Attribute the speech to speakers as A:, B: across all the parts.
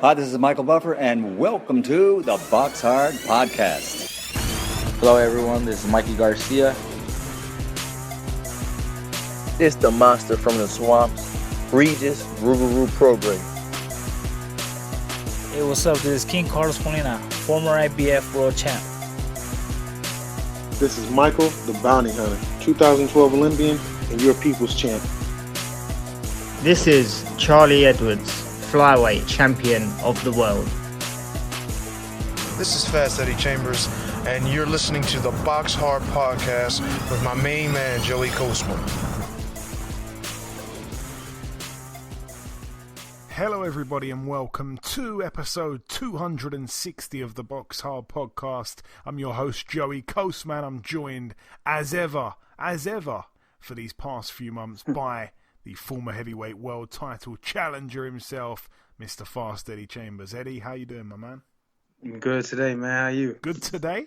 A: Hi, this is Michael Buffer, and welcome to the BoxHard Podcast.
B: Hello, everyone. This is Mikey Garcia.
C: This the monster from the swamps, Regis Rougarou Program.
D: Hey, what's up? This is King Carlos Molina, former IBF world champ.
E: This is Michael, the Bounty Hunter, 2012 Olympian and your people's champ.
F: This is Charlie Edwards, flyweight champion of the world.
G: This is Fast Eddie Chambers, and you're listening to the BoxHard Podcast with my main man, Joey Coastman.
H: Hello, everybody, and welcome to episode 260 of the BoxHard Podcast. I'm your host, Joey Coastman. I'm joined, as ever, for these past few months by the former heavyweight world title challenger himself, Mr. Fast Eddie Chambers. Eddie, how you doing, my man?
I: I'm good today, man. How are you?
H: Good today?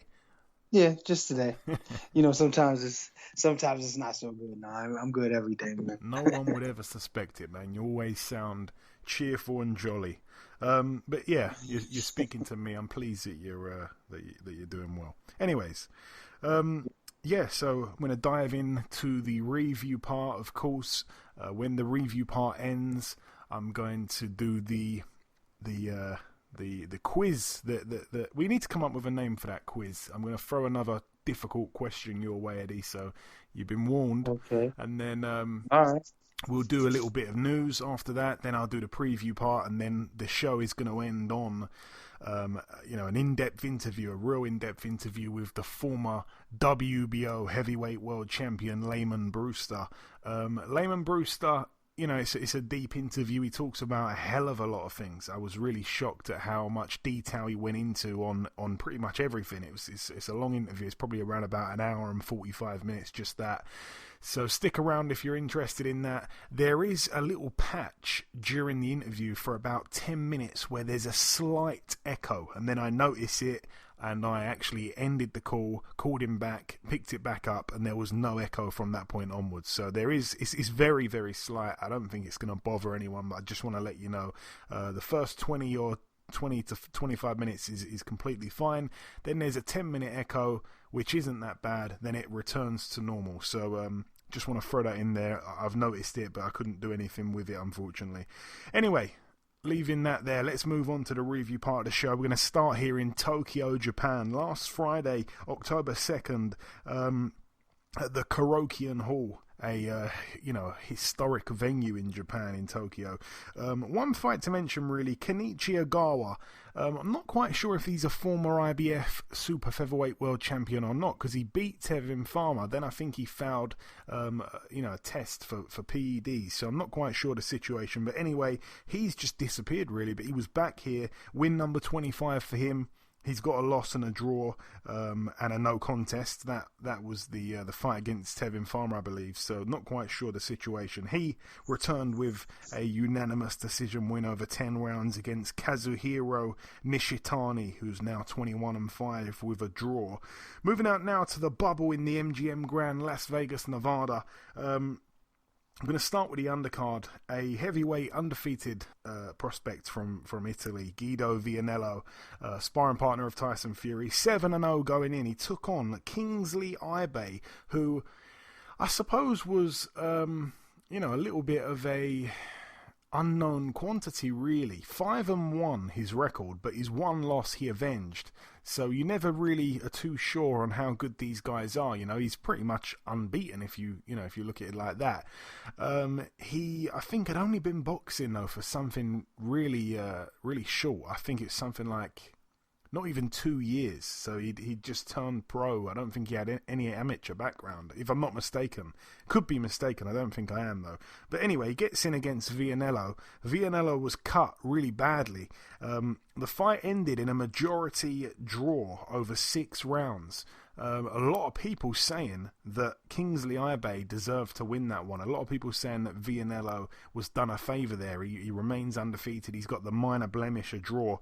I: Yeah, just today. Sometimes it's not so good. No, I'm good every day, man.
H: No one would ever suspect it, man. You always sound cheerful and jolly. But yeah, you're speaking to me. I'm pleased that you're doing well. Anyways, yeah, so I'm going to dive into the review part, of course. When the review part ends, I'm going to do the quiz. That we need to come up with a name for that quiz. I'm going to throw another difficult question your way, Eddie. So you've been warned. Okay. And then
I: all right.
H: We'll do a little bit of news after that. Then I'll do the preview part, and then the show is going to end on an in-depth interview, a real in-depth interview with the former WBO Heavyweight World Champion Lamon Brewster. Lamon Brewster, it's a deep interview. He talks about a hell of a lot of things. I was really shocked at how much detail he went into on pretty much everything. It's a long interview. It's probably around about an hour and 45 minutes, just that. So stick around if you're interested in that. There is a little patch during the interview for about 10 minutes where there's a slight echo, and then I notice it, and I actually ended the call, called him back, picked it back up, and there was no echo from that point onwards. So it's very, very slight. I don't think it's going to bother anyone, but I just want to let you know the first 20 to 25 minutes is completely fine. Then there's a 10-minute echo, which isn't that bad. Then it returns to normal. So just want to throw that in there. I've noticed it, but I couldn't do anything with it, unfortunately. Anyway, leaving that there, let's move on to the review part of the show. We're going to start here in Tokyo, Japan. Last Friday, October 2nd, at the Korakuen Hall, a historic venue in Japan, in Tokyo. One fight to mention, really, Kenichi Ogawa. I'm not quite sure if he's a former IBF super featherweight world champion or not, because he beat Tevin Farmer. Then I think he fouled a test for PEDs, so I'm not quite sure the situation. But anyway, he's just disappeared, really. But he was back here. Win number 25 for him. He's got a loss and a draw and a no contest. That was the fight against Tevin Farmer, I believe. So not quite sure the situation. He returned with a unanimous decision win over 10 rounds against Kazuhiro Nishitani, who's now 21-5 with a draw. Moving out now to the bubble in the MGM Grand, Las Vegas, Nevada. I'm going to start with the undercard. A heavyweight undefeated prospect from Italy, Guido Vianello, sparring partner of Tyson Fury, 7-0 going in. He took on Kingsley Ibe, who I suppose was, a little bit of a unknown quantity, really. 5-1 his record, but his one loss he avenged. So you never really are too sure on how good these guys are. He's pretty much unbeaten if you look at it like that. He, I think, had only been boxing though for something really, really short. I think it's something like not even 2 years. So he'd just turned pro. I don't think he had any amateur background, if I'm not mistaken. Could be mistaken. I don't think I am, though. But anyway, he gets in against Vianello. Vianello was cut really badly. The fight ended in a majority draw over 6 rounds. A lot of people saying that Kingsley Ibe deserved to win that one. A lot of people saying that Vianello was done a favour there. He remains undefeated. He's got the minor blemish, a draw.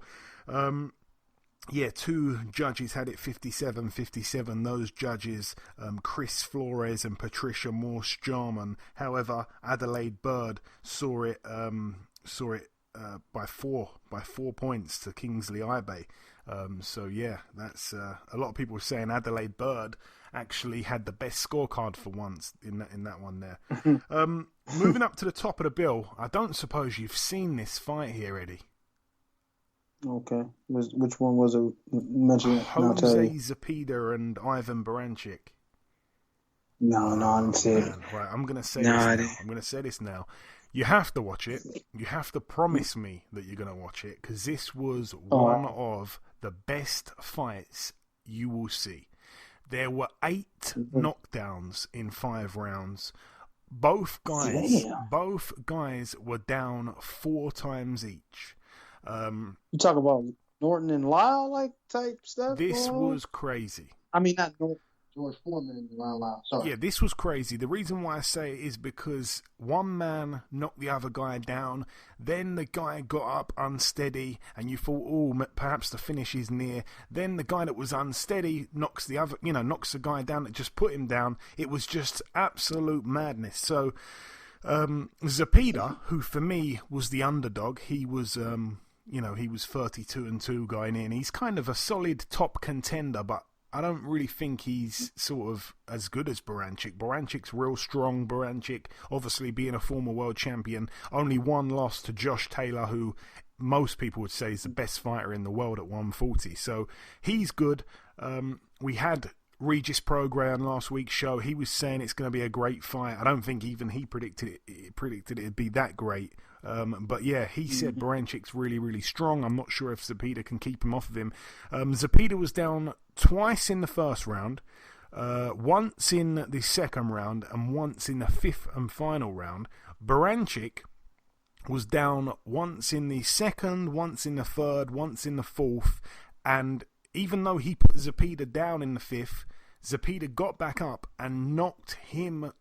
H: Yeah, 2 judges had it 57-57. Those judges, Chris Flores and Patricia Morse-Jarman. However, Adelaide Bird saw it by 4 points to Kingsley Ibe. So yeah, that's a lot of people were saying Adelaide Bird actually had the best scorecard for once in that one there. Moving up to the top of the bill, I don't suppose you've seen this fight here, Eddie.
I: Okay. Which one was it? Mentioned
H: Jose Zepeda and Ivan Baranchyk.
I: No, I didn't see it.
H: Right, I'm going to say this now. I'm going to say this now. You have to watch it. You have to promise me that you're going to watch it, because this was one of the best fights you will see. There were 8 knockdowns in 5 rounds. Both guys were down 4 times each.
I: You talk about Norton and Lyle like type stuff?
H: This was crazy.
I: I mean, not Norton, George Foreman and Lyle. Sorry.
H: Yeah, this was crazy. The reason why I say it is because one man knocked the other guy down, then the guy got up unsteady, and you thought, perhaps the finish is near. Then the guy that was unsteady knocks the guy down that just put him down. It was just absolute madness. So, Zepeda, who for me was the underdog, he was, he was 32-2 going in. He's kind of a solid top contender, but I don't really think he's sort of as good as Baranchyk. Baranchyk's real strong. Baranchyk, obviously being a former world champion, only one loss to Josh Taylor, who most people would say is the best fighter in the world at 140. So he's good. We had Regis Prograis on last week's show. He was saying it's going to be a great fight. I don't think even he predicted it'd be that great. But yeah, he said Baranchyk's really, really strong. I'm not sure if Zepeda can keep him off of him. Zepeda was down twice in the first round, once in the second round, and once in the 5th and final round. Baranchyk was down once in the second, once in the third, once in the 4th, and even though he put Zepeda down in the 5th, Zepeda got back up and knocked him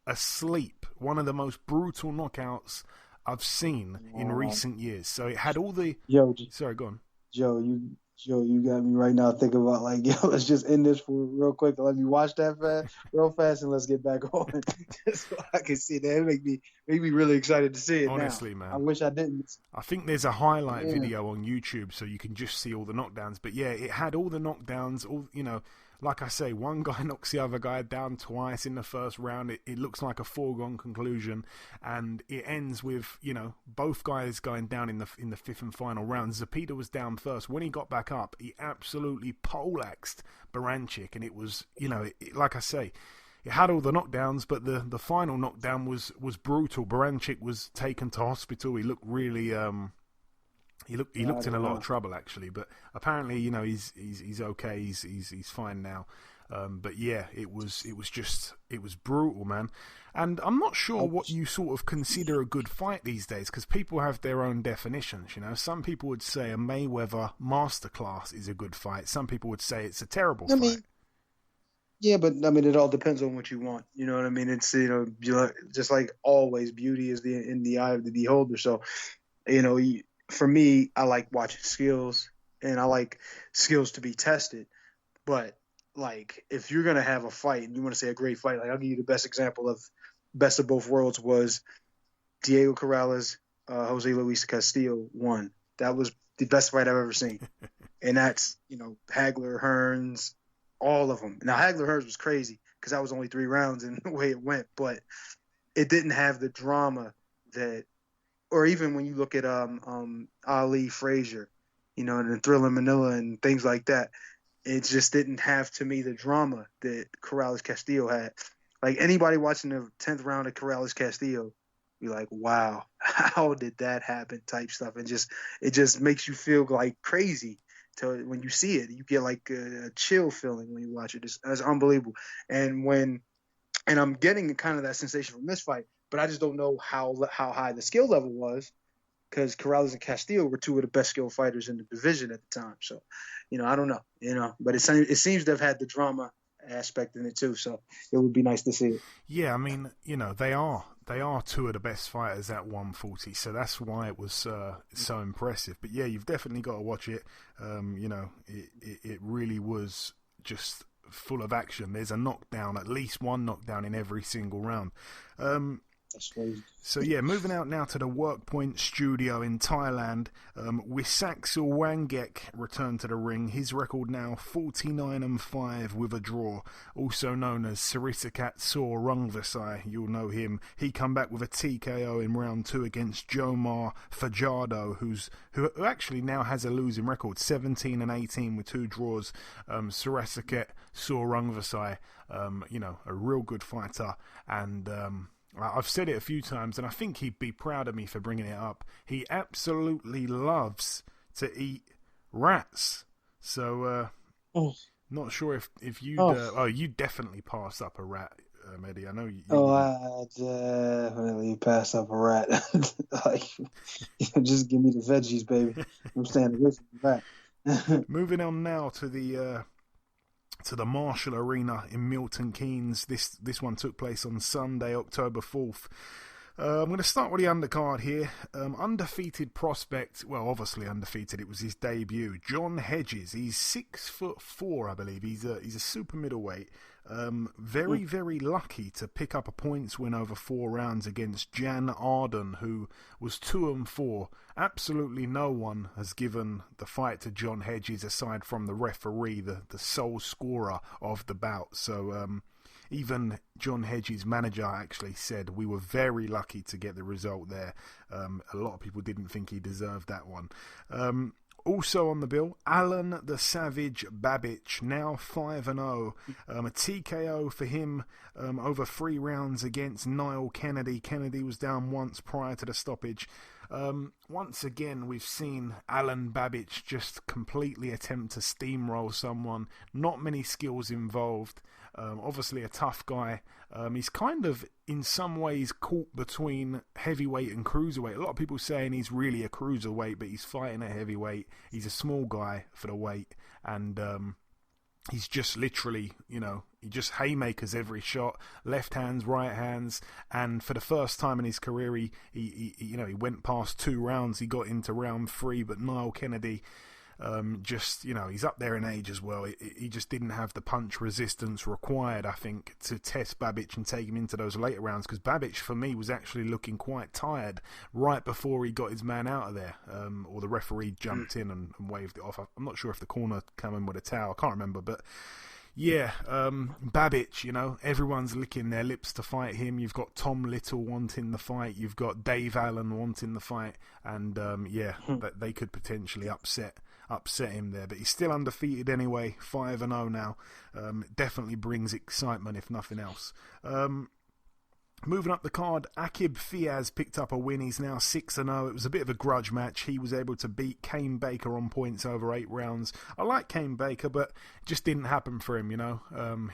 H: asleep. One of the most brutal knockouts I've seen in recent years. So it had all the... Sorry, go on. Joe,
I: you got me right now thinking about let's just end this for real quick. Let me watch that real fast, and let's get back on. Just so I can see that. It make me really excited to see it.
H: Honestly,
I: now.
H: Man,
I: I wish I didn't.
H: I think there's a highlight video on YouTube, so you can just see all the knockdowns. But yeah, it had all the knockdowns. Like I say, one guy knocks the other guy down twice in the first round. It looks like a foregone conclusion, and it ends with both guys going down in the 5th and final round. Zepeda was down first. When he got back up, he absolutely poleaxed Baranchyk, and it was like I say, it had all the knockdowns, but the final knockdown was brutal. Baranchyk was taken to hospital. He looked really He looked in a lot of trouble actually, but apparently he's okay. He's fine now. But yeah, it was brutal, man. And I'm not sure what you sort of consider a good fight these days, because people have their own definitions. Some people would say a Mayweather masterclass is a good fight. Some people would say it's a terrible fight.
I: Yeah, but it all depends on what you want. You know what I mean? It's just like always, beauty is in the eye of the beholder. So, for me, I like watching skills, and I like skills to be tested. But if you're gonna have a fight and you want to say a great fight, I'll give you the best example of best of both worlds was Diego Corrales, Jose Luis Castillo won. That was the best fight I've ever seen, and that's Hagler, Hearns, all of them. Now Hagler Hearns was crazy because that was only 3 rounds and the way it went, but it didn't have the drama that. Or even when you look at Ali Frazier, and Thriller Manila and things like that, it just didn't have, to me, the drama that Corrales Castillo had. Like, anybody watching the 10th round of Corrales Castillo be like, wow, how did that happen type stuff. And it just makes you feel like crazy when you see it. You get like a chill feeling when you watch it. It's unbelievable. And I'm getting kind of that sensation from this fight, but I just don't know how high the skill level was, because Corrales and Castillo were 2 of the best skilled fighters in the division at the time. So, I don't know, but it seems to have had the drama aspect in it too. So it would be nice to see it.
H: Yeah, they are 2 of the best fighters at 140. So that's why it was so impressive. But yeah, you've definitely got to watch it. It really was just full of action. There's a knockdown, at least one knockdown in every single round.
I: That's crazy.
H: So yeah, moving out now to the Workpoint studio in Thailand. Wisaksul Wangek returned to the ring. His record now 49-5 with a draw. Also known as Sirisakat Saw Rungvisai. You'll know him. He come back with a TKO in round 2 against Jomar Fajardo, who actually now has a losing record, 17-18 with 2 draws. Sirisakat Saw Rungvisai, a real good fighter, and I've said it a few times, and I think he'd be proud of me for bringing it up. He absolutely loves to eat rats. So, not sure if you'd... you'd definitely pass up a rat, Eddie. I know you...
I: I definitely pass up a rat. Just give me the veggies, baby. I'm staying away from the rat.
H: Moving on now to the Marshall Arena in Milton Keynes. This one took place on Sunday, October 4th. I'm going to start with the undercard here. Undefeated prospect, well, obviously undefeated. It was his debut. John Hedges. He's 6'4", I believe. He's a super middleweight. Very, very lucky to pick up a points win over 4 rounds against Jan Arden, who was 2-4. Absolutely no one has given the fight to John Hedges aside from the referee, the sole scorer of the bout. So even John Hedges' manager actually said we were very lucky to get the result there. A lot of people didn't think he deserved that one. Also on the bill, Alan the Savage Babic, now 5-0. A TKO for him over 3 rounds against Niall Kennedy. Kennedy was down once prior to the stoppage. Once again, we've seen Alan Babic just completely attempt to steamroll someone. Not many skills involved. Obviously a tough guy. He's kind of, in some ways, caught between heavyweight and cruiserweight. A lot of people saying he's really a cruiserweight, but he's fighting a heavyweight. He's a small guy for the weight, and he's just literally, he just haymakers every shot, left hands, right hands, and for the first time in his career, he went past 2 rounds. He got into round 3, but Niall Kennedy, he's up there in age as well. He just didn't have the punch resistance required, I think, to test Babic and take him into those later rounds, because Babic, for me, was actually looking quite tired right before he got his man out of there, or the referee jumped in and waved it off. I'm not sure if the corner came in with a towel, I can't remember, but yeah, Babic, everyone's licking their lips to fight him. You've got Tom Little wanting the fight, you've got Dave Allen wanting the fight, and they could potentially upset him there, but he's still undefeated anyway, 5-0 now. Definitely brings excitement, if nothing else. Moving up the card, Akib Fiaz picked up a win. He's now 6-0. It was a bit of a grudge match. He was able to beat Kane Baker on points over 8 rounds. I like Kane Baker, but it just didn't happen for him,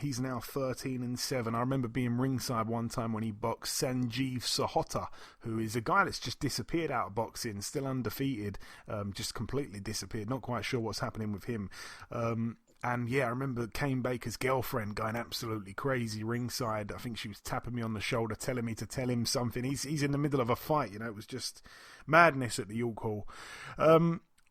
H: He's now 13-7. I remember being ringside one time when he boxed Sanjeev Sahota, who is a guy that's just disappeared out of boxing, still undefeated, just completely disappeared. Not quite sure what's happening with him. And yeah, I remember Kane Baker's girlfriend going absolutely crazy ringside. I think she was tapping me on the shoulder, telling me to tell him something. He's in the middle of a fight, It was just madness at the York Hall.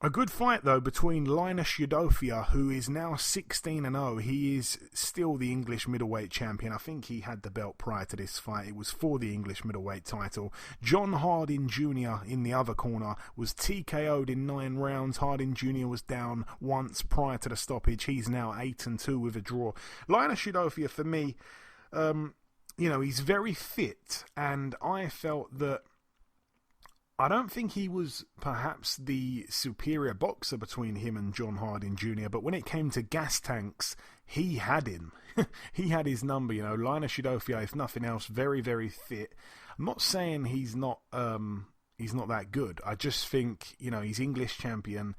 H: A good fight, though, between Linus Udofia, who is now 16-0. He is still the English middleweight champion. I think he had the belt prior to this fight. It was for the English middleweight title. John Harding Jr. in the other corner was TKO'd in 9 rounds. Harding Jr. was down once prior to the stoppage. He's now 8-2 with a draw. Linus Udofia, for me, he's very fit, and I felt that I don't think he was perhaps the superior boxer between him and John Harding Jr., but when it came to gas tanks, he had him. He had his number, Linus Udofia, if nothing else, very, very fit. I'm not saying he's not that good. I just think, he's English champion.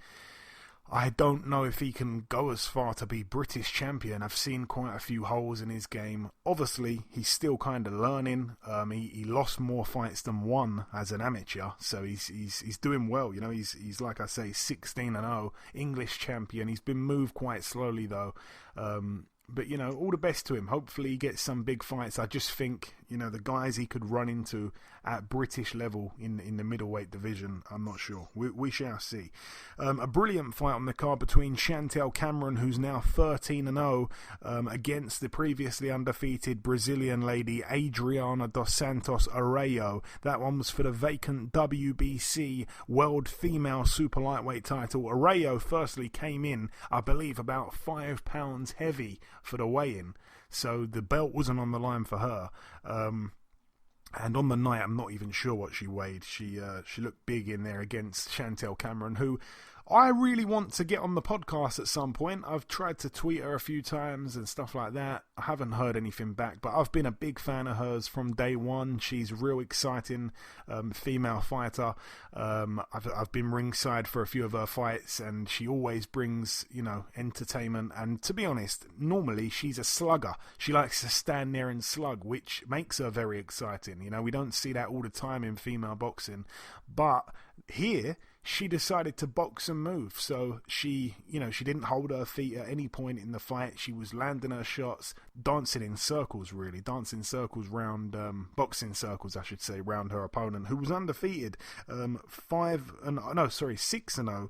H: I don't know if he can go as far to be British champion. I've seen quite a few holes in his game. Obviously, he's still kind of learning. He lost more fights than won as an amateur, so he's doing well. He's like I say, 16-0, English champion. He's been moved quite slowly though. But, you know, all the best to him. Hopefully he gets some big fights. I just think, you know, the guys he could run into at British level in the middleweight division, I'm not sure. We shall see. A brilliant fight on the card between Chantel Cameron, who's now 13-0, against the previously undefeated Brazilian lady Adriana dos Santos Arroyo. That one was for the vacant WBC World Female Super Lightweight title. Arroyo firstly came in, I believe, about 5 pounds heavy for the weigh-in, so the belt wasn't on the line for her. And on the night, I'm not even sure what she weighed. She looked big in there against Chantel Cameron, who I really want to get on the podcast at some point. I've tried to tweet her a few times and stuff like that. I haven't heard anything back, but I've been a big fan of hers from day one. She's a real exciting female fighter. I've been ringside for a few of her fights, and she always brings, you know, entertainment. And to be honest, normally she's a slugger. She likes to stand there and slug, which makes her very exciting. You know, we don't see that all the time in female boxing, but here she decided to box and move. So she didn't hold her feet at any point in the fight. She was landing her shots, dancing in circles, boxing circles, I should say, round her opponent, who was undefeated, 6-0.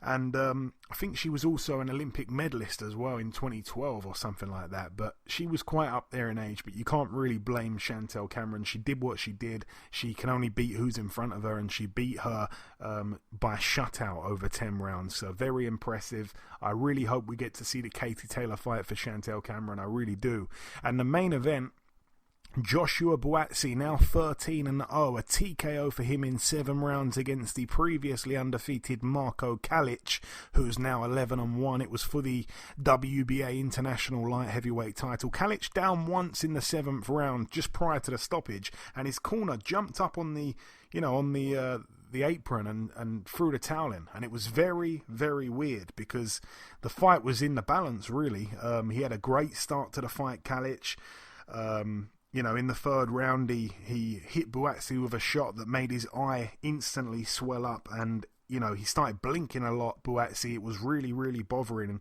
H: And I think she was also an Olympic medalist as well in 2012 or something like that. But she was quite up there in age, but you can't really blame Chantel Cameron. She did what she did. She can only beat who's in front of her, and she beat her by shutout over 10 rounds. So very impressive. I really hope we get to see the Katie Taylor fight for Chantel Cameron. I really do. And the main event, Joshua Buatsi, now 13-0, a TKO for him in 7 rounds against the previously undefeated Marco Kalic, who's now 11-1. It was for the WBA International Light Heavyweight title. Kalic down once in the 7th round, just prior to the stoppage, and his corner jumped up on the apron and threw the towel in, and it was very, very weird because the fight was in the balance, really. He had a great start to the fight, Kalic. You know, in the 3rd round, he hit Buatsi with a shot that made his eye instantly swell up, and, you know, he started blinking a lot, Buatsi. It was really, really bothering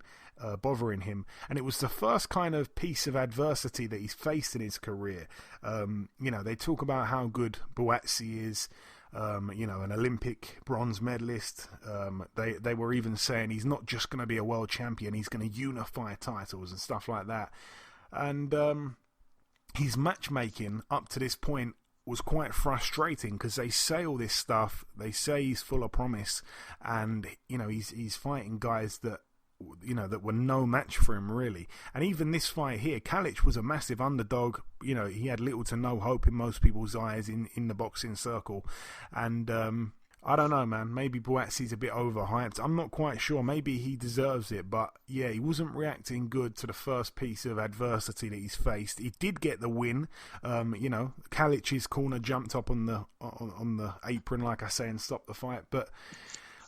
H: him, and it was the first kind of piece of adversity that he's faced in his career. You know, they talk about how good Buatsi is, you know, an Olympic bronze medalist. They were even saying he's not just going to be a world champion, he's going to unify titles and stuff like that. And his matchmaking up to this point was quite frustrating because they say all this stuff, they say he's full of promise, and, you know, he's fighting guys that, you know, that were no match for him, really. And even this fight here, Kalic was a massive underdog. You know, he had little to no hope in most people's eyes in the boxing circle. And I don't know, man. Maybe Buatsi's a bit overhyped. I'm not quite sure. Maybe he deserves it. But, yeah, he wasn't reacting good to the first piece of adversity that he's faced. He did get the win. You know, Kalic's corner jumped up on the apron, like I say, and stopped the fight. But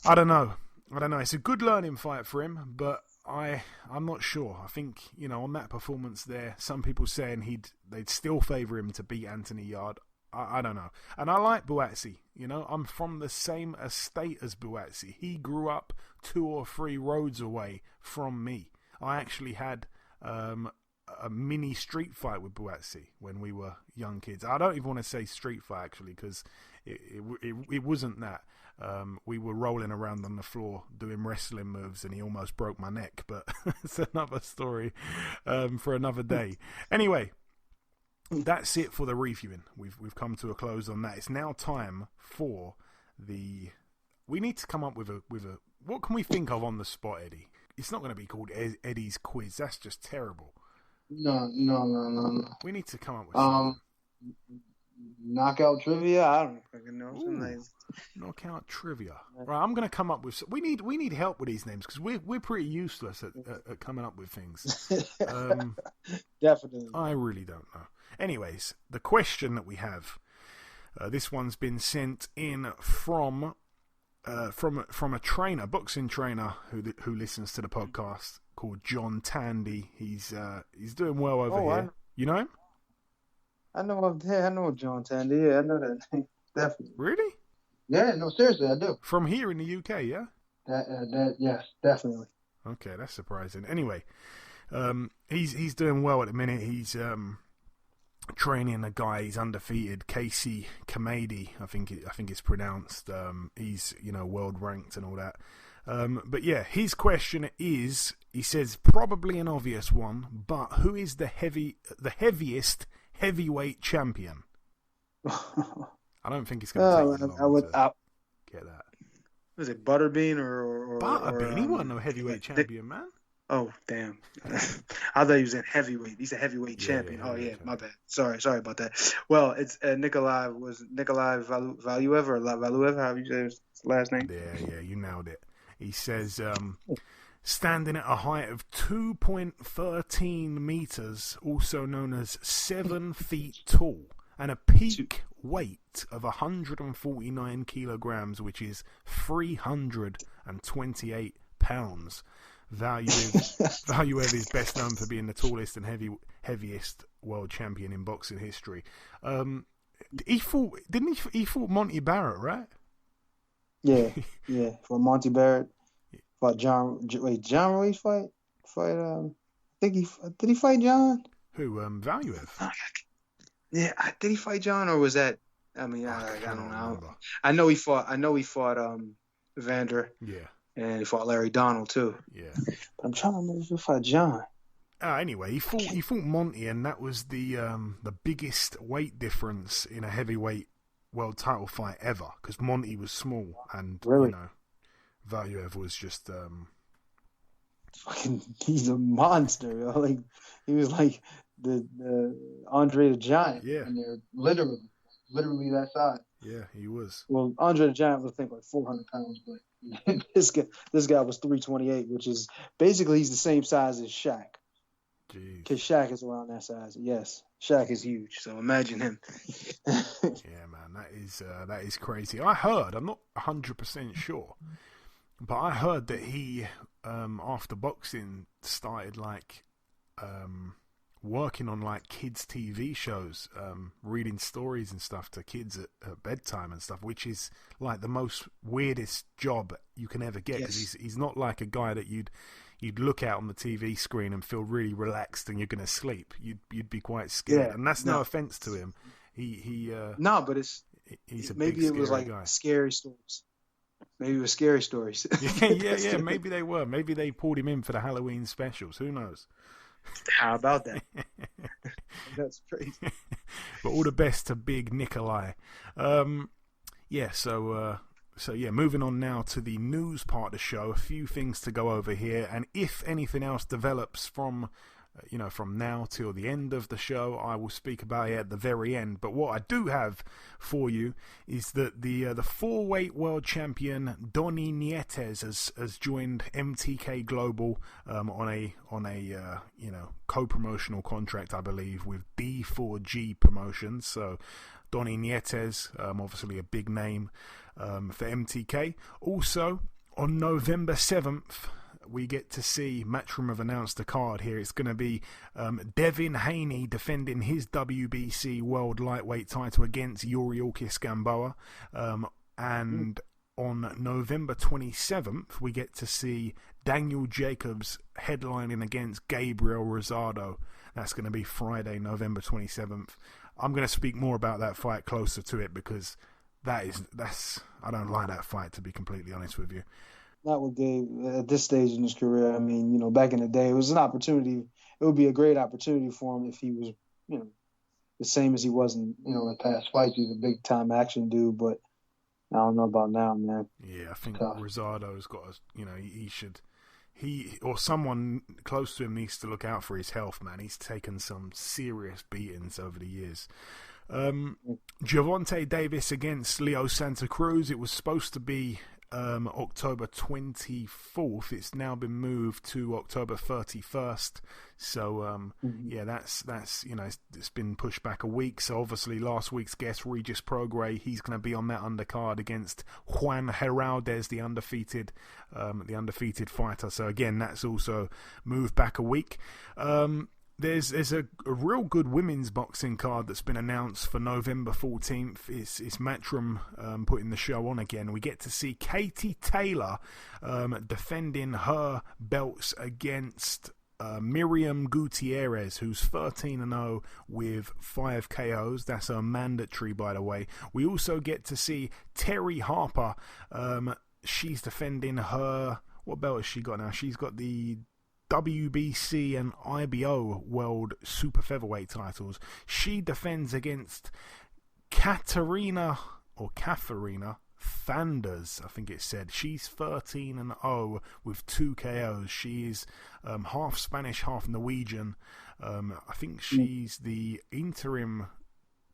H: I don't know. It's a good learning fight for him, but I'm not sure. I think, you know, on that performance there, some people saying they'd still favour him to beat Anthony Yard. I don't know. And I like Buatsi. You know, I'm from the same estate as Buatsi. He grew up 2 or 3 roads away from me. I actually had a mini street fight with Buatsi when we were young kids. I don't even want to say street fight, actually, because it wasn't that. We were rolling around on the floor doing wrestling moves, and he almost broke my neck. But it's another story for another day. Anyway, that's it for the reviewing. We've come to a close on that. It's now time for we need to come up with a what can we think of on the spot, Eddie? It's not going to be called Eddie's quiz. That's just terrible.
I: No.
H: We need to come up with something.
I: Knockout trivia. I don't fucking know.
H: Knockout trivia. Right, I'm going to come up with. We need help with these names because we're pretty useless at coming up with things.
I: Definitely.
H: I really don't know. Anyways, the question that we have, this one's been sent in from a trainer, boxing trainer who listens to the podcast, called John Tandy. He's doing well over here. You know him?
I: I know John Tandy. Yeah, I know that name. Definitely.
H: Really?
I: Yeah, no, seriously, I do.
H: From here in the UK, yeah?
I: Yes, definitely.
H: Okay, that's surprising. Anyway, He's doing well at the minute. He's training a guy. He's undefeated, Casey Kamadi, I think it's pronounced. He's world ranked and all that. But yeah, his question is, he says probably an obvious one, but who is the heaviest heavyweight champion? I don't think it's going to take long to get that.
I: Was it Butterbean or
H: Butterbean? He wasn't no heavyweight champion, man.
I: Oh, damn. I thought he was in heavyweight. He's a heavyweight champion. Yeah, my bad. Sorry about that. Well, it's Nikolai Valuev or Valuev, however you say his last name.
H: Yeah, you nailed it. He says, standing at a height of 2.13 meters, also known as 7 feet tall, and a peak weight of 149 kilograms, which is 328 pounds. Valuev is best known for being the tallest and heaviest world champion in boxing history. He fought Monty Barrett, right?
I: Yeah. For Monty Barrett, fought John Ruiz fight. Did he fight John?
H: Who? Valuev.
I: Yeah, did he fight John, or was that? I mean, I don't know. I know he fought Vander.
H: Yeah.
I: And he fought Larry Donald too.
H: Yeah.
I: But I'm trying to remember if he fought John.
H: Anyway, he fought Monty, and that was the biggest weight difference in a heavyweight world title fight ever, because Monty was small, and
I: really?
H: Valuev was just
I: fucking. He's a monster. Like he was like the Andre the Giant.
H: Yeah.
I: And they're literally that size.
H: Yeah, he was.
I: Well, Andre the Giant was, I think, like 400 pounds, but this guy was 328, which is basically he's the same size as Shaq.
H: Jeez.
I: Because Shaq is around that size. Yes, Shaq is huge. So imagine him.
H: Yeah, man, that is crazy. I heard, I'm not 100% sure, but I heard that he, after boxing, started working on kids' TV shows, reading stories and stuff to kids at bedtime and stuff, which is the most weirdest job you can ever get, because he's not like a guy that you'd look at on the TV screen and feel really relaxed and you're going to sleep. You'd be quite scared, and that's no offense to him.
I: But he's a maybe big, it was
H: guy.
I: Scary stories. Maybe it was scary stories.
H: yeah. Maybe they were. Maybe they pulled him in for the Halloween specials. Who knows?
I: How about that? That's crazy.
H: But all the best to Big Nikolai. So moving on now to the news part of the show. A few things to go over here, and if anything else develops from now till the end of the show, I will speak about it at the very end. But what I do have for you is that the 4-weight world champion Donny Nietes has joined MTK Global on a co-promotional contract, I believe, with D4G Promotions. So Donny Nietes, obviously a big name for MTK. Also on November 7th, we get to see, Matchroom have announced the card here. It's going to be Devin Haney defending his WBC World Lightweight title against Yuriorkis Gamboa. And on November 27th, we get to see Daniel Jacobs headlining against Gabriel Rosado. That's going to be Friday, November 27th. I'm going to speak more about that fight closer to it, because I don't like that fight, to be completely honest with you.
I: Not with Gabe at this stage in his career. I mean, back in the day, it was an opportunity. It would be a great opportunity for him if he was, the same as he was in, the past fights. He's a big time action dude, but I don't know about now, man.
H: Yeah, I think Rosado's got he or someone close to him needs to look out for his health, man. He's taken some serious beatings over the years. Gervonta Davis against Leo Santa Cruz. It was supposed to be October 24th. It's now been moved to October 31st. So that's it's been pushed back a week. So obviously last week's guest, Regis Prograis, he's going to be on that undercard against Juan Heraldez, the undefeated fighter. So again, that's also moved back a week. There's a real good women's boxing card that's been announced for November 14th. It's Matchroom putting the show on again. We get to see Katie Taylor defending her belts against Miriam Gutierrez, who's 13-0 with 5 KOs. That's a mandatory, by the way. We also get to see Terry Harper. She's defending her... What belt has she got now? She's got the WBC and IBO World Super Featherweight titles. She defends against Katharina Thanders, I think it said. She's 13-0 with 2 KOs. She's half Spanish, half Norwegian. I think she's the interim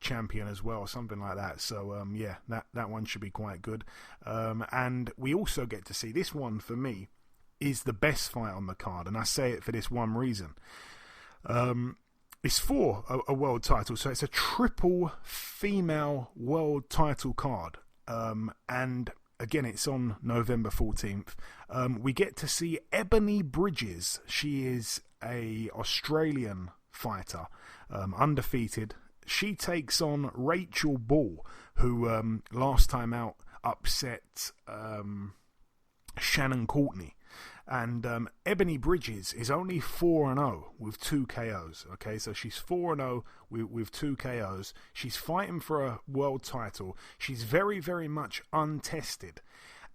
H: champion as well, something like that. So yeah, that one should be quite good. And we also get to see, this one for me is the best fight on the card, and I say it for this one reason. It's for a world title, so it's a triple female world title card. And again, it's on November 14th. We get to see Ebony Bridges. She is a Australian fighter, undefeated. She takes on Rachel Ball, who last time out upset Shannon Courtney. And Ebony Bridges is only 4-0 with 2 KOs. Okay, so she's 4-0 with 2 KOs. She's fighting for a world title. She's very, very much untested.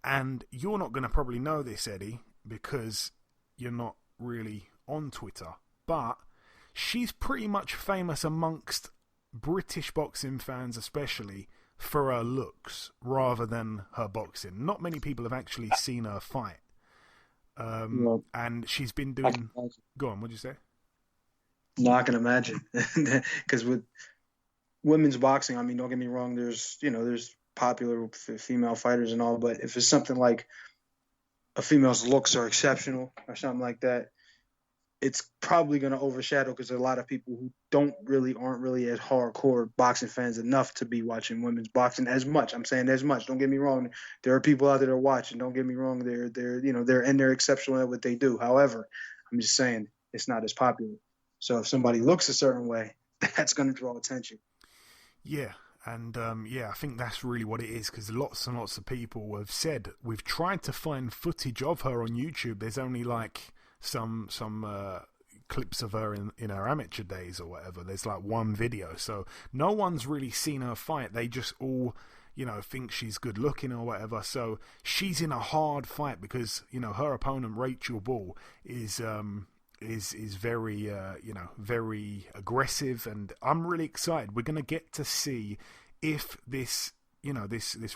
H: And you're not going to probably know this, Eddie, because you're not really on Twitter. But she's pretty much famous amongst British boxing fans, especially for her looks rather than her boxing. Not many people have actually seen her fight. And she's been doing... Go on, what'd you say?
I: No, I can imagine. Because with women's boxing, I mean, don't get me wrong, there's popular female fighters and all, but if it's something like a female's looks are exceptional or something like that, it's probably going to overshadow, because there are a lot of people who aren't really as hardcore boxing fans enough to be watching women's boxing as much. I'm saying as much. Don't get me wrong. There are people out there that are watching. Don't get me wrong. They're exceptional at what they do. However, I'm just saying it's not as popular. So if somebody looks a certain way, that's going to draw attention.
H: Yeah. And I think that's really what it is, because lots and lots of people have said, we've tried to find footage of her on YouTube. There's only like some clips of her in her amateur days or whatever. There's like one video, so no one's really seen her fight. They just all think she's good looking or whatever. So she's in a hard fight, because her opponent Rachel Ball is very very aggressive, and I'm really excited. We're gonna get to see if this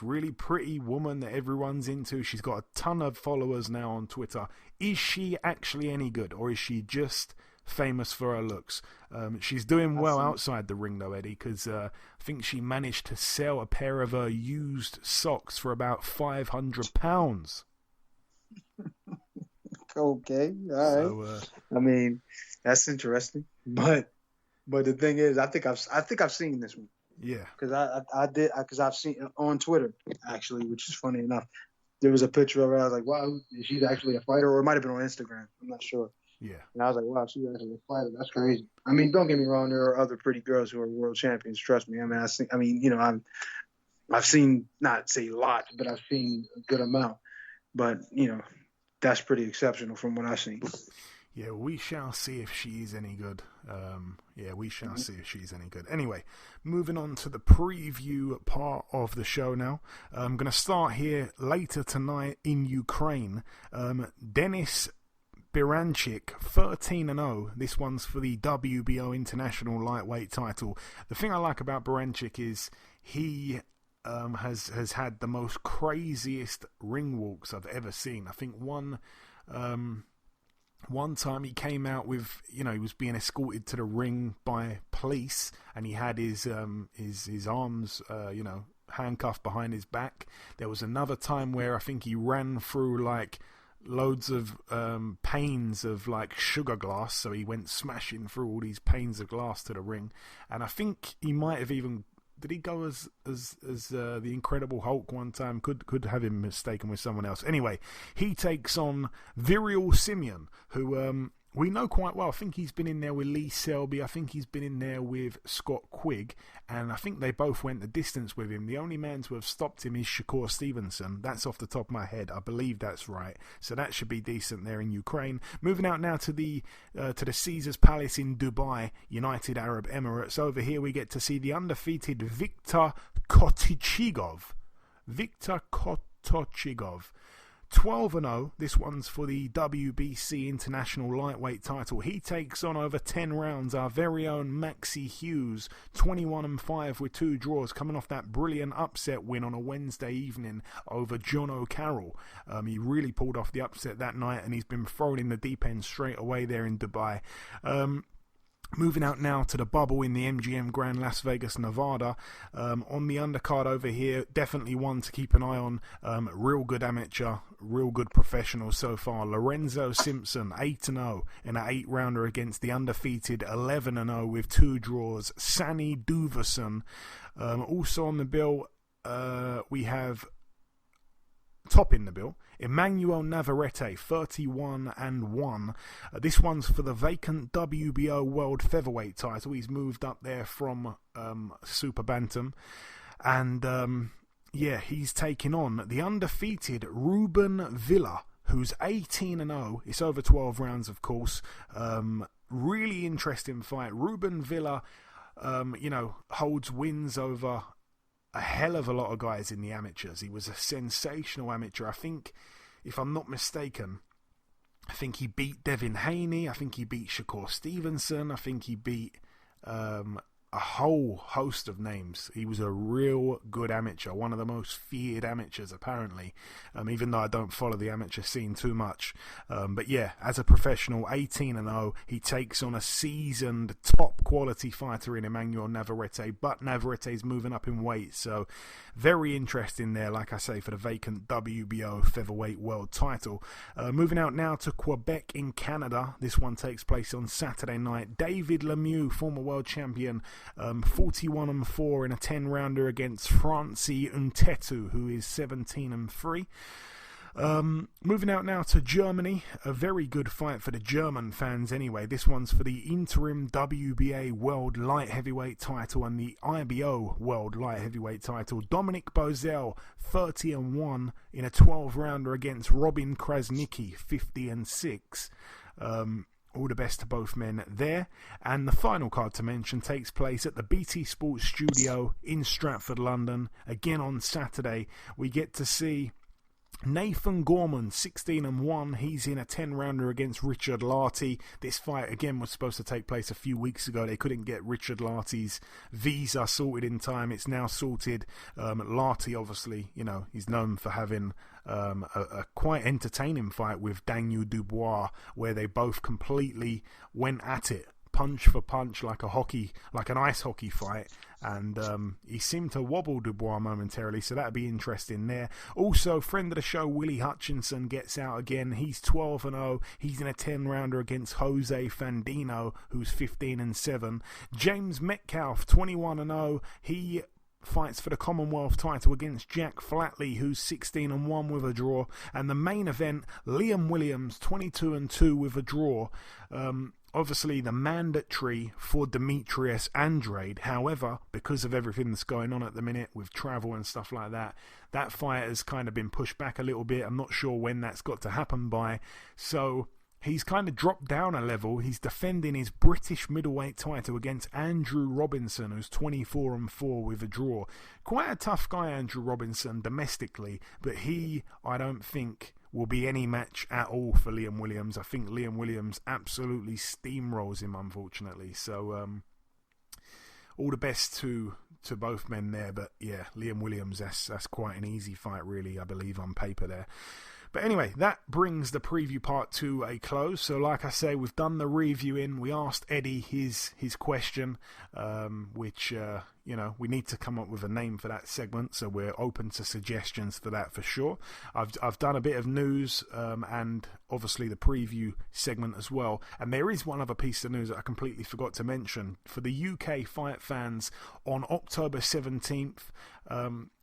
H: really pretty woman that everyone's into, she's got a ton of followers now on Twitter, is she actually any good, or is she just famous for her looks? She's doing well outside the ring though, Eddie, because I think she managed to sell a pair of her used socks for about £500.
I: Okay, all right. I mean, that's interesting, but the thing is, I think I've seen this one.
H: Yeah,
I: because I've seen it on Twitter actually, which is funny enough. There was a picture of her. I was like, wow, she's actually a fighter, or it might have been on Instagram. I'm not sure. Yeah, and I was like, wow, she's actually a fighter. That's crazy. I mean, don't get me wrong. There are other pretty girls who are world champions. Trust me. I've seen, not say a lot, but I've seen a good amount. But that's pretty exceptional from what I've seen.
H: Yeah, we shall see if she's any good. We shall see if she's any good. Anyway, moving on to the preview part of the show now. I'm going to start here later tonight in Ukraine. Denis Biranchyk, 13-0. This one's for the WBO International Lightweight title. The thing I like about Biranchyk is he has had the most craziest ring walks I've ever seen. I think one time he came out with, he was being escorted to the ring by police, and he had his arms, handcuffed behind his back. There was another time where I think he ran through like loads of panes of like sugar glass, so he went smashing through all these panes of glass to the ring. And I think he might have even... Did he go as the Incredible Hulk one time? Could have him mistaken with someone else. Anyway, he takes on Viral Simeon, who we know quite well. I think he's been in there with Lee Selby. I think he's been in there with Scott Quigg. And I think they both went the distance with him. The only man to have stopped him is Shakur Stevenson. That's off the top of my head. I believe that's right. So that should be decent there in Ukraine. Moving out now to the Caesars Palace in Dubai, United Arab Emirates. Over here we get to see the undefeated Viktor Kotichigov. 12-0. This one's for the WBC International Lightweight title. He takes on over 10 rounds our very own Maxi Hughes, 21-5 with 2 draws, coming off that brilliant upset win on a Wednesday evening over John O'Carroll. He really pulled off the upset that night, and he's been thrown in the deep end straight away there in Dubai. Moving out now to the bubble in the MGM Grand Las Vegas, Nevada. On the undercard over here, definitely one to keep an eye on. Real good amateur, real good professional so far. Lorenzo Simpson, 8-0 in an 8-rounder against the undefeated 11-0 with 2 draws. Sani Duverson. Also on the bill, we have topping the bill, Emmanuel Navarrete, 31-1. This one's for the vacant WBO World Featherweight title. He's moved up there from Super Bantam. And he's taking on the undefeated Ruben Villa, who's 18-0. It's over 12 rounds, of course. Really interesting fight. Ruben Villa, holds wins over a hell of a lot of guys in the amateurs. He was a sensational amateur. I think, if I'm not mistaken, he beat Devin Haney. I think he beat Shakur Stevenson. I think he beat a whole host of names. He was a real good amateur, one of the most feared amateurs apparently, even though I don't follow the amateur scene too much. But yeah, as a professional, 18-0, he takes on a seasoned top quality fighter in Emmanuel Navarrete, but Navarrete's moving up in weight, so very interesting there, like I say, for the vacant WBO Featherweight World title. Moving out now to Quebec in Canada. This one takes place on Saturday night. David Lemieux, former world champion, 41-4 in a 10-rounder against Francis Ntetu, who is 17-3. Moving out now to Germany, a very good fight for the German fans anyway. This one's for the interim WBA World Light Heavyweight title and the IBO World Light Heavyweight title. Dominic Bozell, 30-1 in a 12-rounder against Robin Krasnicki, 50-6. All the best to both men there. And the final card to mention takes place at the BT Sports Studio in Stratford, London. Again on Saturday, we get to see Nathan Gorman, 16-1. He's in a 10-rounder against Richard Lartey. This fight, again, was supposed to take place a few weeks ago. They couldn't get Richard Lartey's visa sorted in time. It's now sorted. Lartey, obviously, he's known for having a quite entertaining fight with Daniel Dubois, where they both completely went at it, punch for punch, like an ice hockey fight, and he seemed to wobble Dubois momentarily, so that'd be interesting there. Also, friend of the show Willie Hutchinson gets out again. He's 12-0. He's in a 10-rounder against Jose Fandino, who's 15-7. James Metcalf, 21-0. He fights for the Commonwealth title against Jack Flatley, who's 16-1 with a draw. And the main event, Liam Williams, 22-2 with a draw. Obviously the mandatory for Demetrius Andrade. However, because of everything that's going on at the minute with travel and stuff like that, that fight has kind of been pushed back a little bit. I'm not sure when that's got to happen by. So he's kind of dropped down a level. He's defending his British middleweight title against Andrew Robinson, who's 24-4 with a draw. Quite a tough guy, Andrew Robinson, domestically, but I don't think will be any match at all for Liam Williams. I think Liam Williams absolutely steamrolls him, unfortunately. So all the best to both men there. But yeah, Liam Williams, that's quite an easy fight, really, I believe, on paper there. But anyway, that brings the preview part to a close. So like I say, we've done the reviewing. We asked Eddie his question, which, we need to come up with a name for that segment. So we're open to suggestions for that for sure. I've done a bit of news and obviously the preview segment as well. And there is one other piece of news that I completely forgot to mention. For the UK fight fans, on October 17th,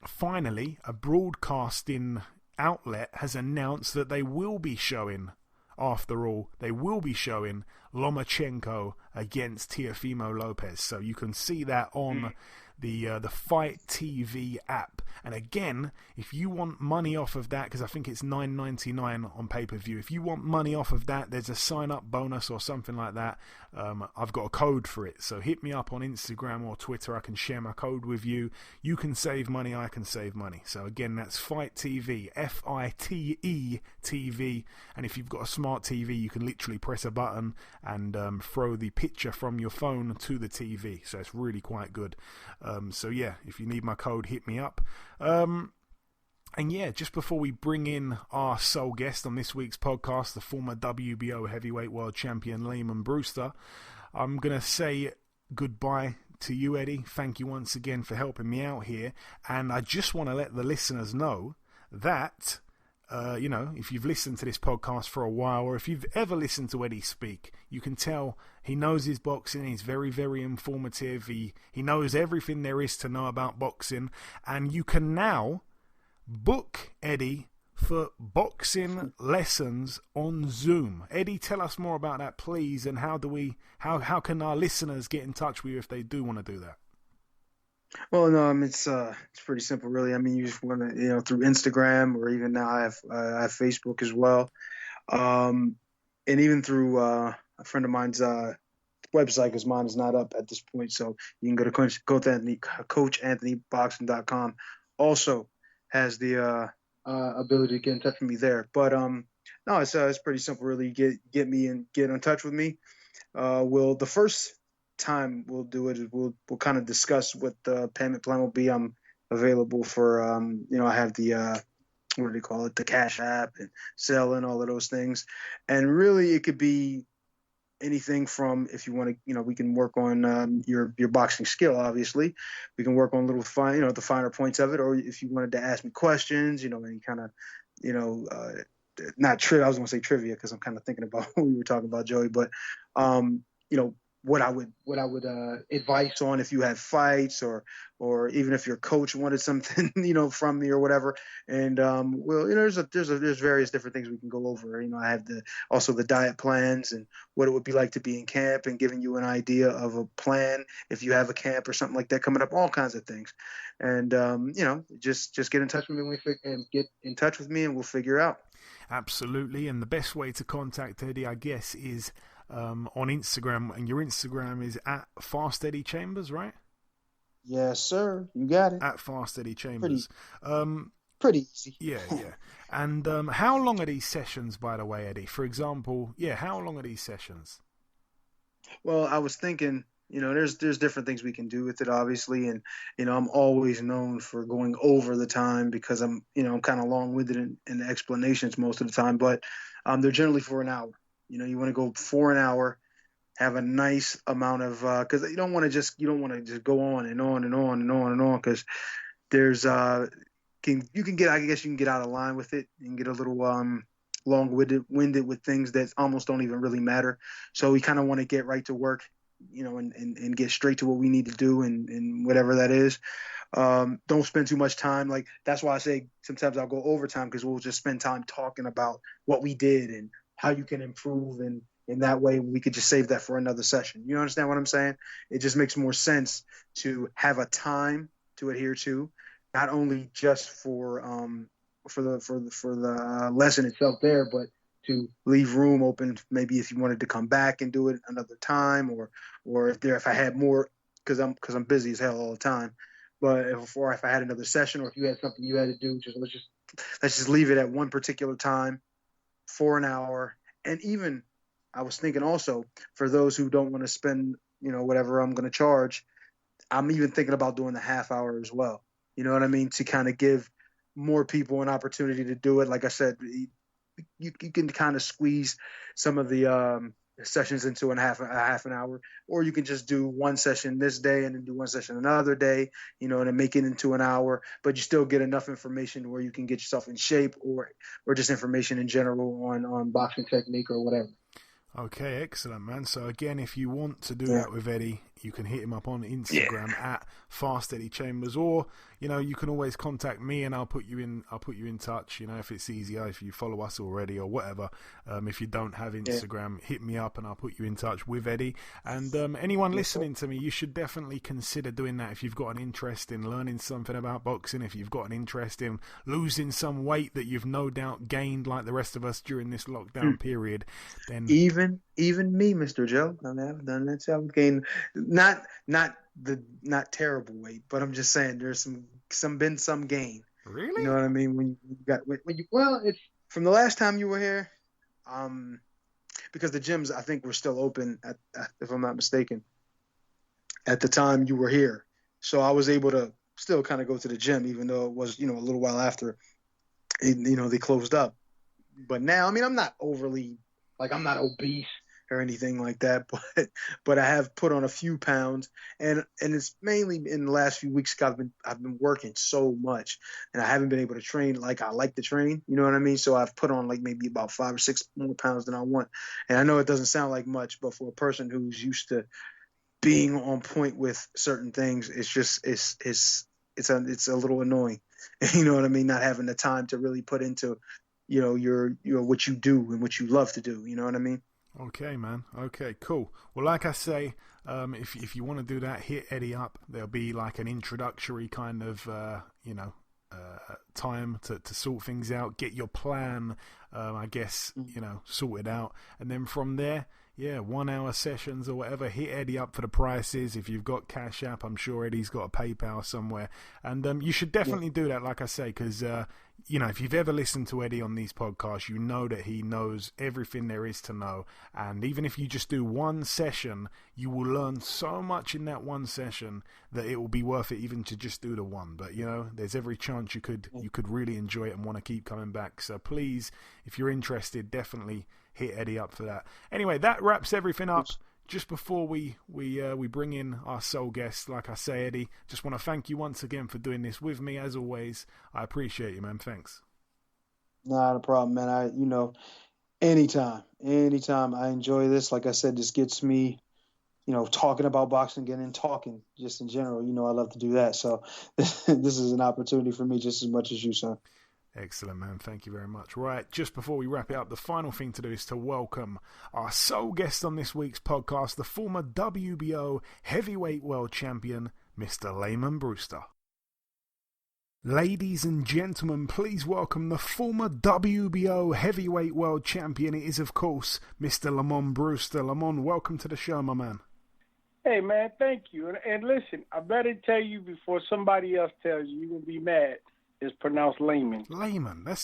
H: finally, a broadcasting outlet has announced that they will be showing after all, they will be showing Lomachenko against Teofimo Lopez. So you can see that on the Fight TV app. And again, if you want money off of that, because I think it's $9.99 on pay-per-view, if you want money off of that, there's a sign-up bonus or something like that. I've got a code for it, so hit me up on Instagram or Twitter. I can share my code with you. You can save money, I can save money. So again, that's Fight TV, FITE TV. And if you've got a smart TV, you can literally press a button and throw the picture from your phone to the TV. So it's really quite good. So yeah, if you need my code, hit me up. And yeah, just before we bring in our sole guest on this week's podcast, the former WBO Heavyweight World Champion Lamon Brewster, I'm going to say goodbye to you, Eddie. Thank you once again for helping me out here. And I just want to let the listeners know that, if you've listened to this podcast for a while, or if you've ever listened to Eddie speak, you can tell he knows his boxing. He's very, very informative. He knows everything there is to know about boxing. And you can now book Eddie for boxing lessons on Zoom. Eddie, tell us more about that, please. And how can our listeners get in touch with you if they do want to do that?
I: Well, no, it's pretty simple, really. I mean, you just want to, through Instagram, or even now I have Facebook as well, and even through a friend of mine's website, because mine is not up at this point. So you can go to CoachAnthonyBoxing.com. Also has the ability to get in touch with me there. But no, it's pretty simple, really. Get in touch with me. The first time we'll do it is we'll kind of discuss what the payment plan will be. I'm available for I have the what do they call it, the Cash App and Zelle and all of those things. And really it could be anything from, if you want to, we can work on your boxing skill. Obviously we can work on the finer points of it, or if you wanted to ask me questions, any kind of not trivia. I was going to say trivia because I'm kind of thinking about what we were talking about, Joey, but what I would advise on if you have fights, or even if your coach wanted something, from me or whatever. And there's various different things we can go over. I have also the diet plans and what it would be like to be in camp, and giving you an idea of a plan if you have a camp or something like that coming up, all kinds of things. And just get in touch with me and we'll figure out.
H: Absolutely. And the best way to contact Eddie, I guess, is on Instagram, and your Instagram is at Fast Eddie Chambers, right?
I: Yes, sir. You got it.
H: At Fast Eddie Chambers.
I: Pretty easy.
H: Yeah. And how long are these sessions, by the way, Eddie? For example, how long are these sessions?
I: Well, I was thinking, there's different things we can do with it, obviously, and I'm always known for going over the time because I'm kind of long-winded in the explanations most of the time, but they're generally for an hour. You want to go for an hour, have a nice amount of, because you don't want to just go on and on and on and on and on, because there's I guess you can get out of line with it and get a little long-winded with things that almost don't even really matter. So we kind of want to get right to work, and get straight to what we need to do, and whatever that is. Don't spend too much time. Like, that's why I say sometimes I'll go overtime, because we'll just spend time talking about what we did and how you can improve, and in that way we could just save that for another session. You understand what I'm saying? It just makes more sense to have a time to adhere to, not only just for the lesson itself there, but to leave room open, maybe if you wanted to come back and do it another time, or if I had more, because I'm busy as hell all the time. But if I had another session, or if you had something you had to do, let's just leave it at one particular time for an hour. And even I was thinking also, for those who don't want to spend, whatever I'm going to charge, I'm even thinking about doing the half hour as well. You know what I mean? To kind of give more people an opportunity to do it. Like I said, you can kind of squeeze some of the sessions into a half an hour, or you can just do one session this day and then do one session another day, and then make it into an hour, but you still get enough information where you can get yourself in shape, or just information in general on boxing technique or whatever.
H: Okay, excellent, man. So again, if you want to do that with Eddie, you can hit him up on Instagram at Fast Eddie Chambers, or you can always contact me and I'll put you in touch, if it's easier, if you follow us already or whatever. If you don't have Instagram, hit me up and I'll put you in touch with Eddie. And anyone listening to me, you should definitely consider doing that if you've got an interest in learning something about boxing, if you've got an interest in losing some weight that you've no doubt gained like the rest of us during this lockdown period. Then
I: even me, Mr. Joe, I've done that. So I've gained not terrible weight, but I'm just saying there's some gain.
H: Really?
I: You know what I mean? It's from the last time you were here, because the gyms I think were still open at if I'm not mistaken, at the time you were here. So I was able to still kind of go to the gym, even though it was, a little while after, they closed up. But now, I mean, I'm not overly, I'm not obese or anything like that, but I have put on a few pounds, and it's mainly in the last few weeks I've been working so much, and I haven't been able to train like I like to train. You know what I memean? So I've put on maybe about 5 or 6 more pounds than I want, and I know it doesn't sound like much, but for a person who's used to being on point with certain things, it's just it's a little annoying. You know what I mean? Not having the time to really put into your what you do and what you love to do. You know what I mean?
H: Okay, man. Okay, cool. Well, like I say, if you want to do that, hit Eddie up. There'll be an introductory kind of, time to sort things out, get your plan, I guess, sorted out. And then from there, 1 hour sessions or whatever, hit Eddie up for the prices. If you've got Cash App, I'm sure Eddie's got a PayPal somewhere. And you should definitely do that, like I say, because, if you've ever listened to Eddie on these podcasts, you know that he knows everything there is to know. And even if you just do one session, you will learn so much in that one session that it will be worth it even to just do the one. But, there's every chance you could really enjoy it and want to keep coming back. So please, if you're interested, definitely hit Eddie up for that. Anyway, that wraps everything up. Just before we bring in our sole guest, like I say, Eddie, just want to thank you once again for doing this with me. As always, I appreciate you, man. Thanks.
I: Not a problem, man. Anytime I enjoy this. Like I said, this gets me, talking about boxing, getting talking just in general. I love to do that. So this is an opportunity for me just as much as you, son.
H: Excellent, man. Thank you very much. Right, just before we wrap it up, the final thing to do is to welcome our sole guest on this week's podcast, the former WBO Heavyweight World Champion, Mr. Lamon Brewster. Ladies and gentlemen, please welcome the former WBO Heavyweight World Champion. It is, of course, Mr. Lamon Brewster. Lamon, welcome to the show, my man.
J: Hey, man, thank you. And listen, I better tell you before somebody else tells you, you're going to be mad. It's pronounced Layman.
H: Layman. I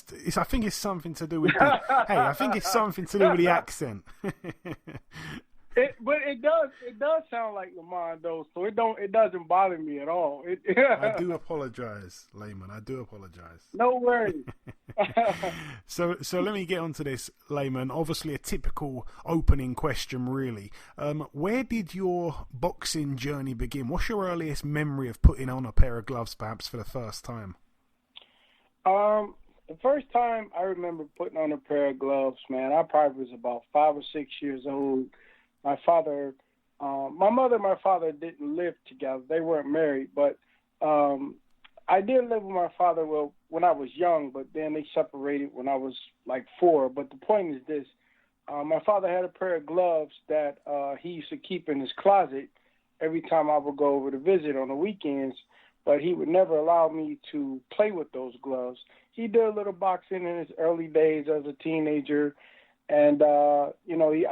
H: think it's something to do with the. I think it's something to do with the accent.
J: But it does sound like Lamon though, so it doesn't bother me at all.
H: I do apologize, Layman. I do apologize.
J: No worries.
H: So let me get onto this, Layman. Obviously, a typical opening question, really. Where did your boxing journey begin? What's your earliest memory of putting on a pair of gloves, perhaps for the first time?
J: The first time I remember putting on a pair of gloves, man, I probably was about 5 or 6 years old. My mother and my father didn't live together. They weren't married, but I did live with my father when I was young, but then they separated when I was like 4. But the point is this. My father had a pair of gloves that he used to keep in his closet every time I would go over to visit on the weekends, but he would never allow me to play with those gloves. He did a little boxing in his early days as a teenager, and, I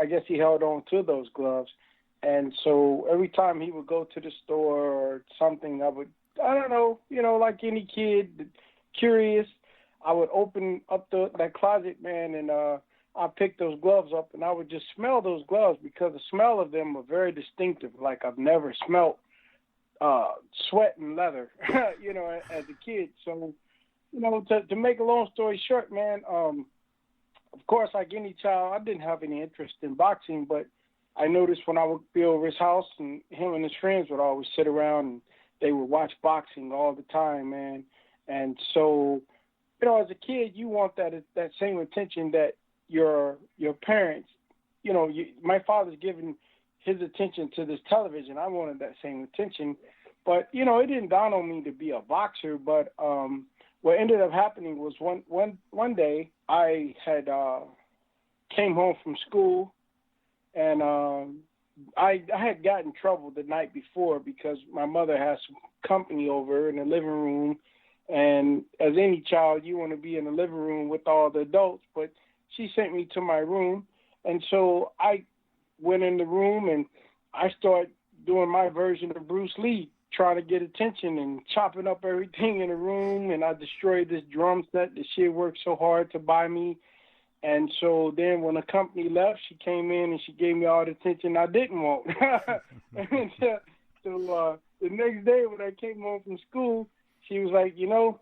J: guess he held on to those gloves. And so every time he would go to the store or something, like any kid, curious, I would open up that closet, man, and I'd pick those gloves up, and I would just smell those gloves because the smell of them were very distinctive, like I've never smelled sweat and leather, as a kid. So, to make a long story short, man, of course, like any child, I didn't have any interest in boxing, but I noticed when I would be over his house and him and his friends would always sit around and they would watch boxing all the time, man. And so, as a kid, you want that same attention that your parents, my father's giving his attention to this television. I wanted that same attention. But, you know, it didn't dawn on me to be a boxer. But what ended up happening was one day I had came home from school, and I had gotten in trouble the night before because my mother had some company over in the living room. And as any child, you want to be in the living room with all the adults. But she sent me to my room. And so I went in the room and I started doing my version of Bruce Lee, trying to get attention and chopping up everything in the room. And I destroyed this drum set that she had worked so hard to buy me. And so then when the company left, she came in and she gave me all the attention I didn't want. And so the next day when I came home from school, she was like, you know,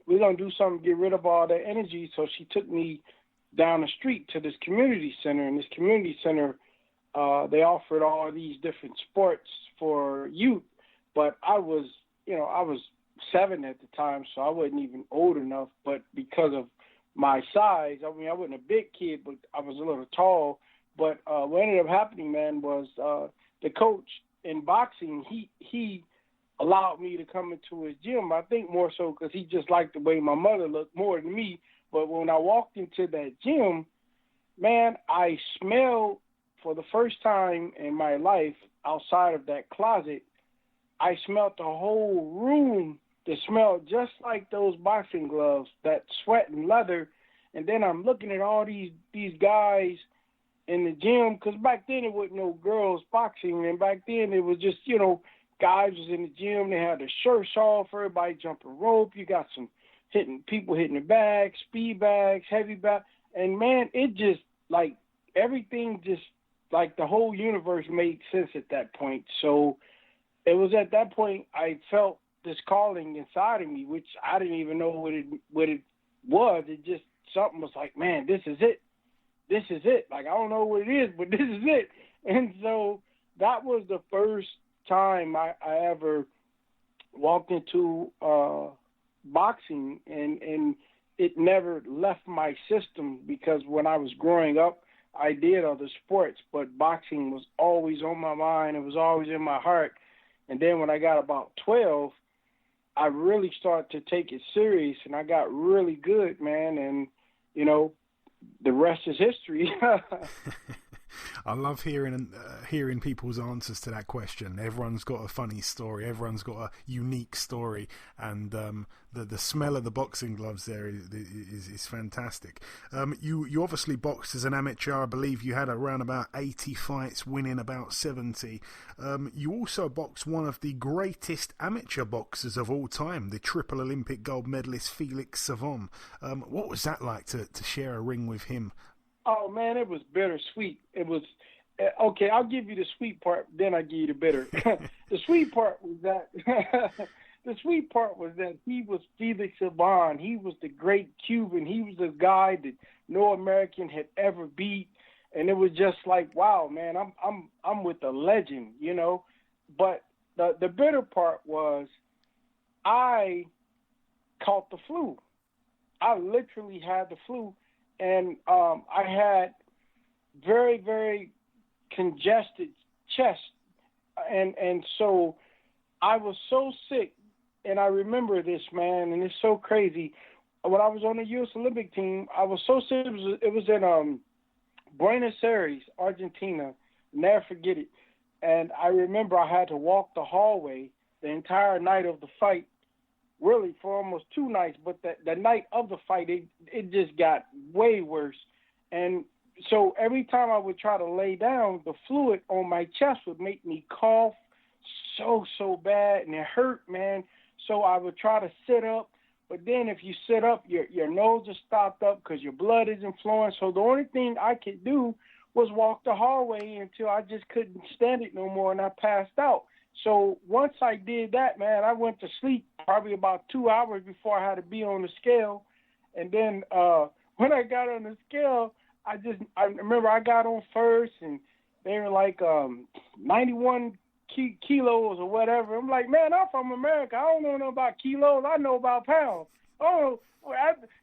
J: we're going to do something to get rid of all that energy. So she took me down the street to this community center. And this community center, they offered all these different sports for youth. But I was 7 at the time, so I wasn't even old enough. But because of my size, I mean, I wasn't a big kid, but I was a little tall. But what ended up happening, man, was the coach in boxing, he allowed me to come into his gym. I think more so because he just liked the way my mother looked more than me. But when I walked into that gym, man, I smelled for the first time in my life outside of that closet, I smelled the whole room that smelled just like those boxing gloves, that sweat and leather. And then I'm looking at all these guys in the gym, because back then it wasn't no girls boxing. And back then it was just, you know, guys was in the gym. They had their shirts off, everybody jumping rope. You got some people hitting the bags, speed bags, heavy bag. And, man, it just, like, everything just, like, the whole universe made sense at that point. So it was at that point I felt this calling inside of me, which I didn't even know what it was. It just, something was like, man, this is it. This is it. Like, I don't know what it is, but this is it. And so that was the first time I ever walked into boxing, and it never left my system, because when I was growing up, I did other sports, but boxing was always on my mind. It was always in my heart. And then when I got about 12, I really started to take it serious, and I got really good, man. And, you know, the rest is history.
H: I love hearing people's answers to that question. Everyone's got a funny story. Everyone's got a unique story, and the smell of the boxing gloves there is fantastic. You obviously boxed as an amateur. I believe you had around about 80 fights, winning about 70. You also boxed one of the greatest amateur boxers of all time, the triple Olympic gold medalist Felix Savon. What was that like to share a ring with him?
J: Oh, man, it was bittersweet. It was, okay, I'll give you the sweet part, then I'll give you the bitter. The sweet part was that he was Felix Savon. He was the great Cuban. He was the guy that no American had ever beat. And it was just like, wow, man, I'm with a legend, you know. But the bitter part was I caught the flu. I literally had the flu. And I had very, very congested chest. And so I was so sick, and I remember this, man, and it's so crazy. When I was on the U.S. Olympic team, I was so sick. It was in Buenos Aires, Argentina. Never forget it. And I remember I had to walk the hallway the entire night of the fight, really for almost 2 nights, but the night of the fight, it just got way worse. And so every time I would try to lay down, the fluid on my chest would make me cough so bad, and it hurt, man. So I would try to sit up, but then if you sit up, your nose is stopped up because your blood isn't flowing. So the only thing I could do was walk the hallway until I just couldn't stand it no more, and I passed out. So once I did that, man, I went to sleep probably about 2 hours before I had to be on the scale. And then when I got on the scale, I remember I got on first, and they were like 91 kilos or whatever. I'm like, man, I'm from America. I don't know about kilos. I know about pounds. Oh,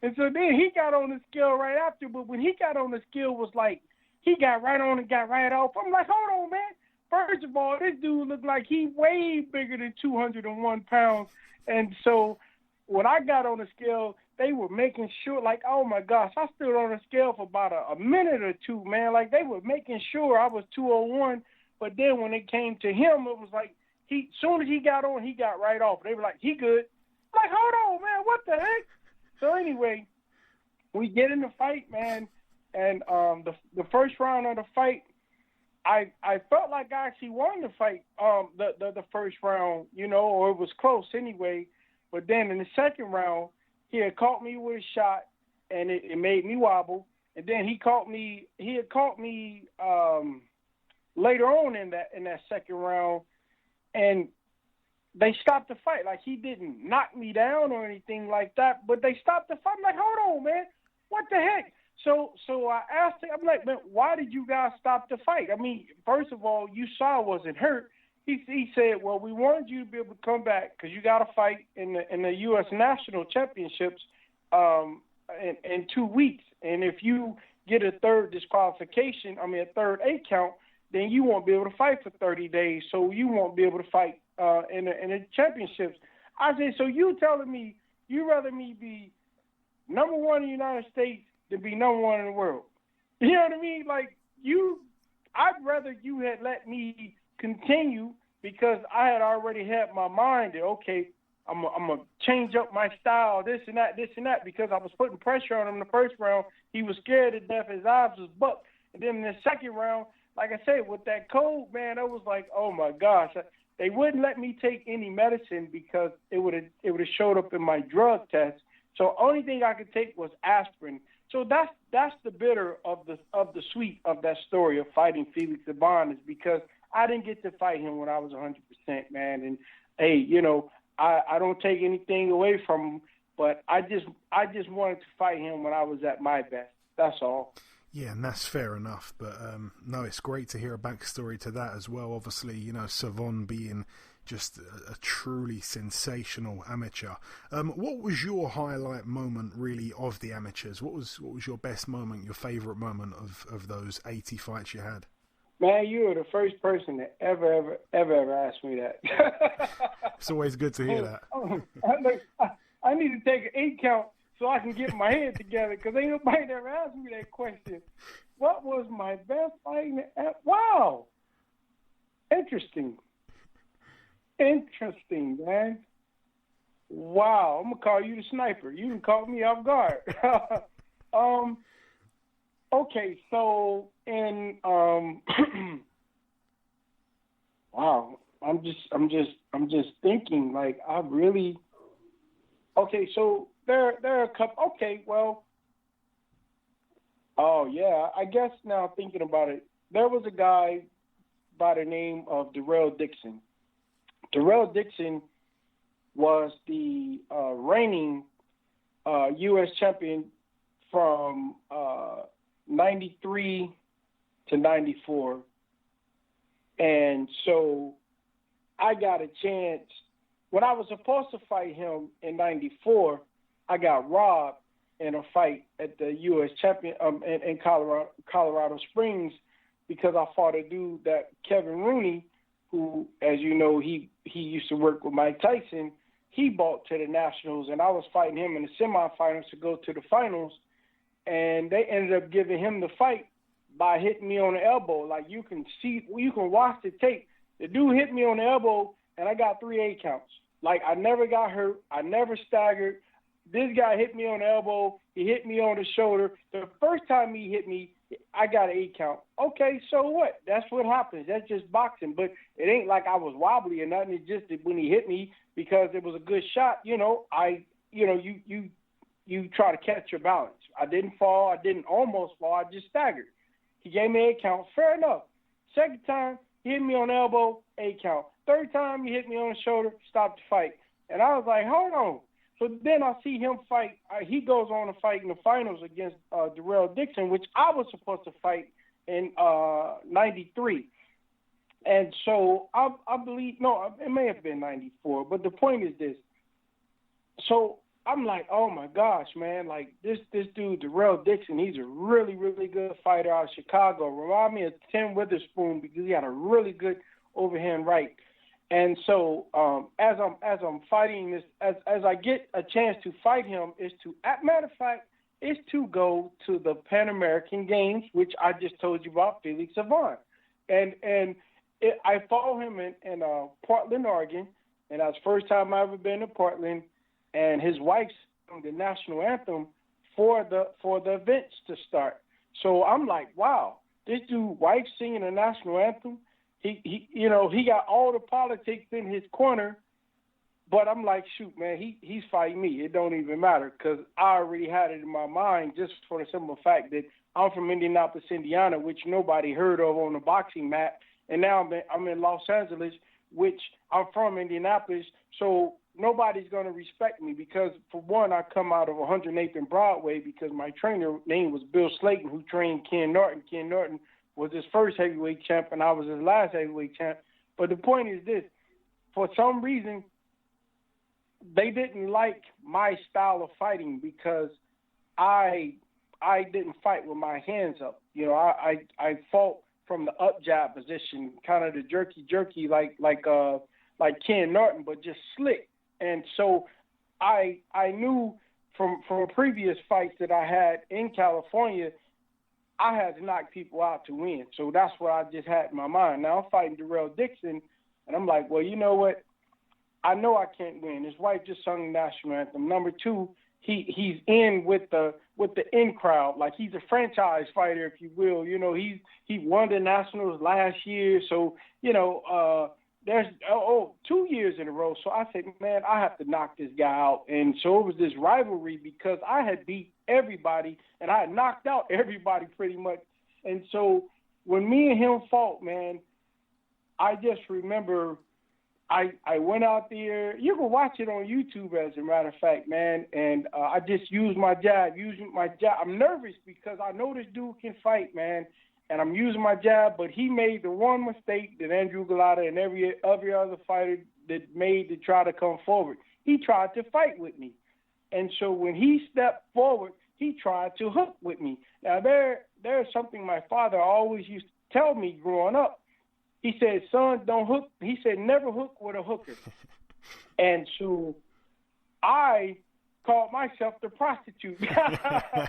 J: and so then he got on the scale right after. But when he got on the scale, was like he got right on and got right off. I'm like, hold on, man. first of all, this dude looked like he way bigger than 201 pounds. And so when I got on the scale, they were making sure, like, oh, my gosh, I stood on the scale for about a minute or two, man. Like, they were making sure I was 201. But then when it came to him, it was like, soon as he got on, he got right off. They were like, he good. I'm like, hold on, man, what the heck? So anyway, we get in the fight, man. And the first round of the fight, I felt like I actually won the fight, the first round, or it was close anyway. But then in the second round, he had caught me with a shot, and it made me wobble. And then he had caught me later on in that second round, and they stopped the fight. Like, he didn't knock me down or anything like that, but they stopped the fight. I'm like, hold on, man, what the heck? So I asked him, I'm like, man, why did you guys stop the fight? I mean, first of all, you saw I wasn't hurt. He said, well, we wanted you to be able to come back because you got to fight in the U.S. National Championships in 2 weeks. And if you get a third a third 8 count, then you won't be able to fight for 30 days. So you won't be able to fight in the championships. I said, so you telling me you rather me be number one in the United States than be number one in the world? You know what I mean? Like, I'd rather you had let me continue because I had already had my mind that, okay, I'm going to change up my style, this and that, because I was putting pressure on him in the first round. He was scared to death. His eyes was bucked. And then in the second round, like I said, with that cold, man, it was like, oh, my gosh. They wouldn't let me take any medicine because it would have showed up in my drug test. So only thing I could take was aspirin. So that's the bitter of the sweet of that story of fighting Felix Saban, is because I didn't get to fight him when I was 100%, man. And hey, I don't take anything away from him, but I just wanted to fight him when I was at my best. That's all.
H: Yeah, and that's fair enough. But no, it's great to hear a backstory to that as well. Obviously, Savon being just a truly sensational amateur. What was your highlight moment, really, of the amateurs? What was your best moment, your favourite moment of those 80 fights you had?
J: Man, you were the first person that ever asked me that.
H: It's always good to hear that.
J: I need to take an 8 count so I can get my head together, because ain't nobody ever asked me that question. What was my best fight? Wow. Interesting, man. Wow. I'm going to call you the sniper. You can call me off guard. Okay, so in wow, I'm just thinking, like, I really. Okay, so there are a couple. Okay, well, oh yeah, I guess now thinking about it, there was a guy by the name of Darrell Dixon. Darrell Dixon was the reigning U.S. champion from 93 to 94. And so I got a chance. When I was supposed to fight him in 94, I got robbed in a fight at the U.S. champion in Colorado Springs, because I fought a dude, that Kevin Rooney, who, as you know, he used to work with Mike Tyson. He bought to the Nationals, and I was fighting him in the semifinals to go to the finals. And they ended up giving him the fight by hitting me on the elbow. Like, you can watch the tape. The dude hit me on the elbow, and I got 3 8 counts. Like, I never got hurt. I never staggered. This guy hit me on the elbow. He hit me on the shoulder. The first time he hit me, I got an 8 count. Okay, so what? That's what happens. That's just boxing. But it ain't like I was wobbly or nothing. It's just that when he hit me, because it was a good shot, you try to catch your balance. I didn't fall. I didn't almost fall. I just staggered. He gave me 8 count. Fair enough. Second time, he hit me on the elbow, 8 count. Third time, he hit me on the shoulder, stopped the fight. And I was like, hold on. So then I see him fight. He goes on to fight in the finals against Darrell Dixon, which I was supposed to fight in 93. And so I believe, no, it may have been 94. But the point is this. So I'm like, oh my gosh, man! Like this dude, Darrell Dixon, he's a really, really good fighter out of Chicago. Remind me of Tim Witherspoon because he had a really good overhand right. And so as I'm fighting this, as I get a chance to fight him, matter of fact, is to go to the Pan American Games, which I just told you about, Felix Savant. I follow him in Portland, Oregon, and that's the first time I ever been to Portland. And his wife sang the national anthem for the events to start. So I'm like, wow, this dude wife singing the national anthem. He got all the politics in his corner. But I'm like, shoot, man, he's fighting me. It don't even matter because I already had it in my mind just for the simple fact that I'm from Indianapolis, Indiana, which nobody heard of on the boxing map. And now I'm in Los Angeles, which I'm from Indianapolis. So nobody's going to respect me because, for one, I come out of 108th and Broadway because my trainer name was Bill Slayton, who trained Ken Norton. Ken Norton was his first heavyweight champ, and I was his last heavyweight champ. But the point is this. For some reason, they didn't like my style of fighting because I didn't fight with my hands up. I fought from the up jab position, kind of the jerky like Ken Norton, but just slick. And so I knew from previous fights that I had in California, I had to knock people out to win. So that's what I just had in my mind. Now I'm fighting Darrell Dixon, and I'm like, well, you know what? I know I can't win. His wife just sung the national anthem. Number two, he's in with the in crowd, like he's a franchise fighter, if you will. He won the Nationals last year, so there's 2 years in a row. So I said, man, I have to knock this guy out. And so it was this rivalry because I had beat everybody and I had knocked out everybody pretty much. And so when me and him fought, man, I just remember I went out there. You can watch it on YouTube, as a matter of fact, man. And I just used my jab. I'm nervous because I know this dude can fight, man. And I'm using my jab, but he made the one mistake that Andrew Galata and every other fighter that made to try to come forward. He tried to fight with me. And so when he stepped forward, he tried to hook with me. Now, there's something my father always used to tell me growing up. He said, son, don't hook. He said, never hook with a hooker. And so I called myself the prostitute because I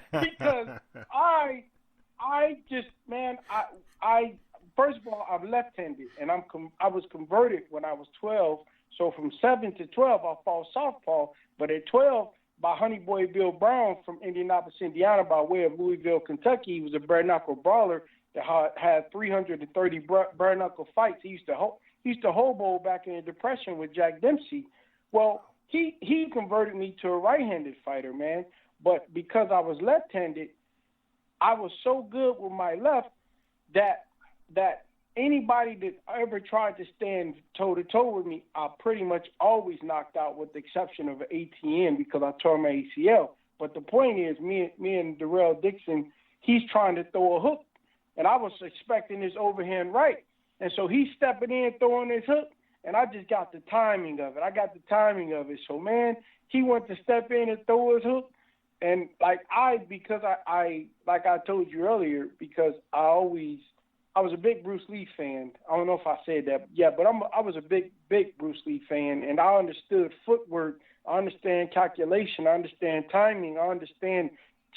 J: first of all, I'm left-handed, and I was converted when I was 12. So from 7 to 12, I fought southpaw. But at 12, by Honey Boy Bill Brown from Indianapolis, Indiana, by way of Louisville, Kentucky, he was a bare-knuckle brawler that had 330 bare-knuckle fights. He used to hobo back in the Depression with Jack Dempsey. Well, he converted me to a right-handed fighter, man. But because I was left-handed, I was so good with my left that anybody that ever tried to stand toe-to-toe with me, I pretty much always knocked out, with the exception of an ATN because I tore my ACL. But the point is, me and Darrell Dixon, he's trying to throw a hook, and I was expecting this overhand right. And so he's stepping in, throwing his hook, and I just got the timing of it. So, man, he went to step in and throw his hook. And like I told you earlier, because I was a big Bruce Lee fan. I don't know if I said that yet, but I was a big Bruce Lee fan, and I understood footwork. I understand calculation. I understand timing. I understand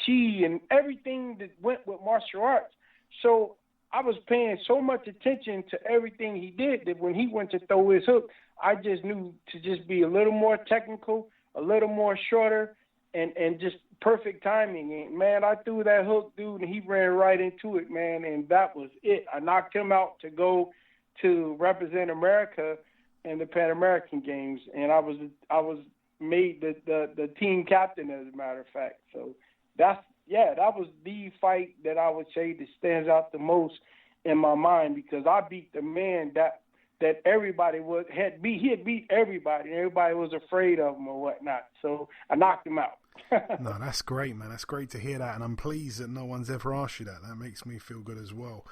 J: chi and everything that went with martial arts. So I was paying so much attention to everything he did that when he went to throw his hook, I just knew to just be a little more technical, a little more shorter, and just perfect timing. And, man, I threw that hook, dude, and he ran right into it, man, and that was it. I knocked him out to go to represent America in the Pan American Games, and I was made the team captain, as a matter of fact. So that was the fight that I would say that stands out the most in my mind, because I beat the man that everybody had beat. He had beat everybody, and everybody was afraid of him or whatnot. So I knocked him out.
H: No, that's great, man. That's great to hear that, and I'm pleased that no one's ever asked you that. That makes me feel good as well.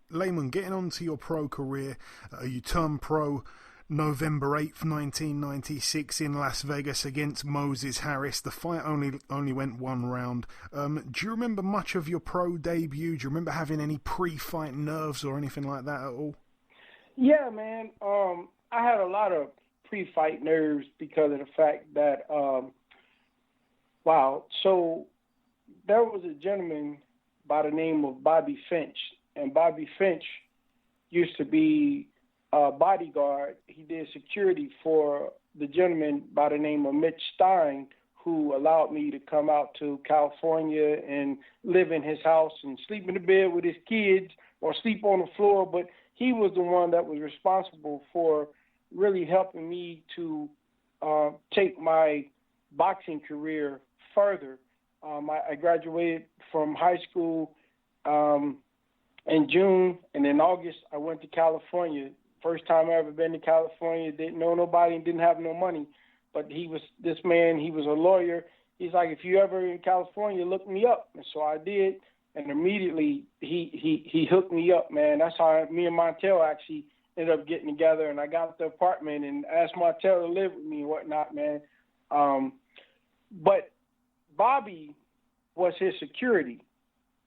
H: Lamon, getting on to your pro career, you turned pro November 8th, 1996 in Las Vegas against Moses Harris. The fight only went one round. Do you remember much of your pro debut? Do you remember having any pre-fight nerves or anything like that at all?
J: Yeah, man. I had a lot of pre-fight nerves because of the fact that, so there was a gentleman by the name of Bobby Finch, and Bobby Finch used to be a bodyguard. He did security for the gentleman by the name of Mitch Stein, who allowed me to come out to California and live in his house and sleep in the bed with his kids or sleep on the floor. But he was the one that was responsible for really helping me to take my boxing career further. I graduated from high school in June, and in August I went to California. First time I ever been to California, didn't know nobody and didn't have no money. But he was a lawyer. He's like, if you ever in California, look me up. And so I did, and immediately he hooked me up, man. That's how me and Montel actually ended up getting together, and I got the apartment and asked Montel to live with me and whatnot, man. But Bobby was his security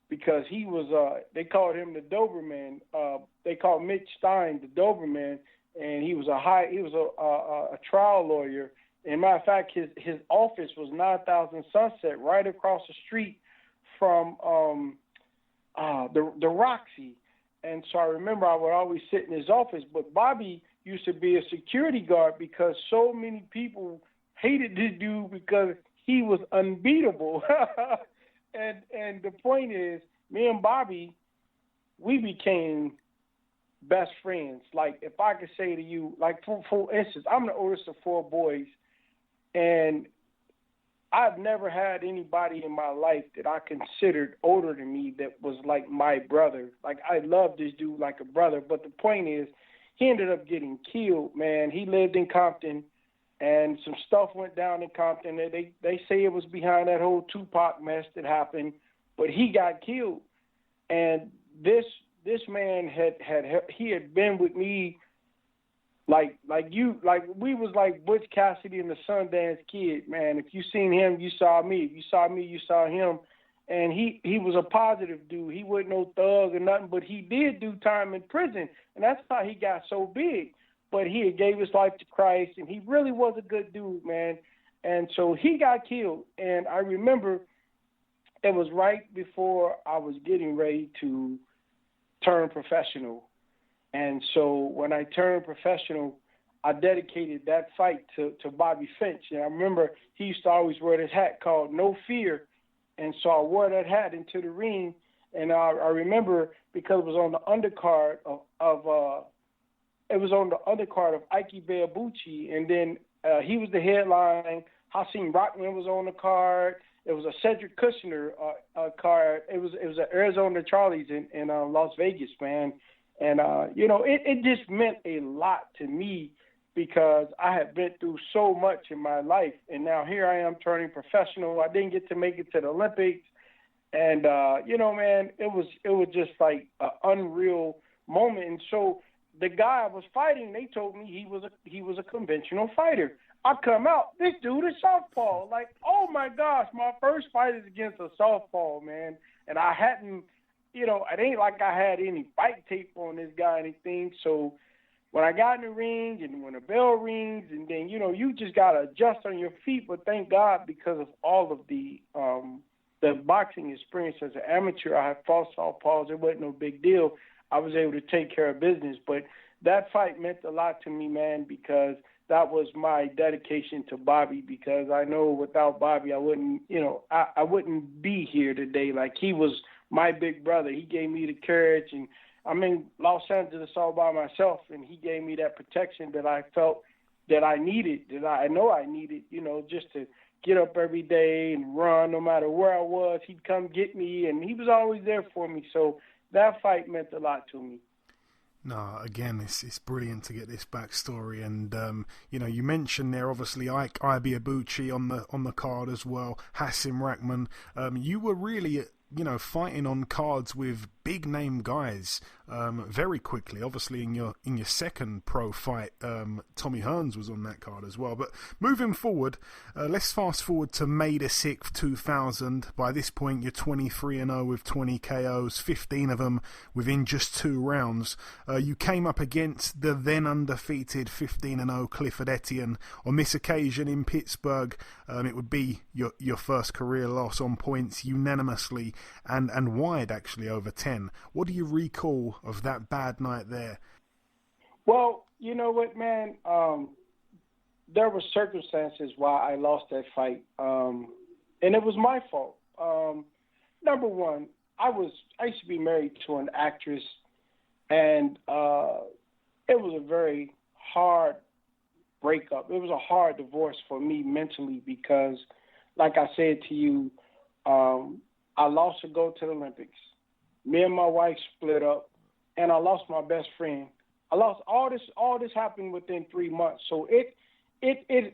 J: because he was, they called him the Doberman. They called Mitch Stein the Doberman, and he was a trial lawyer. And matter of fact, his office was 9000 Sunset, right across the street from the Roxy. And so I remember I would always sit in his office. But Bobby used to be a security guard because so many people hated this dude because he was unbeatable. And the point is, me and Bobby, we became best friends. Like, if I could say to you, like, for instance, I'm the oldest of 4 boys, and I've never had anybody in my life that I considered older than me that was like my brother. Like, I love this dude like a brother, but the point is, he ended up getting killed, man. He lived in Compton, and some stuff went down in Compton. They say it was behind that whole Tupac mess that happened, but he got killed. And this man had been with me like we was like Butch Cassidy and the Sundance Kid, man. If you seen him, you saw me. If you saw me, you saw him. And he was a positive dude. He wasn't no thug or nothing, but he did do time in prison, and that's how he got so big. But he had gave his life to Christ, and he really was a good dude, man. And so he got killed. And I remember it was right before I was getting ready to turn professional. And so when I turned professional, I dedicated that fight to Bobby Finch. And I remember he used to always wear this hat called No Fear. And so I wore that hat into the ring. And I remember because it was on the undercard of Ike Beabucci, and then he was the headline. Hasim Rockman was on the card. It was a Cedric Kushner card. It was an Arizona Charlies in Las Vegas, man. And it just meant a lot to me because I had been through so much in my life, and now here I am turning professional. I didn't get to make it to the Olympics, and man, it was just like an unreal moment. And so the guy I was fighting, they told me he was a conventional fighter. I come out, this dude is southpaw. Like, oh my gosh, my first fight is against a southpaw, man. And I hadn't, it ain't like I had any fight tape on this guy or anything. So when I got in the ring and when the bell rings, and then, you just got to adjust on your feet. But thank God, because of all of the boxing experience as an amateur, I had fought southpaws. It wasn't no big deal. I was able to take care of business. But that fight meant a lot to me, man, because that was my dedication to Bobby, because I know without Bobby, I wouldn't, I wouldn't be here today. Like, he was my big brother. He gave me the courage, and I'm in Los Angeles all by myself, and he gave me that protection that I felt that I needed, that I know I needed, just to get up every day and run no matter where I was. He'd come get me, and he was always there for me. So that fight meant a lot to me.
H: No, again, it's brilliant to get this backstory, and you mentioned there obviously Ike Beabucci on the card as well, Hasim Rahman. You were really fighting on cards with big name guys very quickly. Obviously, in your second pro fight, Tommy Hearns was on that card as well. But moving forward, let's fast forward to May the 6th, 2000. By this point, you're 23-0 with 20 KOs, 15 of them within just 2 rounds. You came up against the then undefeated 15-0 Clifford Etienne. On this occasion in Pittsburgh, it would be your first career loss on points unanimously and wide, actually, over 10. What do you recall of that bad night there?
J: Well, you know what, man? There were circumstances why I lost that fight, and it was my fault. Number one, I used to be married to an actress, and it was a very hard breakup. It was a hard divorce for me mentally because, like I said to you, I lost a go to the Olympics. Me and my wife split up, and I lost my best friend. I lost all this. All this happened within 3 months. So it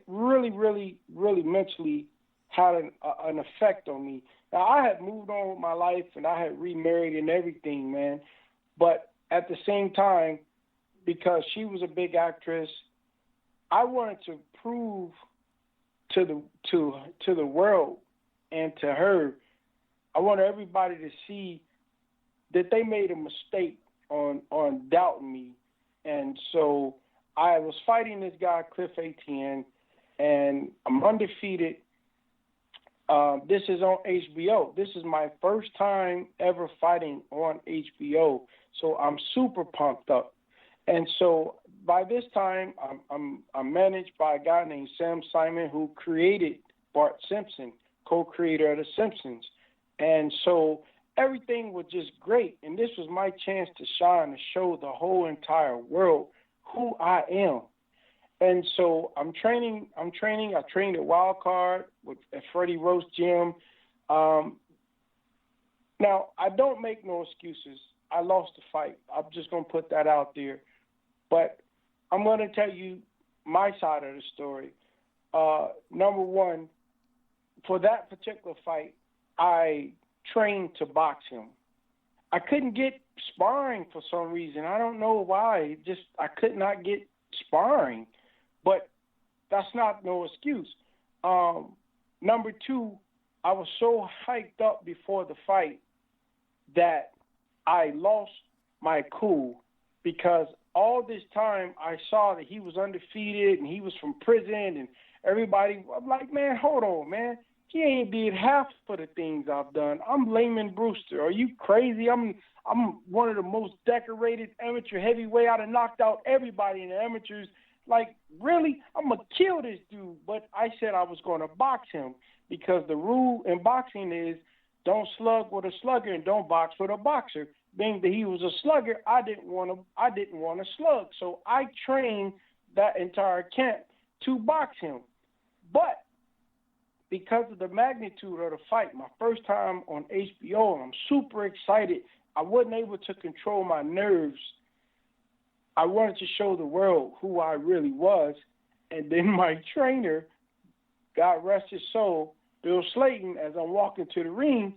J: really, really, really mentally had an effect on me. Now, I had moved on with my life, and I had remarried and everything, man. But at the same time, because she was a big actress, I wanted to prove to the world and to her, I wanted everybody to see that they made a mistake on doubting me. And so I was fighting this guy, Cliff Etienne, and I'm undefeated. This is on HBO. This is my first time ever fighting on HBO. So I'm super pumped up. And so by this time, I'm managed by a guy named Sam Simon, who created Bart Simpson, co-creator of The Simpsons. And so everything was just great. And this was my chance to shine, to show the whole entire world who I am. And so I'm training. I trained at Wild Card at Freddie Roast Gym. Now, I don't make no excuses. I lost the fight. I'm just going to put that out there. But I'm going to tell you my side of the story. Number one, for that particular fight, I trained to box him. I couldn't get sparring for some reason. I don't know why. I could not get sparring. But that's not no excuse. Number two, I was so hyped up before the fight that I lost my cool because all this time I saw that he was undefeated and he was from prison and everybody, I'm like, man, hold on, man. He ain't did half of the things I've done. I'm Lamon Brewster. Are you crazy? I'm one of the most decorated amateur heavyweight. I'd have knocked out everybody in the amateurs. Like, really? I'm going to kill this dude. But I said I was going to box him because the rule in boxing is don't slug with a slugger and don't box with a boxer. Being that he was a slugger, I didn't want to slug. So I trained that entire camp to box him. But because of the magnitude of the fight, my first time on HBO, and I'm super excited, I wasn't able to control my nerves. I wanted to show the world who I really was. And then my trainer, God rest his soul, Bill Slayton, as I'm walking to the ring,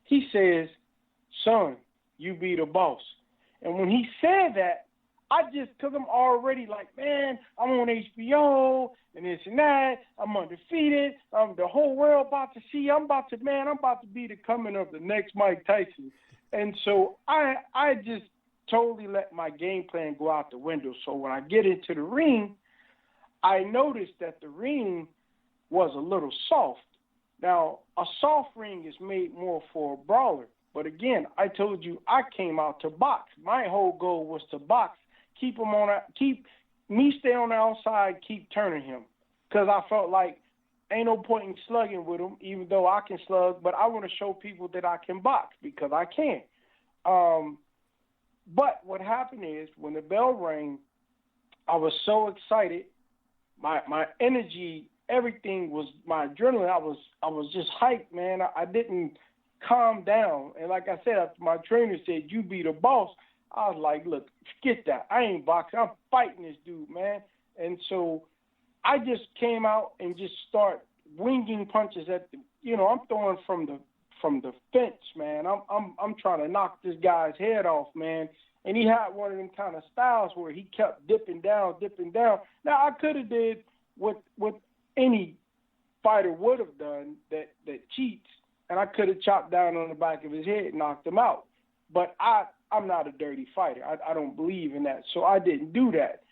J: he says, son, you be the boss. And when he said that, because I'm already like, man, I'm on HBO and this and that. I'm undefeated. The whole world about to see. I'm about to be the coming of the next Mike Tyson. And so I just totally let my game plan go out the window. So when I get into the ring, I noticed that the ring was a little soft. Now, a soft ring is made more for a brawler. But again, I told you I came out to box. My whole goal was to box. Keep me stay on the outside, keep turning him. Because I felt like ain't no point in slugging with him, even though I can slug, but I want to show people that I can box because I can. But what happened is when the bell rang, I was so excited. My energy, everything was my adrenaline. I was just hyped, man. I didn't calm down. And like I said, after my trainer said, you be the boss, I was like, look, forget that. I ain't boxing. I'm fighting this dude, man. And so I just came out and just start winging punches I'm throwing from from the fence, man. I'm trying to knock this guy's head off, man. And he had one of them kind of styles where he kept dipping down. Now I could have did what any fighter would have done that cheats, and I could have chopped down on the back of his head and knocked him out. But I'm not a dirty fighter. I don't believe in that, so I didn't do that.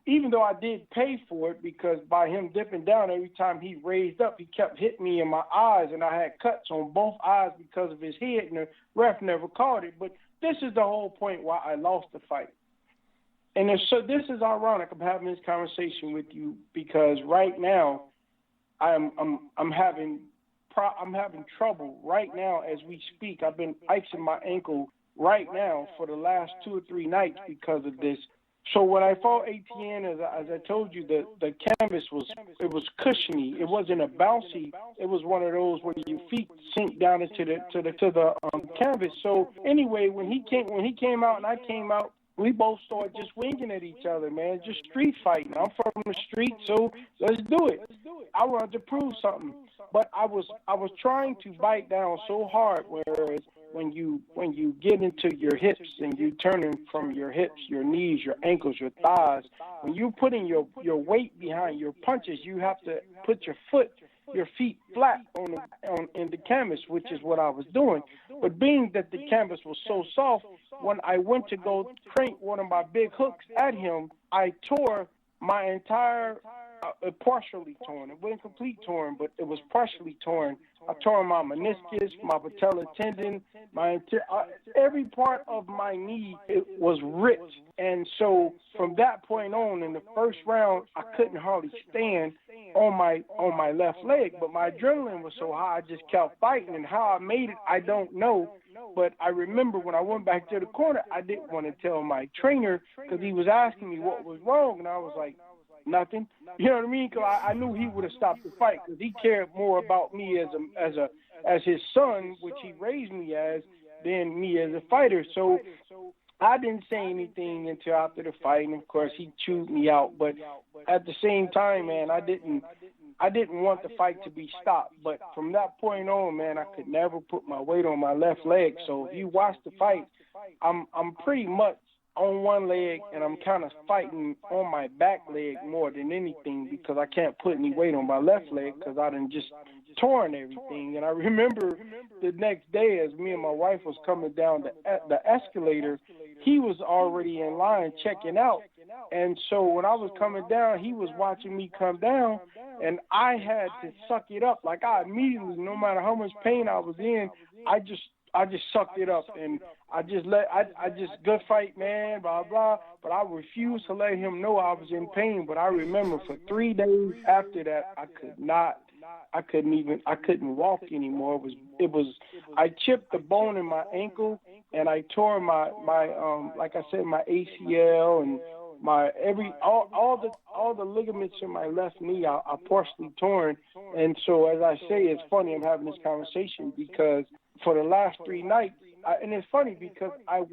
J: Even though I did pay for it, because by him dipping down every time he raised up, he kept hitting me in my eyes, and I had cuts on both eyes because of his head, and the ref never called it. But this is the whole point why I lost the fight. And so this is ironic. I'm having this conversation with you because right now I'm having trouble right now as we speak. I've been icing my ankle right now for the last 2 or 3 nights because of this. So when I fought ATN, as I told you, the canvas was cushiony. It wasn't a bouncy. It was one of those where your feet sink down into the canvas. So anyway, when he came out and I came out, we both started just winging at each other, man, just street fighting. I'm from the street, so let's do it. I wanted to prove something, but I was trying to bite down so hard, whereas when you get into your hips and you turning from your hips, your knees, your ankles, your thighs, when you putting your weight behind your punches, you have to put your feet flat in the canvas, which is what I was doing. But being that the canvas was so soft, when I went to go crank one of my big hooks at him, I tore my entire, partially torn. It wasn't complete torn, but it was partially torn. I tore my meniscus, my patellar tendon, every part of my knee. It was ripped, and so from that point on, in the first round, I couldn't hardly stand on my left leg. But my adrenaline was so high, I just kept fighting. And how I made it, I don't know. But I remember when I went back to the corner, I didn't want to tell my trainer because he was asking me what was wrong, and I was like, nothing. You know what I mean? Because I knew he would have stopped the fight because he cared more about me as his son, which he raised me as, than me as a fighter. So I didn't say anything until after the fight, and of course he chewed me out. But at the same time, man, I didn't want the fight to be stopped. But from that point on, man, I could never put my weight on my left leg. So if you watch the fight, I'm pretty much on one leg, and I'm kind of fighting on my back leg more than anything because I can't put any weight on my left leg because I done just torn everything. And I remember the next day as me and my wife was coming down the escalator, he was already in line checking out. And so when I was coming down, he was watching me come down, and I had to suck it up. Like I immediately, no matter how much pain I was in, I just sucked it up, and I just good fight, man, blah, blah. But I refused to let him know I was in pain. But I remember for 3 days after that, I couldn't walk anymore. I chipped the bone in my ankle, and I tore my like I said, my ACL and all the ligaments in my left knee are partially torn. And so, as I say, it's funny I'm having this conversation because for the last 3 nights, and it's funny because I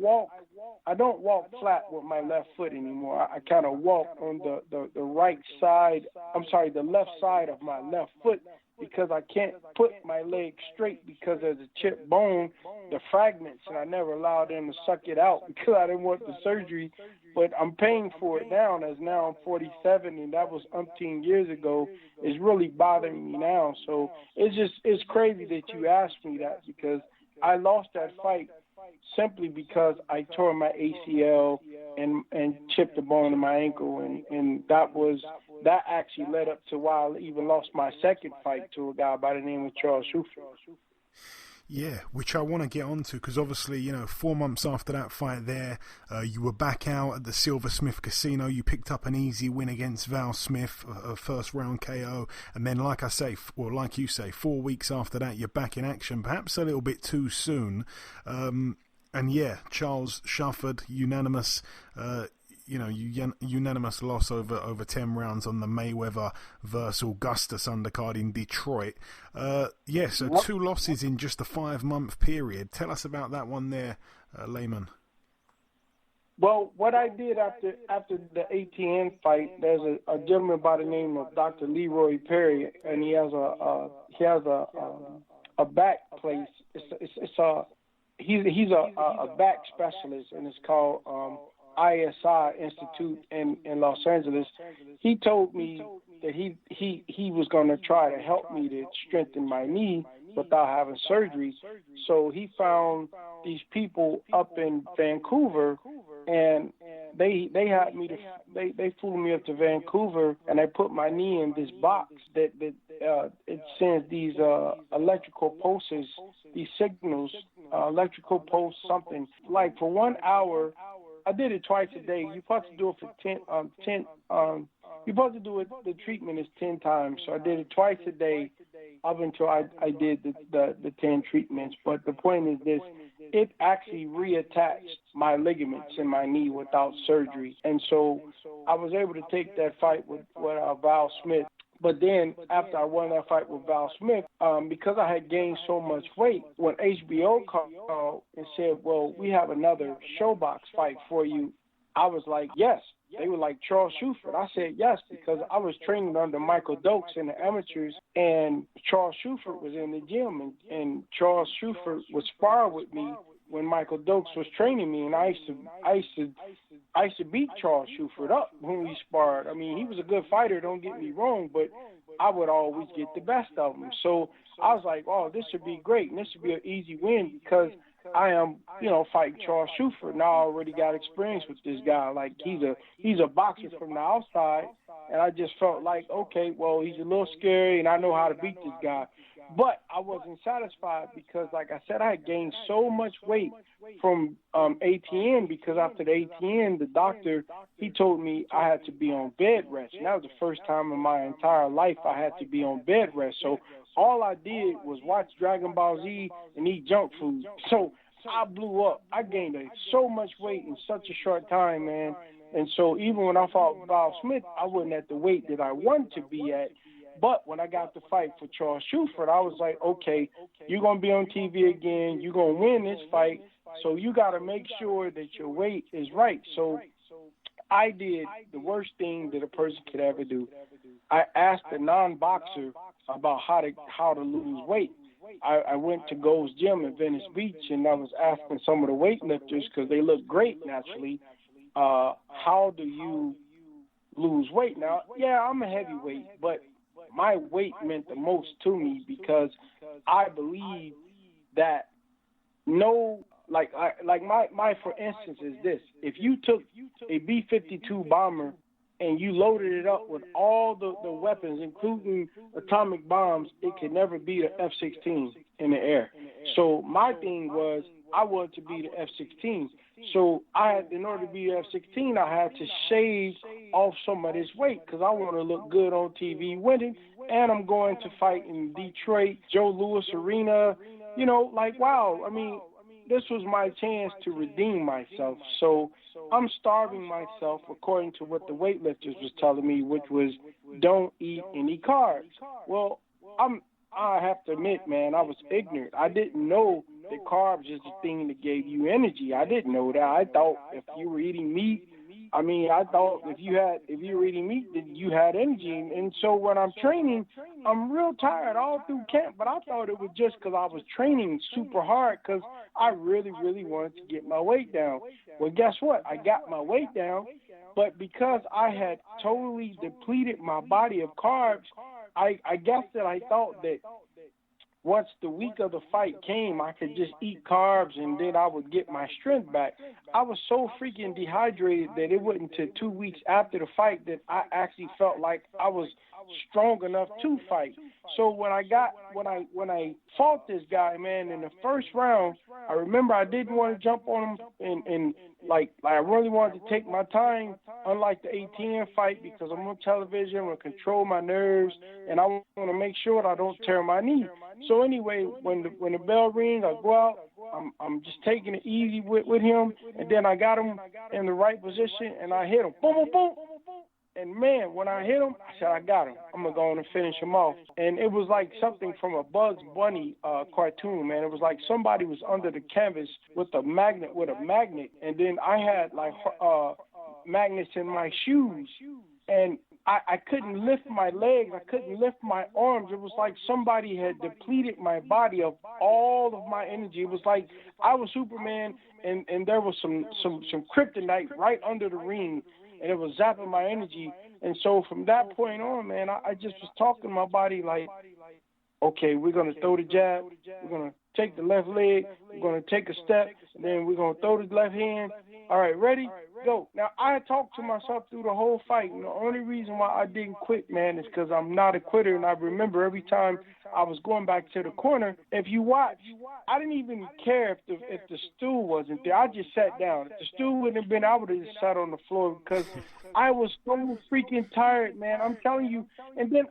J: don't walk flat with my left foot anymore. I kind of walk on the right side, the left side of my left foot because I can't put my leg straight because there's a chipped bone, the fragments, and I never allowed them to suck it out because I didn't want the surgery. But I'm paying for it now, as now I'm 47, and that was umpteen years ago. It's really bothering me now. So it's crazy that you asked me that because I lost that fight simply because I tore my ACL and chipped the bone in my ankle, and that actually led up to why I even lost my second fight to a guy by the name of Charles Schufer.
H: Yeah, which I want to get onto because obviously, 4 months after that fight there, you were back out at the Silversmith Casino. You picked up an easy win against Val Smith, a first round KO. And then, like you say, 4 weeks after that, you're back in action, perhaps a little bit too soon. And yeah, Charles Shufford, unanimous unanimous loss over 10 rounds on the Mayweather versus Augustus undercard in Detroit. So 2 losses in just a 5-month period. Tell us about that one there, Lamon.
J: Well, what I did after the ATN fight, there's a gentleman by the name of Dr. Leroy Perry, and he has a a back place. He's a back specialist, and it's called ISI Institute in Los Angeles. He told me that he was going to try to help me to strengthen my knee without having surgery. So he found these people up in Vancouver, and they had me they flew me up to Vancouver, and they put my knee in this box that it sends these electrical pulses, these signals, electrical pulse something. Like for 1 hour, I did it twice a day. You're supposed to do it for 10. You're supposed to do it. The treatment is 10 times. So I did it twice a day up until I did the 10 treatments. But the point is this: it actually reattached my ligaments in my knee without surgery, and so I was able to take that fight with Val Smith. But then after I won that fight with Val Smith, because I had gained so much weight, when HBO called and said, well, we have another ShowBox fight for you, I was like, yes. They were like, Charles Shuford. I said yes, because I was training under Michael Dokes in the amateurs, and Charles Shuford was in the gym, and Charles Shuford was sparring with me when Michael Dokes was training me, and I used to beat Charles Shuford up when we sparred. I mean, he was a good fighter, don't get me wrong, but I would always get the best of him. So I was like, oh, this should be great, and this should be an easy win, because I am, fighting Charles Shuford. Now I already got experience with this guy. Like, he's a boxer from the outside, and I just felt like, okay, well, he's a little scary, and I know how to beat this guy. But I wasn't satisfied because, like I said, I had gained so much weight from ATN, because after the ATN, the doctor, he told me I had to be on bed rest. And that was the first time in my entire life I had to be on bed rest. So all I did was watch Dragon Ball Z and eat junk food. So I blew up. I gained so much weight in such a short time, man. And so even when I fought Val Smith, I wasn't at the weight that I wanted to be at. But when I got the fight for Charles Shuford, I was like, okay, you're going to be on TV again. You're going to win this fight. So you got to make sure that your weight is right. So I did the worst thing that a person could ever do. I asked a non-boxer about how to lose weight. I went to Gold's Gym in Venice Beach, and I was asking some of the weightlifters, because they look great naturally, how do you lose weight? Now, yeah, I'm a heavyweight, but my weight meant the most to me, because I believe that my for instance is this: if you took a B-52 bomber and you loaded it up with all the weapons, including atomic bombs, it could never beat an F-16 in the air. So my thing was, I wanted to be the F-16. So in order to be the F-16, I had to shave off some of this weight, because I want to look good on TV winning, and I'm going to fight in Detroit, Joe Louis Arena. Wow. I mean, this was my chance to redeem myself. So I'm starving myself according to what the weightlifters was telling me, which was don't eat any carbs. Well, I have to admit, man, I was ignorant. I didn't know that carbs is the thing that gave you energy. I didn't know that. I thought if you were eating meat, I thought if you were eating meat, that you had energy. And so when I'm training, I'm real tired all through camp, but I thought it was just because I was training super hard, because I really, really wanted to get my weight down. Well, guess what? I got my weight down, but because I had totally depleted my body of carbs, I guess that I thought that once the week of the fight came, I could just eat carbs and then I would get my strength back. I was so freaking dehydrated that it wasn't until 2 weeks after the fight that I actually felt like I was strong enough to fight. So when I fought this guy, man, in the first round, I remember I didn't want to jump on him and I really wanted to take my time, unlike the ATN fight, because I'm on television, I'm going to control my nerves, and I want to make sure that I don't tear my knee. So anyway, when the bell rings, I go out, I'm just taking it easy with him, and then I got him in the right position, and I hit him. Boom, boom, boom. And, man, when I hit him, I said, I got him. I'm going to go on and finish him off. And it was like something from a Bugs Bunny cartoon, man. It was like somebody was under the canvas with a magnet, and then I had, magnets in my shoes. And I couldn't lift my legs. I couldn't lift my arms. It was like somebody had depleted my body of all of my energy. It was like I was Superman, and there was some kryptonite right under the ring, and it was zapping my energy. And so from that point on, man, I just was talking to my body like, okay, we're going to throw the jab. We're going to take the left leg. We're going to take a step, and then we're going to throw the left hand. All right, ready? Go. Now, I talked to myself through the whole fight, and the only reason why I didn't quit, man, is because I'm not a quitter, and I remember every time I was going back to the corner, if you watch, I didn't even care if the stool wasn't there. I just sat down. If the stool wouldn't have been, I would have just sat on the floor because I was so freaking tired, man. I'm telling you. And then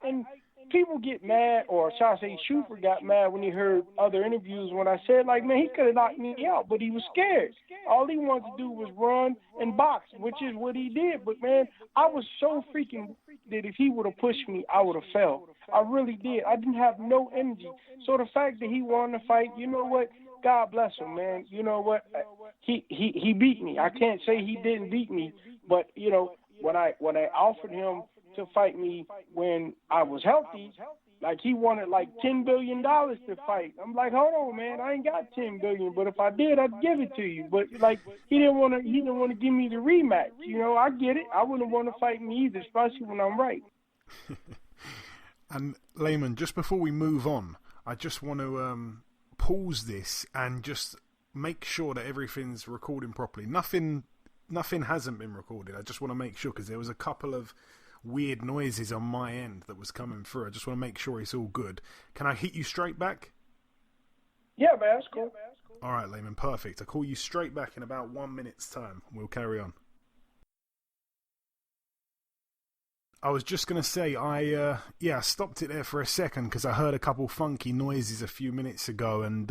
J: and people get mad, or shall I say, Schufer got mad when he heard other interviews when I said, like, man, he could have knocked me out, but he was scared. All he wanted to do was run and box, which is what he did. But, man, I was so freaking that if he would have pushed me, I would have fell. I really did. I didn't have no energy. So the fact that he won the fight, you know what? God bless him, man. You know what? He beat me. I can't say he didn't beat me, but, you know, when I offered him to fight me when I was healthy, like he wanted like $10 billion to fight. I'm like, hold on, man, I ain't got $10 billion, but if I did, I'd give it to you. But like he didn't want to give me the rematch. You know, I get it. I wouldn't want to fight me either, especially when I'm right.
H: And Lamon, just before we move on, I just want to pause this and just make sure that everything's recording properly. Nothing hasn't been recorded. I just want to make sure, because there was a couple of weird noises on my end that was coming through. I just want to make sure it's all good. Can I hit you straight back?
J: Yeah, man, that's cool.
H: All right, Lamon, perfect. I'll call you straight back in about 1 minute's time. We'll carry on. I was just going to say, I stopped it there for a second because I heard a couple funky noises a few minutes ago, and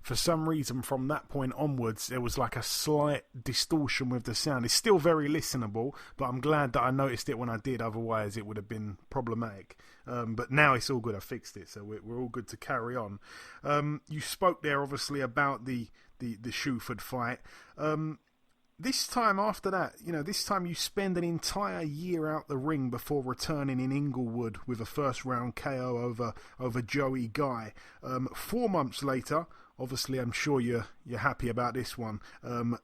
H: for some reason from that point onwards there was like a slight distortion with the sound. It's still very listenable, but I'm glad that I noticed it when I did, otherwise it would have been problematic. But now it's all good, I fixed it, so we're all good to carry on. You spoke there obviously about the Shuford fight. This time after that, this time you spend an entire year out the ring before returning in Inglewood with a first round KO over Joey Guy. 4 months later, obviously I'm sure you're happy about this one.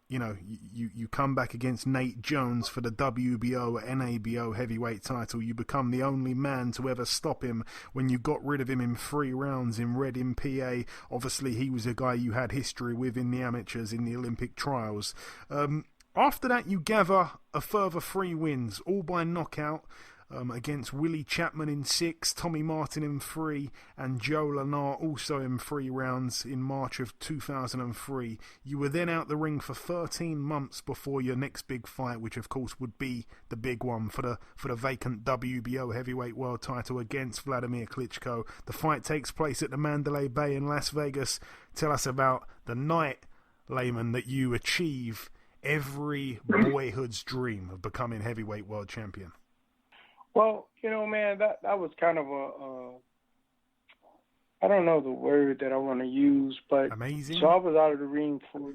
H: You come back against Nate Jones for the WBO NABO heavyweight title. You become the only man to ever stop him when you got rid of him in 3 rounds in Reading, PA. Obviously he was a guy you had history with in the amateurs in the Olympic trials. After that you gather a further 3 wins, all by knockout, against Willie Chapman in 6, Tommy Martin in 3, and Joe Lennart also in 3 rounds in March of 2003. You were then out the ring for 13 months before your next big fight, which of course would be the big one for the vacant WBO heavyweight world title against Vladimir Klitschko. The fight takes place at the Mandalay Bay in Las Vegas. Tell us about the night, Lamon, that you achieve every boyhood's dream of becoming heavyweight world champion.
J: Well, man, that was kind of I don't know the word that I want to use, but
H: amazing.
J: So I was out of the ring for.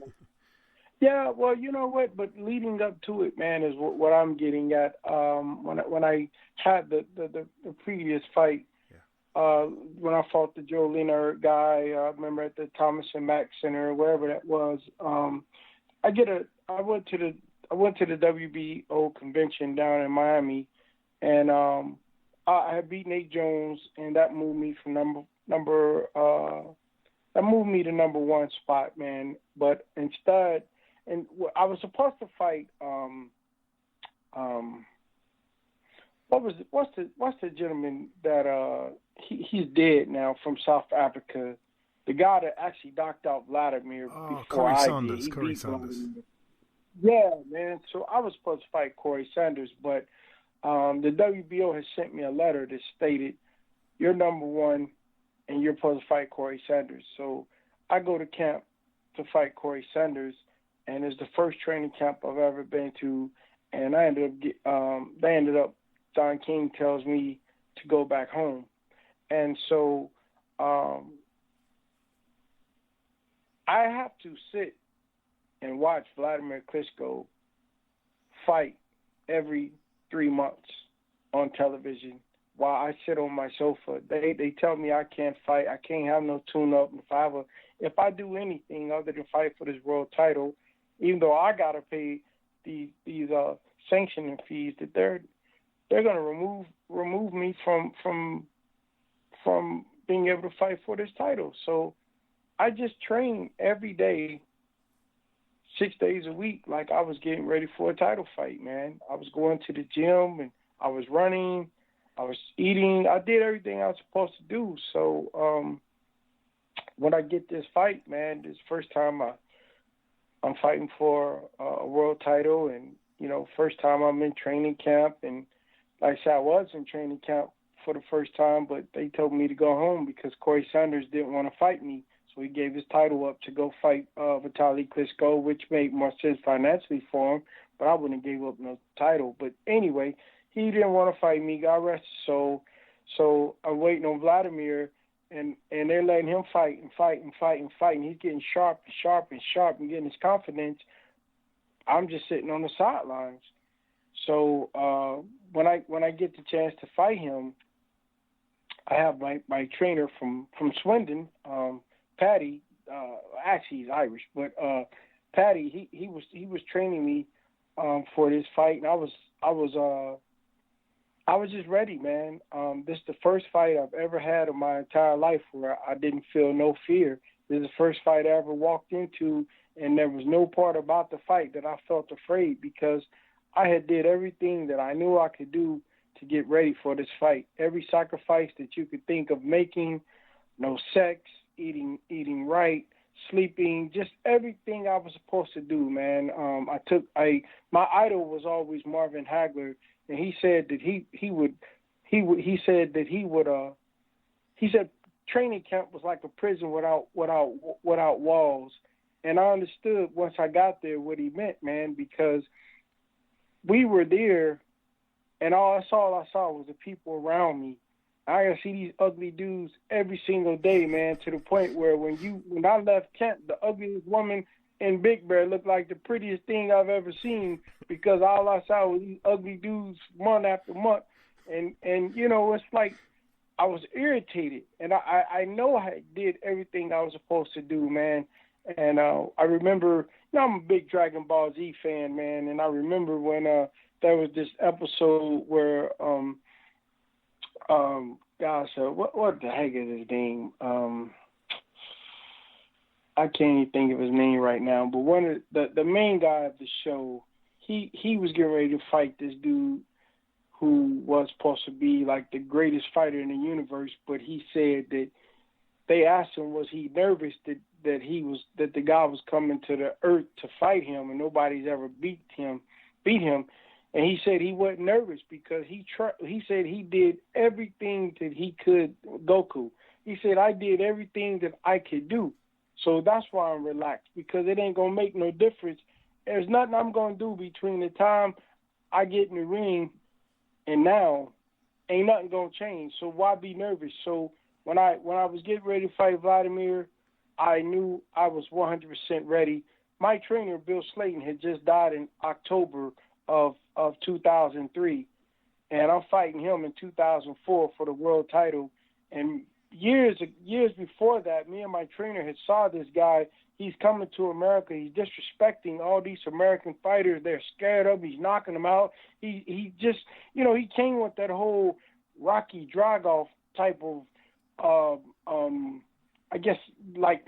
J: Yeah, well, you know what? But leading up to it, man, is what I'm getting at. When I had the previous fight, when I fought the Joe Lennart guy, I remember at the Thomas and Mack Center, wherever that was. I went to the WBO convention down in Miami, and I had beat Nate Jones, and that moved me from that moved me to number 1 spot, man. But instead, and I was supposed to fight what's the gentleman that he's dead now from South Africa, the guy that actually knocked out Vladimir before
H: Corey
J: I
H: Sanders,
J: did.
H: Corey Sanders.
J: Yeah, man. So I was supposed to fight Corey Sanders, but the WBO has sent me a letter that stated, you're number 1 and you're supposed to fight Corey Sanders. So I go to camp to fight Corey Sanders, and it's the first training camp I've ever been to, and Don King tells me to go back home. And so I have to sit and watch Vladimir Klitschko fight every 3 months. on television while I sit on my sofa. They tell me I can't fight. I can't have no tune-up. If I do anything other than fight for this world title, even though I gotta pay these sanctioning fees, that they're gonna remove me from being able to fight for this title. So I just train every day, 6 days a week, like I was getting ready for a title fight, man. I was going to the gym and I was running, I was eating, I did everything I was supposed to do. So when I get this fight, man, this first time I'm fighting for a world title, and first time I'm in training camp, and like I said, I was in training camp for the first time, but they told me to go home because Corey Sanders didn't want to fight me. So he gave his title up to go fight Vitaly Klitschko, which made more sense financially for him, but I wouldn't have gave up no title. But anyway, he didn't want to fight me, got arrested. So I'm waiting on Vladimir, and they're letting him fight and fight and fight and fight, and he's getting sharp and sharp and sharp and getting his confidence. I'm just sitting on the sidelines. So when I get the chance to fight him, I have my trainer from Swindon, Patty. Actually, he's Irish, but Patty, he was training me for this fight, and I was just ready, man. This is the first fight I've ever had in my entire life where I didn't feel no fear. This is the first fight I ever walked into, and there was no part about the fight that I felt afraid, because I had did everything that I knew I could do to get ready for this fight. Every sacrifice that you could think of making, no sex, eating right, sleeping, just everything I was supposed to do, man. My idol was always Marvin Hagler, and he said that he said training camp was like a prison without walls. And I understood once I got there what he meant, man, because we were there, and all I saw was the people around me. I gotta see these ugly dudes every single day, man, to the point where when I left camp, the ugliest woman in Big Bear looked like the prettiest thing I've ever seen, because all I saw was these ugly dudes month after month. And it's like I was irritated, and I know I did everything I was supposed to do, man. And I remember, I'm a big Dragon Ball Z fan, man, and I remember when there was this episode where what the heck is his name? I can't even think of his name right now, but one of the main guy of the show, he was getting ready to fight this dude who was supposed to be like the greatest fighter in the universe, but he said that they asked him, was he nervous that the guy was coming to the earth to fight him and nobody's ever beat him, and he said he wasn't nervous because he said he did everything that he could. Goku, he said, I did everything that I could do, so that's why I'm relaxed, because it ain't gonna make no difference. There's nothing I'm gonna do between the time I get in the ring and now. Ain't nothing gonna change, so why be nervous? So when I was getting ready to fight Vladimir, I knew I was 100% ready. My trainer, Bill Slayton, had just died in October of 2003, and I'm fighting him in 2004 for the world title. And years before that, me and my trainer had saw this guy. He's coming to America. He's disrespecting all these American fighters. They're scared of him. He's knocking them out. He just, he came with that whole Rocky Dragoff type of, I guess, like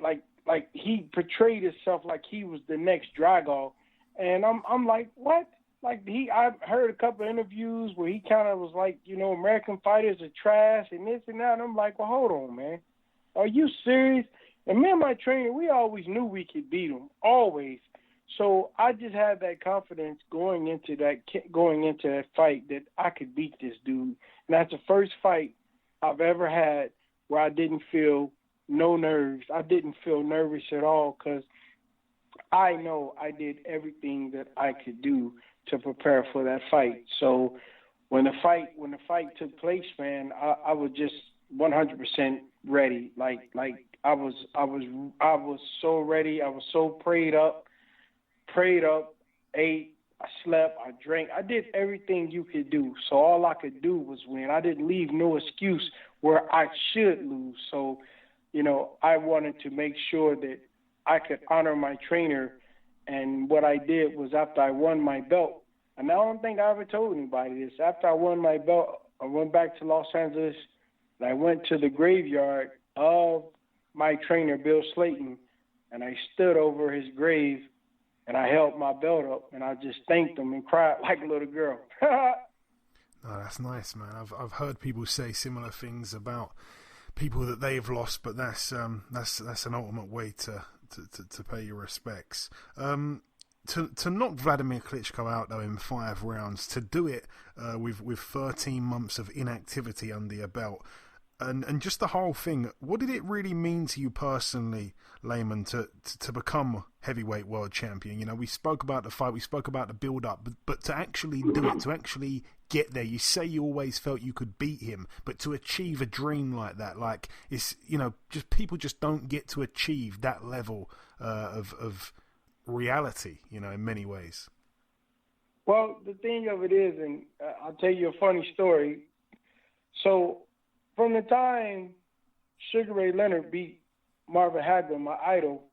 J: he portrayed himself like he was the next Dragoff. And I'm like, what? Like I've heard a couple of interviews where he kind of was like, American fighters are trash and this and that. And I'm like, well, hold on, man. Are you serious? And me and my trainer, we always knew we could beat him, always. So I just had that confidence going into that fight that I could beat this dude. And that's the first fight I've ever had where I didn't feel no nerves. I didn't feel nervous at all, because I know I did everything that I could do to prepare for that fight. So when the fight took place, man, I was just 100% ready. Like I was so ready. I was so prayed up, ate, I slept, I drank, I did everything you could do. So all I could do was win. I didn't leave no excuse where I should lose. So, I wanted to make sure that I could honor my trainer. And what I did was after I won my belt, and I don't think I ever told anybody this, after I won my belt, I went back to Los Angeles and I went to the graveyard of my trainer, Bill Slayton, and I stood over his grave and I held my belt up and I just thanked him and cried like a little girl.
H: No, that's nice, man. I've heard people say similar things about people that they've lost, but that's an ultimate way to pay your respects. To knock Vladimir Klitschko out though in 5 rounds, to do it with 13 months of inactivity under your belt, and just the whole thing, what did it really mean to you personally, Lamon, to become heavyweight world champion? We spoke about the fight, we spoke about the build up, but to actually do it, to actually get there, you say you always felt you could beat him, but to achieve a dream like that, like it's just people just don't get to achieve that level of reality, in many ways.
J: Well, the thing of it is, and I'll tell you a funny story. So from the time Sugar Ray Leonard beat Marvin Hagler, my idol,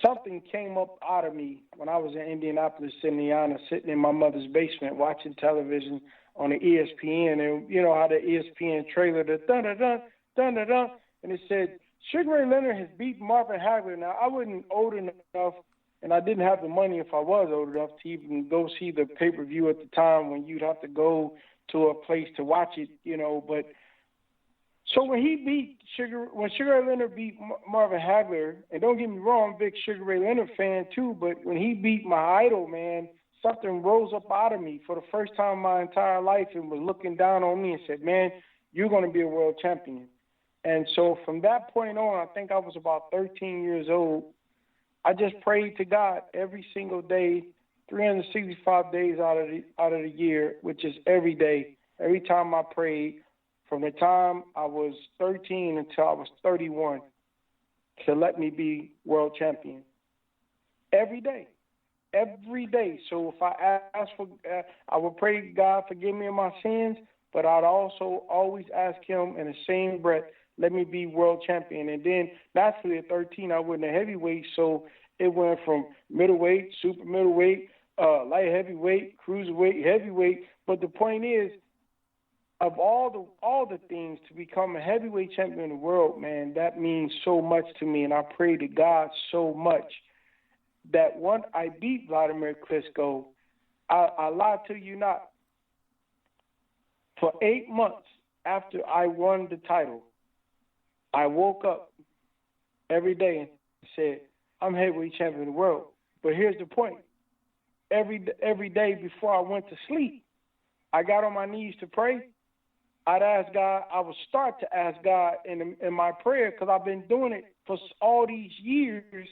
J: something came up out of me when I was in Indianapolis, Indiana, sitting in my mother's basement watching television on the ESPN. And you know how the ESPN trailer, the dun-dun-dun, dun-dun-dun, and it said, Sugar Ray Leonard has beaten Marvin Hagler. Now, I wasn't old enough, and I didn't have the money if I was old enough to even go see the pay-per-view at the time when you'd have to go to a place to watch it, but so when Sugar Ray Leonard beat Marvin Hagler, and don't get me wrong, I'm a big Sugar Ray Leonard fan too, but when he beat my idol, man, something rose up out of me for the first time in my entire life and was looking down on me and said, man, you're going to be a world champion. And so from that point on, I think I was about 13 years old, I just prayed to God every single day, 365 days out of the year, which is every day. Every time I prayed, from the time I was 13 until I was 31, to let me be world champion. Every day. Every day. So if I ask for, I would pray, God, forgive me of my sins, but I'd also always ask him in the same breath, let me be world champion. And then naturally at 13, I went to heavyweight, so it went from middleweight, super middleweight, light heavyweight, cruiserweight, heavyweight. But the point is, of all the things, to become a heavyweight champion of the world, man, that means so much to me. And I pray to God so much that once I beat Vladimir Klitschko, I lie to you not, for 8 months after I won the title, I woke up every day and said, I'm heavyweight champion of the world. But here's the point. Every day before I went to sleep, I got on my knees to pray. I'd ask God, I would start to ask God in my prayer, because I've been doing it for all these years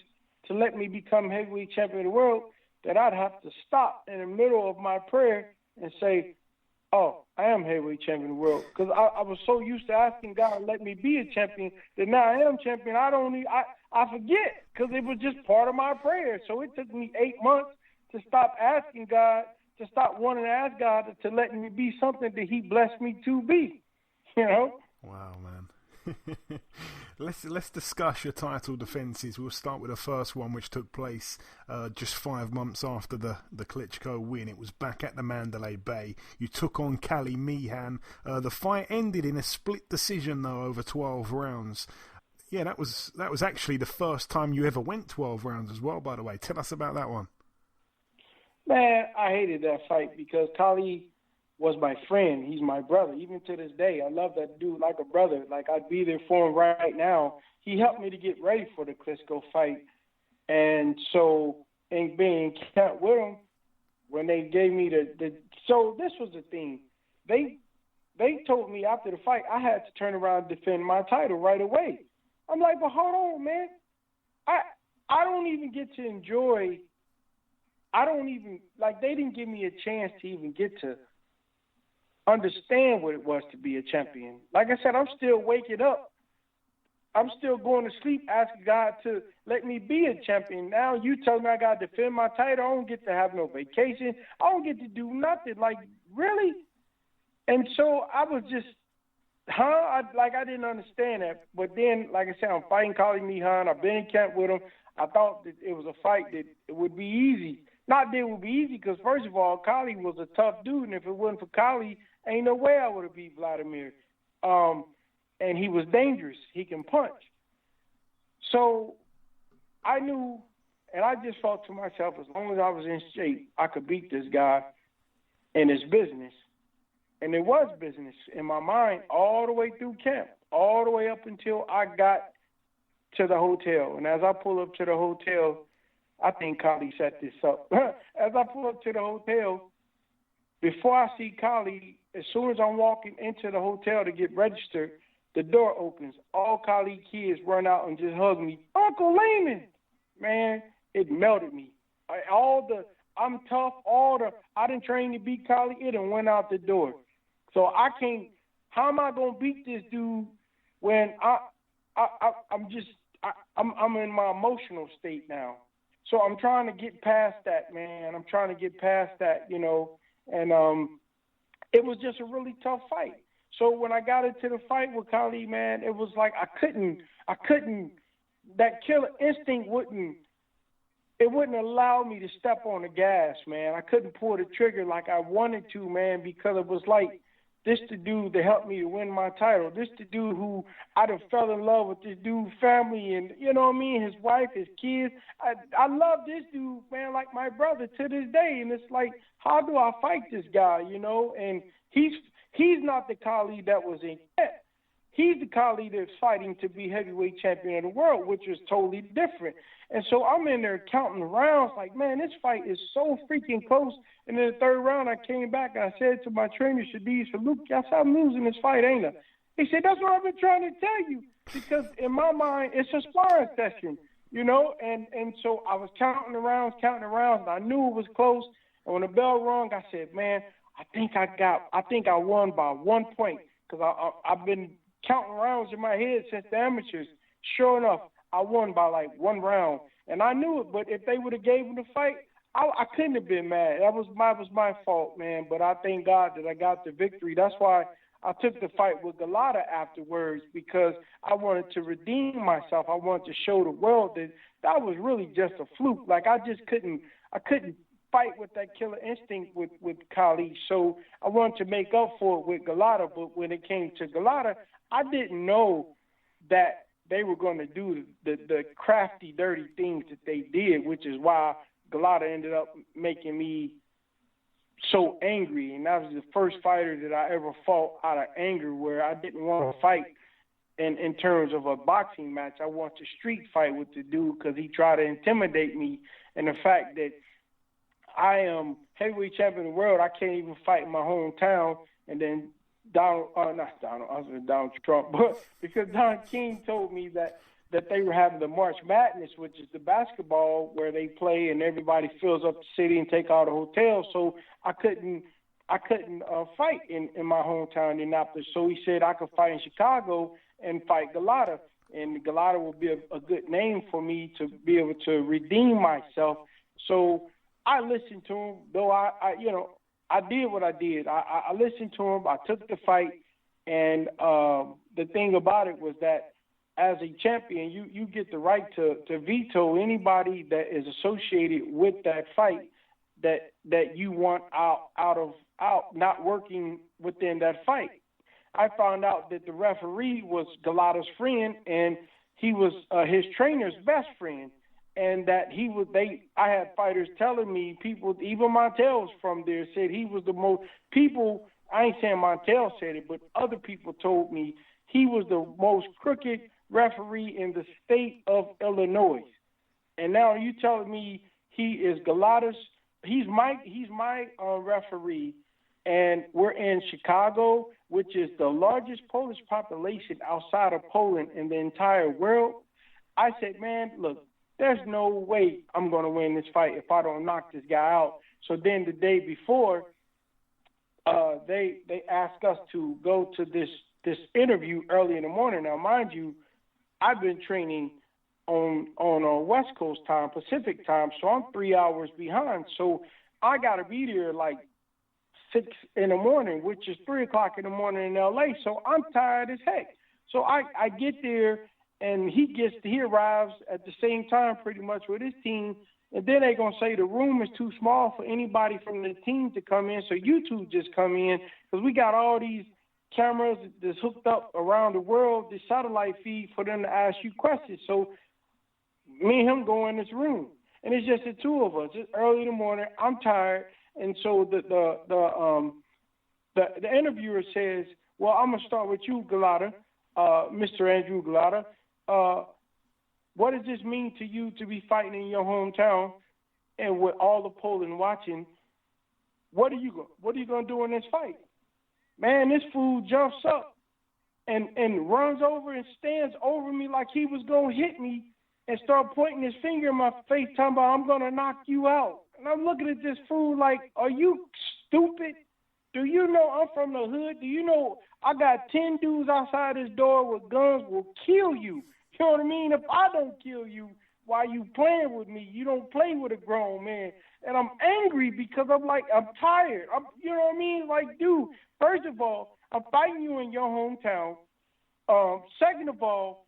J: to let me become heavyweight champion of the world, that I'd have to stop in the middle of my prayer and say, oh, I am heavyweight champion of the world. Because I was so used to asking God to let me be a champion that now I am champion. I forget, because it was just part of my prayer. So it took me 8 months to stop asking God, to stop wanting to ask God to let me be something that he blessed me to be,
H: Wow, man. Let's discuss your title defences. We'll start with the first one, which took place just 5 months after the Klitschko win. It was back at the Mandalay Bay. You took on Cali Meehan. The fight ended in a split decision, though, over 12 rounds. Yeah, that was actually the first time you ever went 12 rounds as well, by the way. Tell us about that one.
J: Man, I hated that fight because Kali was my friend. He's my brother. Even to this day, I love that dude like a brother. Like, I'd be there for him right now. He helped me to get ready for the Klitschko fight. And so, in being camp with him, when they gave me so this was the thing. They told me after the fight I had to turn around and defend my title right away. I'm like, but hold on, man. I don't even get to enjoy. They didn't give me a chance to even get to understand what it was to be a champion. Like I said, I'm still waking up I'm still going to sleep asking God to let me be a champion. Now you tell me I got to defend my title. I don't get to have no vacation. I don't get to do nothing. Like, really? And so I was just, I didn't understand that. But then, like I said, I'm fighting Kali Mihan. I've been in camp with him. I thought that it was a fight that it would be easy. Not that it would be easy because, first of all, Kali was a tough dude. And if it wasn't for Kali, ain't no way I would have beat Vladimir. And he was dangerous. He can punch. So I knew, and I just thought to myself, as long as I was in shape, I could beat this guy in his business. And it was business in my mind all the way through camp, all the way up until I got to the hotel. And as I pull up to the hotel, I think Kali set this up. As I pull up to the hotel, before I see Kali, as soon as I'm walking into the hotel to get registered, the door opens. All Kali kids run out and just hug me. Uncle Lamon! Man, it melted me. I'm tough, I didn't train to beat Kali, it done went out the door. So I can't, how am I going to beat this dude when I'm in my emotional state now. So I'm trying to get past that, man. I'm trying to get past that, and it was just a really tough fight. So when I got into the fight with Kali, man, it was like I couldn't, that killer instinct wouldn't allow me to step on the gas, man. I couldn't pull the trigger like I wanted to, man, because it was like, this the dude that helped me to win my title. This the dude who I done fell in love with this dude's family and, you know what I mean, his wife, his kids. I love this dude, man, like my brother to this day. And it's like, how do I fight this guy, And he's not the Kali that was in camp. He's the Kali that's fighting to be heavyweight champion of the world, which is totally different. And so I'm in there counting rounds like, man, this fight is so freaking close. And in the third round, I came back and I said to my trainer, Shadiz, Luke, I said, I'm losing this fight, ain't I? He said, that's what I've been trying to tell you. Because in my mind, it's a sparring session, And so I was counting the rounds, and I knew it was close. And when the bell rung, I said, man, I think I won by 1 point because I've been counting rounds in my head since the amateurs. Sure enough, I won by like 1 round. And I knew it, but if they would have gave him the fight, I couldn't have been mad. That was my fault, man. But I thank God that I got the victory. That's why I took the fight with Galata afterwards, because I wanted to redeem myself. I wanted to show the world that was really just a fluke. Like I couldn't fight with that killer instinct with Kali. So I wanted to make up for it with Galata. But when it came to Galata, I didn't know that they were going to do the crafty, dirty things that they did, which is why Galata ended up making me so angry. And that was the first fighter that I ever fought out of anger, where I didn't want to fight in terms of a boxing match. I want to street fight with the dude because he tried to intimidate me. And the fact that I am heavyweight champion of the world, I can't even fight in my hometown. And then Donald Trump, but because Don King told me that they were having the March Madness, which is the basketball where they play and everybody fills up the city and take all the hotels. So I couldn't fight in my hometown, Indianapolis. So he said I could fight in Chicago and fight Galata, and Galata would be a good name for me to be able to redeem myself. So I listened to him, though I did what I did. I listened to him. I took the fight, and the thing about it was that as a champion, you get the right to veto anybody that is associated with that fight that you want out not working within that fight. I found out that the referee was Galata's friend, and he was his trainer's best friend. And that I had fighters telling me, people, even Montel was from there, said he was the most, people, I ain't saying Montel said it, but other people told me he was the most crooked referee in the state of Illinois. And now you telling me he is Galata's, he's my referee, and we're in Chicago, which is the largest Polish population outside of Poland in the entire world. I said, man, look, there's no way I'm going to win this fight if I don't knock this guy out. So then the day before, they asked us to go to this interview early in the morning. Now, mind you, I've been training on West Coast time, Pacific time, so I'm 3 hours behind. So I got to be there like 6 in the morning, which is 3 o'clock in the morning in LA. So I'm tired as heck. So I get there, and he arrives at the same time pretty much with his team. And then they're going to say the room is too small for anybody from the team to come in. So you two just come in, because we got all these cameras that's hooked up around the world, the satellite feed for them to ask you questions. So me and him go in this room, and it's just the two of us. It's early in the morning. I'm tired, and so the interviewer says, "Well, I'm gonna start with you, Galata, Mr. Andrew Galata. What does this mean to you to be fighting in your hometown, and with all the Poland watching? What are you gonna do in this fight?" Man, this fool jumps up and runs over and stands over me like he was gonna hit me, and start pointing his finger in my face, talking about, "I'm going to knock you out." And I'm looking at this fool like, are you stupid? Do you know I'm from the hood? Do you know I got 10 dudes outside this door with guns will kill you? You know what I mean? If I don't kill you while you playing with me, you don't play with a grown man. And I'm angry because I'm tired. You know what I mean? Like, dude, first of all, I'm fighting you in your hometown. Second of all,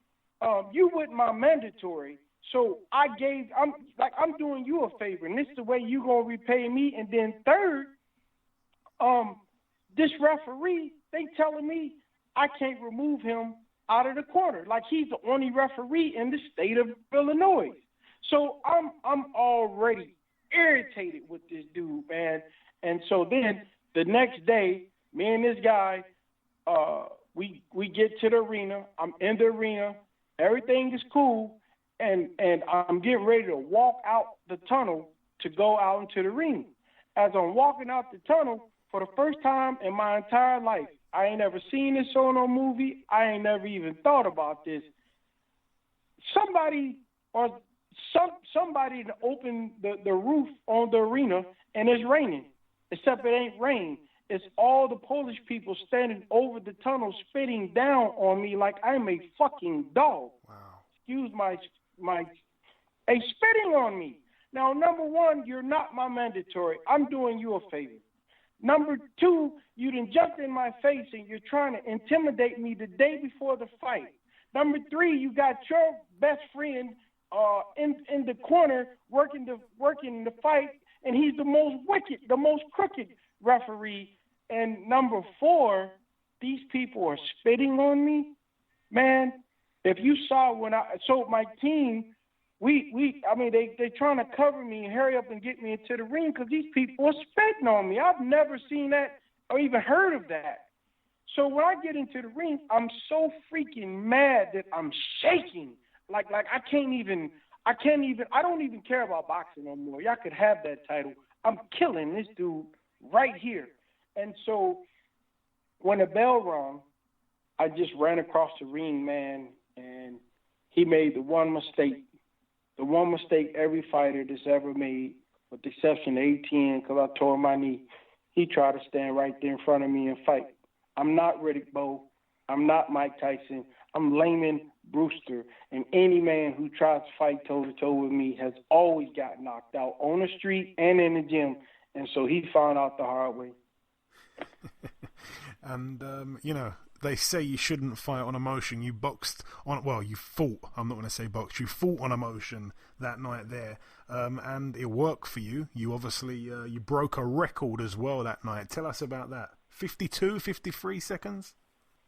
J: you with my mandatory, so I'm doing you a favor, and this is the way you gonna repay me. And then third, this referee, they telling me I can't remove him out of the corner, like he's the only referee in the state of Illinois. So I'm already irritated with this dude, man. And so then the next day, me and this guy, we get to the arena. I'm in the arena. Everything is cool, and I'm getting ready to walk out the tunnel to go out into the ring. As I'm walking out the tunnel, for the first time in my entire life, I ain't never seen this on no movie. I ain't never even thought about this. Somebody opened the roof on the arena, and it's raining, except it ain't rain. It's all the Polish people standing over the tunnel spitting down on me like I'm a fucking dog.
H: Wow.
J: Excuse my spitting on me. Now, number one, you're not my mandatory. I'm doing you a favor. Number two, you done jumped in my face and you're trying to intimidate me the day before the fight. Number three, you got your best friend in the corner working the fight, and he's the most wicked, the most crooked referee. And number four, these people are spitting on me. Man, if you saw my team, they trying to cover me and hurry up and get me into the ring because these people are spitting on me. I've never seen that or even heard of that. So when I get into the ring, I'm so freaking mad that I'm shaking. Like I don't even care about boxing no more. Y'all could have that title. I'm killing this dude right here. And so when the bell rung, I just ran across the ring, man, and he made the one mistake every fighter that's ever made, with the exception of 18, because I tore my knee. He tried to stand right there in front of me and fight. I'm not Riddick Bowe. I'm not Mike Tyson. I'm Lamon Brewster. And any man who tries to fight toe-to-toe with me has always got knocked out on the street and in the gym. And so he found out the hard way.
H: And, they say you shouldn't fight on emotion. You fought. I'm not going to say boxed. You fought on emotion that night there. And it worked for you. You obviously, you broke a record as well that night. Tell us about that. 53 seconds?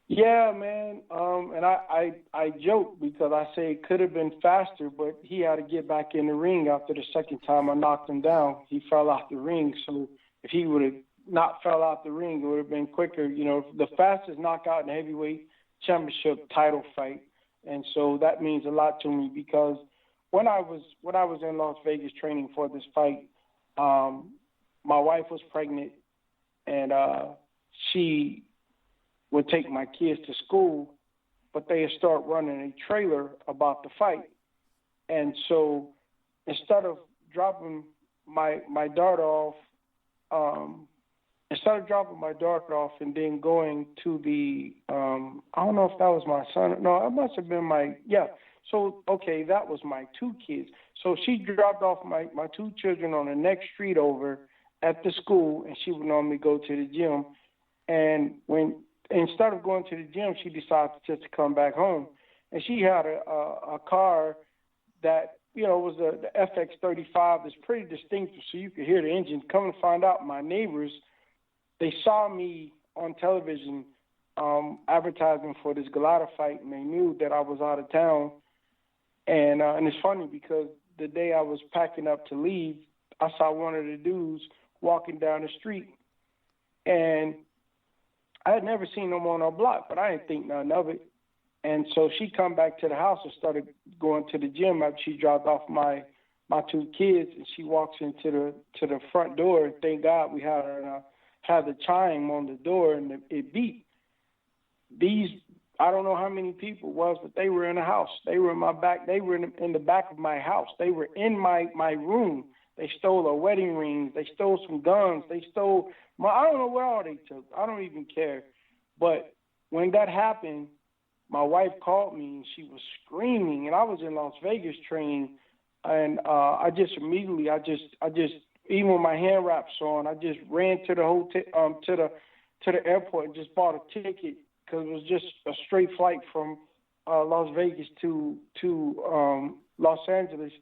J: Yeah, man. And I joke because I say it could have been faster, but he had to get back in the ring after the second time I knocked him down. He fell out the ring. So if he would have not fell out the ring, it would have been quicker. The fastest knockout in the heavyweight championship title fight. And so that means a lot to me because when I was in Las Vegas training for this fight, my wife was pregnant, and she would take my kids to school, but they start running a trailer about the fight. And so instead of dropping my daughter off instead of dropping my daughter off and then going to the, I don't know if that was my son. No, it must have been So, okay, that was my two kids. So she dropped off my two children on the next street over at the school, and she would normally go to the gym. And instead of going to the gym, she decided just to come back home. And she had a car that, was the FX35 that's pretty distinctive, so you could hear the engine. Come to find out, my neighbors, they saw me on television advertising for this Galata fight, and they knew that I was out of town. And it's funny because the day I was packing up to leave, I saw one of the dudes walking down the street. And I had never seen him on our block, but I didn't think nothing of it. And so she come back to the house and started going to the gym after she dropped off my two kids. And she walks into the front door, and thank God we had the chime on the door, and it beat. I don't know how many people it was, but they were in the house. They were in my back. They were in the back of my house. They were in my room. They stole our wedding rings. They stole some guns. They stole I don't know what all they took. I don't even care. But when that happened, my wife called me, and she was screaming, and I was in Las Vegas training, and I just immediately, even with my hand wraps on, I just ran to the hotel, to the airport, and just bought a ticket, because it was just a straight flight from Las Vegas to Los Angeles.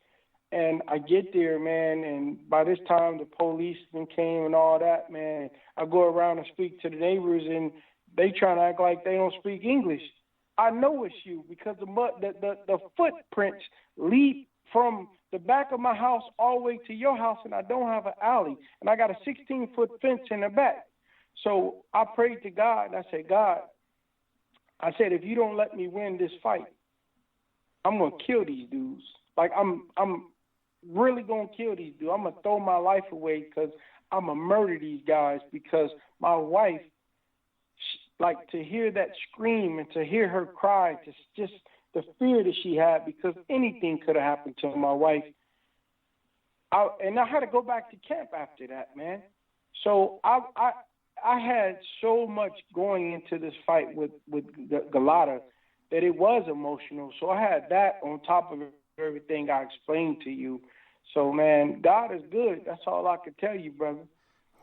J: And I get there, man, and by this time the policemen came and all that, man. I go around and speak to the neighbors, and they trying to act like they don't speak English. I know it's you, because the footprints lead from the back of my house all the way to your house, and I don't have an alley, and I got a 16-foot fence in the back. So I prayed to God, and I said, God, if you don't let me win this fight, I'm gonna kill these dudes. Like I'm really gonna kill these dudes. I'm gonna throw my life away, because I'm gonna murder these guys, because my wife, like, to hear that scream and to hear her cry, just the fear that she had, because anything could have happened to my wife. I had to go back to camp after that, man. So I had so much going into this fight with Galata that it was emotional. So I had that on top of everything I explained to you. So, man, God is good. That's all I can tell you, brother.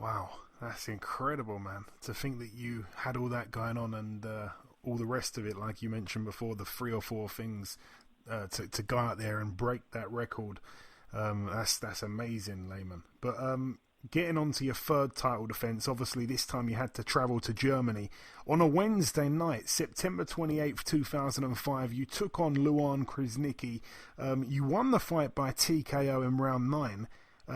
H: Wow, that's incredible, man. To think that you had all that going on, and all the rest of it, like you mentioned before, the 3 or 4 things to go out there and break that record. That's amazing, Lamon. But getting on to your third title defense, obviously this time you had to travel to Germany. On a Wednesday night, September 28th, 2005, you took on Luan Krasniqi. You won the fight by TKO in round 9.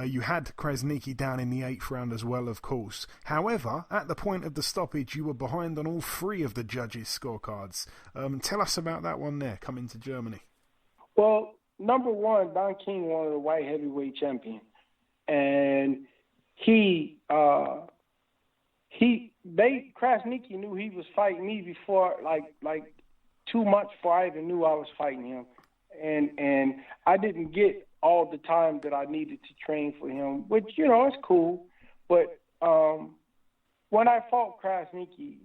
H: You had Krasniqi down in the 8th round as well, of course. However, at the point of the stoppage, you were behind on all 3 of the judges' scorecards. Tell us about that one there, coming to Germany.
J: Well, number one, Don King wanted a white heavyweight champion. And Krasniqi knew he was fighting me before, like 2 months before I even knew I was fighting him. And I didn't get all the time that I needed to train for him, which, it's cool. But when I fought Krasniqi,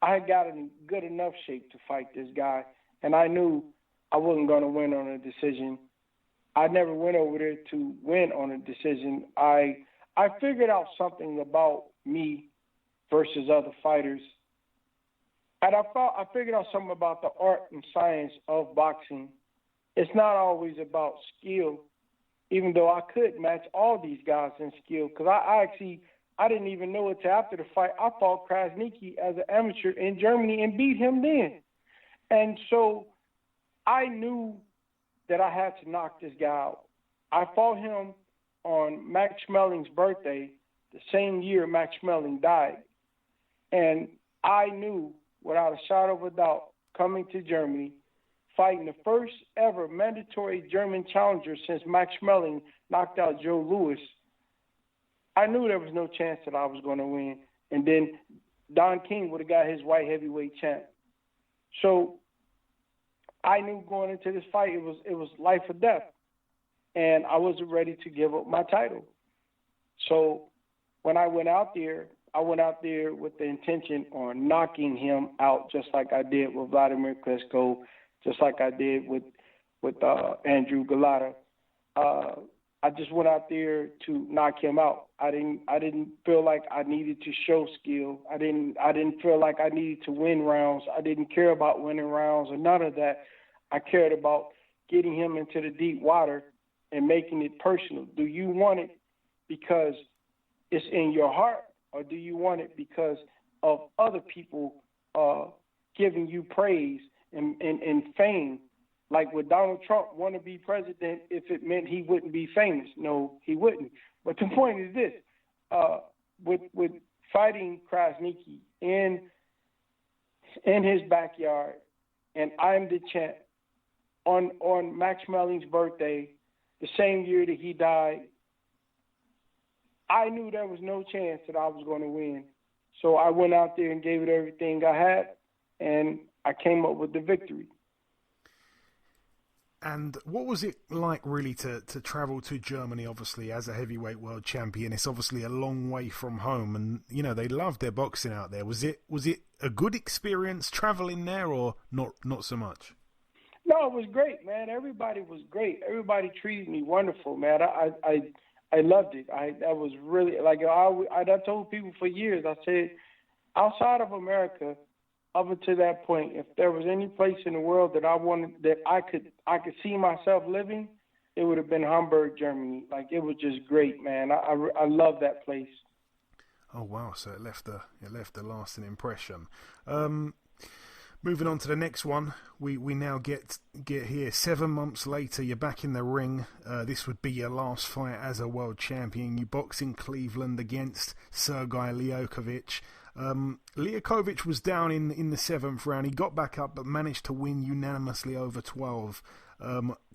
J: I had got in good enough shape to fight this guy, and I knew I wasn't going to win on a decision. I never went over there to win on a decision. I figured out something about me versus other fighters. And I figured out something about the art and science of boxing. It's not always about skill, even though I could match all these guys in skill, because I didn't even know it till after the fight. I fought Krasniqi as an amateur in Germany and beat him then. And so I knew that I had to knock this guy out. I fought him on Max Schmeling's birthday, the same year Max Schmeling died. And I knew without a shadow of a doubt, coming to Germany, fighting the first ever mandatory German challenger since Max Schmeling knocked out Joe Louis, I knew there was no chance that I was going to win. And then Don King would have got his white heavyweight champ. So I knew going into this fight it was life or death. And I wasn't ready to give up my title. So when I went out there, I went out there with the intention on knocking him out, just like I did with Vladimir Klitschko, just like I did with Andrew Galata. I just went out there to knock him out. I didn't feel like I needed to show skill. I didn't feel like I needed to win rounds. I didn't care about winning rounds or none of that. I cared about getting him into the deep water and making it personal. Do you want it because it's in your heart, or do you want it because of other people giving you praise and fame? Like would Donald Trump want to be president if it meant he wouldn't be famous? No, he wouldn't. But the point is this, with fighting Krasniqi in his backyard, and I'm the champ, on Max Melling's birthday, the same year that he died, I knew there was no chance that I was going to win. So I went out there and gave it everything I had, and I came up with the victory.
H: And what was it like really to travel to Germany, obviously, as a heavyweight world champion? It's obviously a long way from home, and, you know, they love their boxing out there. Was it a good experience traveling there, or not so much?
J: No, it was great, man. Everybody was great. Everybody treated me wonderful, man. I loved it. That was really, like, I told people for years, I said, outside of America, up until that point, if there was any place in the world that I wanted, that I could see myself living, it would have been Hamburg, Germany. Like, it was just great, man. I love that place.
H: Oh wow! So it left a lasting impression. Moving on to the next one, we now get here 7 months later. You're back in the ring. This would be your last fight as a world champion. You box in Cleveland against Sergei Liakovic. Liakovic was down in the 7th round. He got back up but managed to win unanimously over 12.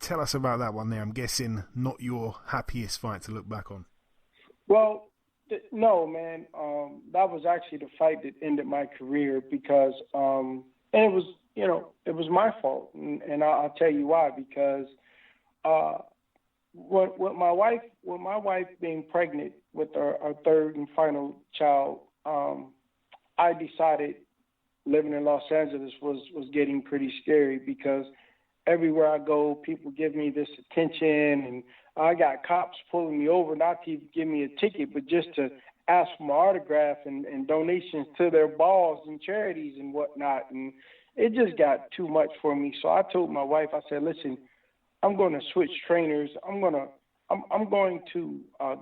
H: Tell us about that one there. I'm guessing not your happiest fight to look back on.
J: Well, no, man. That was actually the fight that ended my career because and it was, you know, it was my fault, and I'll tell you why. Because with my wife being pregnant with our third and final child, I decided living in Los Angeles was getting pretty scary because everywhere I go, people give me this attention, and I got cops pulling me over, not to even give me a ticket, but just to ask for my autograph and donations to their balls and charities and whatnot. And it just got too much for me. So I told my wife, I said, listen, I'm going to switch trainers. I'm going to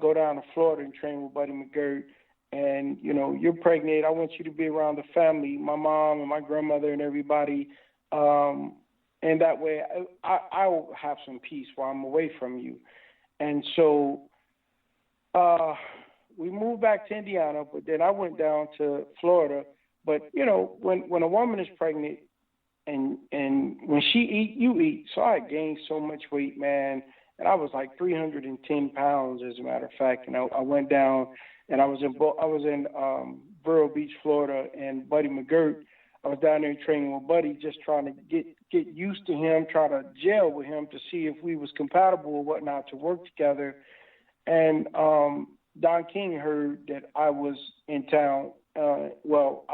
J: go down to Florida and train with Buddy McGirt. And, you know, you're pregnant. I want you to be around the family, my mom and my grandmother and everybody. And that way I will have some peace while I'm away from you. And so we moved back to Indiana, but then I went down to Florida. But, you know, when a woman is pregnant and when she eat, you eat. So I gained so much weight, man. And I was like 310 pounds, as a matter of fact. And I went down, and I was in Vero Beach, Florida, and Buddy McGirt. I was down there training with Buddy, just trying to get used to him, try to gel with him to see if we was compatible or whatnot to work together. And Don King heard that I was in town. I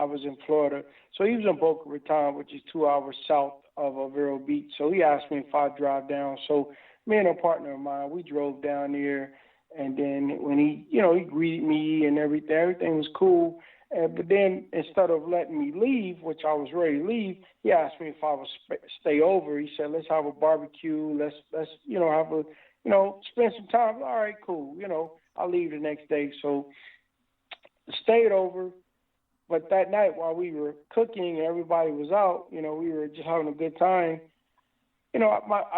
J: was in Florida. So he was in Boca Raton, which is 2 hours south of Vero Beach. So he asked me if I'd drive down. So me and a partner of mine, we drove down there. And then when he greeted me and everything was cool. But then instead of letting me leave, which I was ready to leave, he asked me if I would stay over. He said, let's have a barbecue. Let's spend some time. All right, cool. I'll leave the next day. So stayed over. But that night while we were cooking and everybody was out, we were just having a good time. I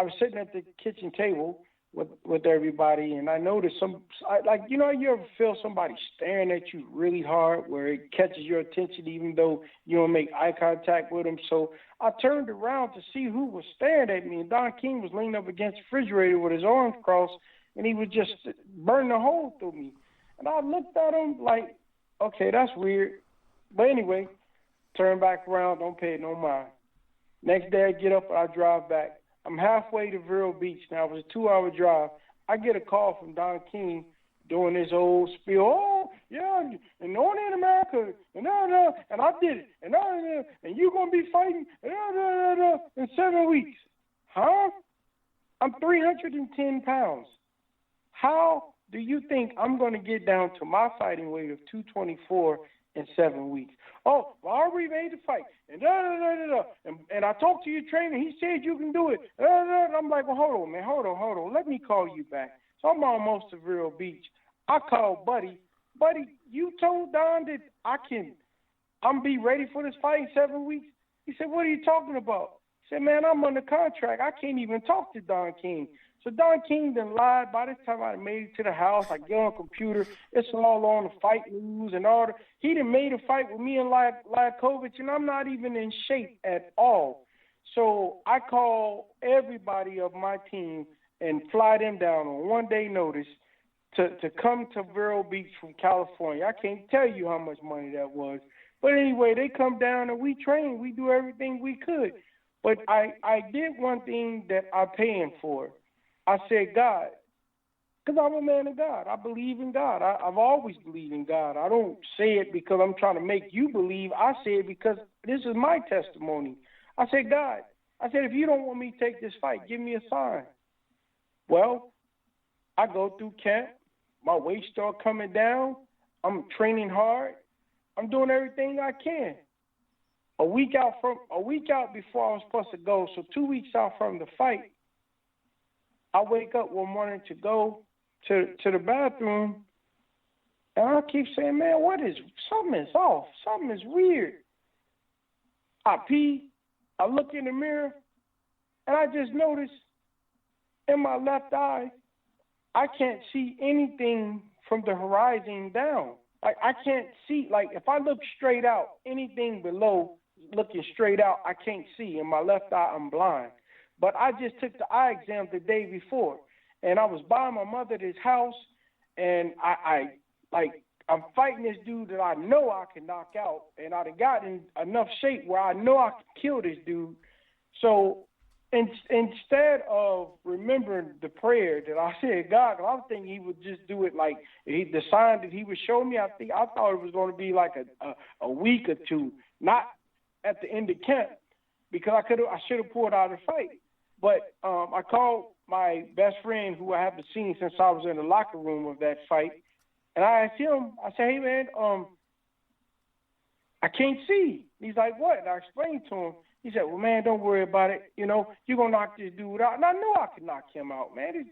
J: was sitting at the kitchen table with everybody, and I noticed you ever feel somebody staring at you really hard where it catches your attention even though you don't make eye contact with them. So I turned around to see who was staring at me, and Don King was leaning up against the refrigerator with his arms crossed, and he was just burning a hole through me. And I looked at him like, okay, that's weird. But anyway, turn back around, don't pay it no mind. Next day I get up and I drive back. I'm halfway to Vero Beach. Now, it was a 2-hour drive. I get a call from Don King doing his old spiel. Oh, yeah, and only in America, and I did it, and you're going to be fighting in 7 weeks. Huh? I'm 310 pounds. How do you think I'm going to get down to my fighting weight of 224 in 7 weeks? Oh, well, I already made the fight, and I talked to your trainer. He said you can do it. And I'm like, well, hold on, man, hold on. Let me call you back. So I'm almost to Vero Beach. I called Buddy. Buddy, you told Don that I'm be ready for this fight in 7 weeks? He said, what are you talking about? He said, man, I'm under contract. I can't even talk to Don King. So Don King done lied. By this time I made it to the house. I get on the computer. It's all on the fight news and all that. He done made a fight with me and Lakovic, and I'm not even in shape at all. So I call everybody of my team and fly them down on 1 day notice to come to Vero Beach from California. I can't tell you how much money that was. But anyway, they come down and we train. We do everything we could. But I did one thing that I pay him for. I said, God, because I'm a man of God. I believe in God. I've always believed in God. I don't say it because I'm trying to make you believe. I say it because this is my testimony. I said, God, if you don't want me to take this fight, give me a sign. Well, I go through camp. My weight start coming down. I'm training hard. I'm doing everything I can. A week out before I was supposed to go, so 2 weeks out from the fight, I wake up one morning to go to the bathroom, and I keep saying, man, something is off. Something is weird. I pee. I look in the mirror, and I just noticed in my left eye, I can't see anything from the horizon down. Like, I can't see. Like, if I look straight out, anything below looking straight out, I can't see. In my left eye, I'm blind. But I just took the eye exam the day before, and I was by my mother at his house, and I'm fighting this dude that I know I can knock out, and I'd have gotten enough shape where I know I can kill this dude. So instead of remembering the prayer that I said, God, I was thinking he would just do it like the sign that he would show me. I thought it was going to be like a week or two, not at the end of camp, because I should have pulled out a fight. But I called my best friend, who I haven't seen since I was in the locker room of that fight, and I asked him, I said, hey, man, I can't see. He's like, what? And I explained to him. He said, well, man, don't worry about it. You know, you're going to knock this dude out. And I knew I could knock him out, man.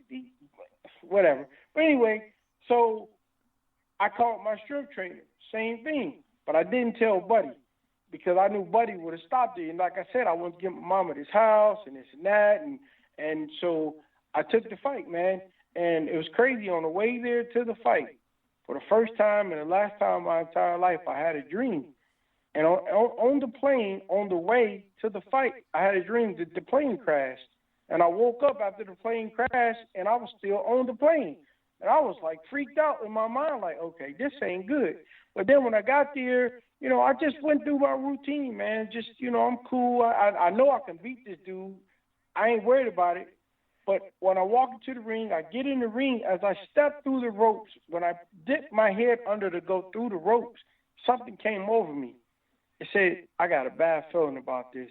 J: Whatever. But anyway, so I called my strength trainer. Same thing. But I didn't tell Buddy, because I knew Buddy would have stopped it. And like I said, I wanted to get my mom at his house and this and that. And so I took the fight, man. And it was crazy. On the way there to the fight, for the first time and the last time in my entire life, I had a dream. And on the plane, on the way to the fight, I had a dream that the plane crashed. And I woke up after the plane crashed, and I was still on the plane. And I was, like, freaked out in my mind, like, okay, this ain't good. But then when I got there, you know, I just went through my routine, man. Just, you know, I'm cool. I know I can beat this dude. I ain't worried about it. But when I walk into the ring, I get in the ring. As I step through the ropes, when I dip my head under to go through the ropes, something came over me. It said, I got a bad feeling about this.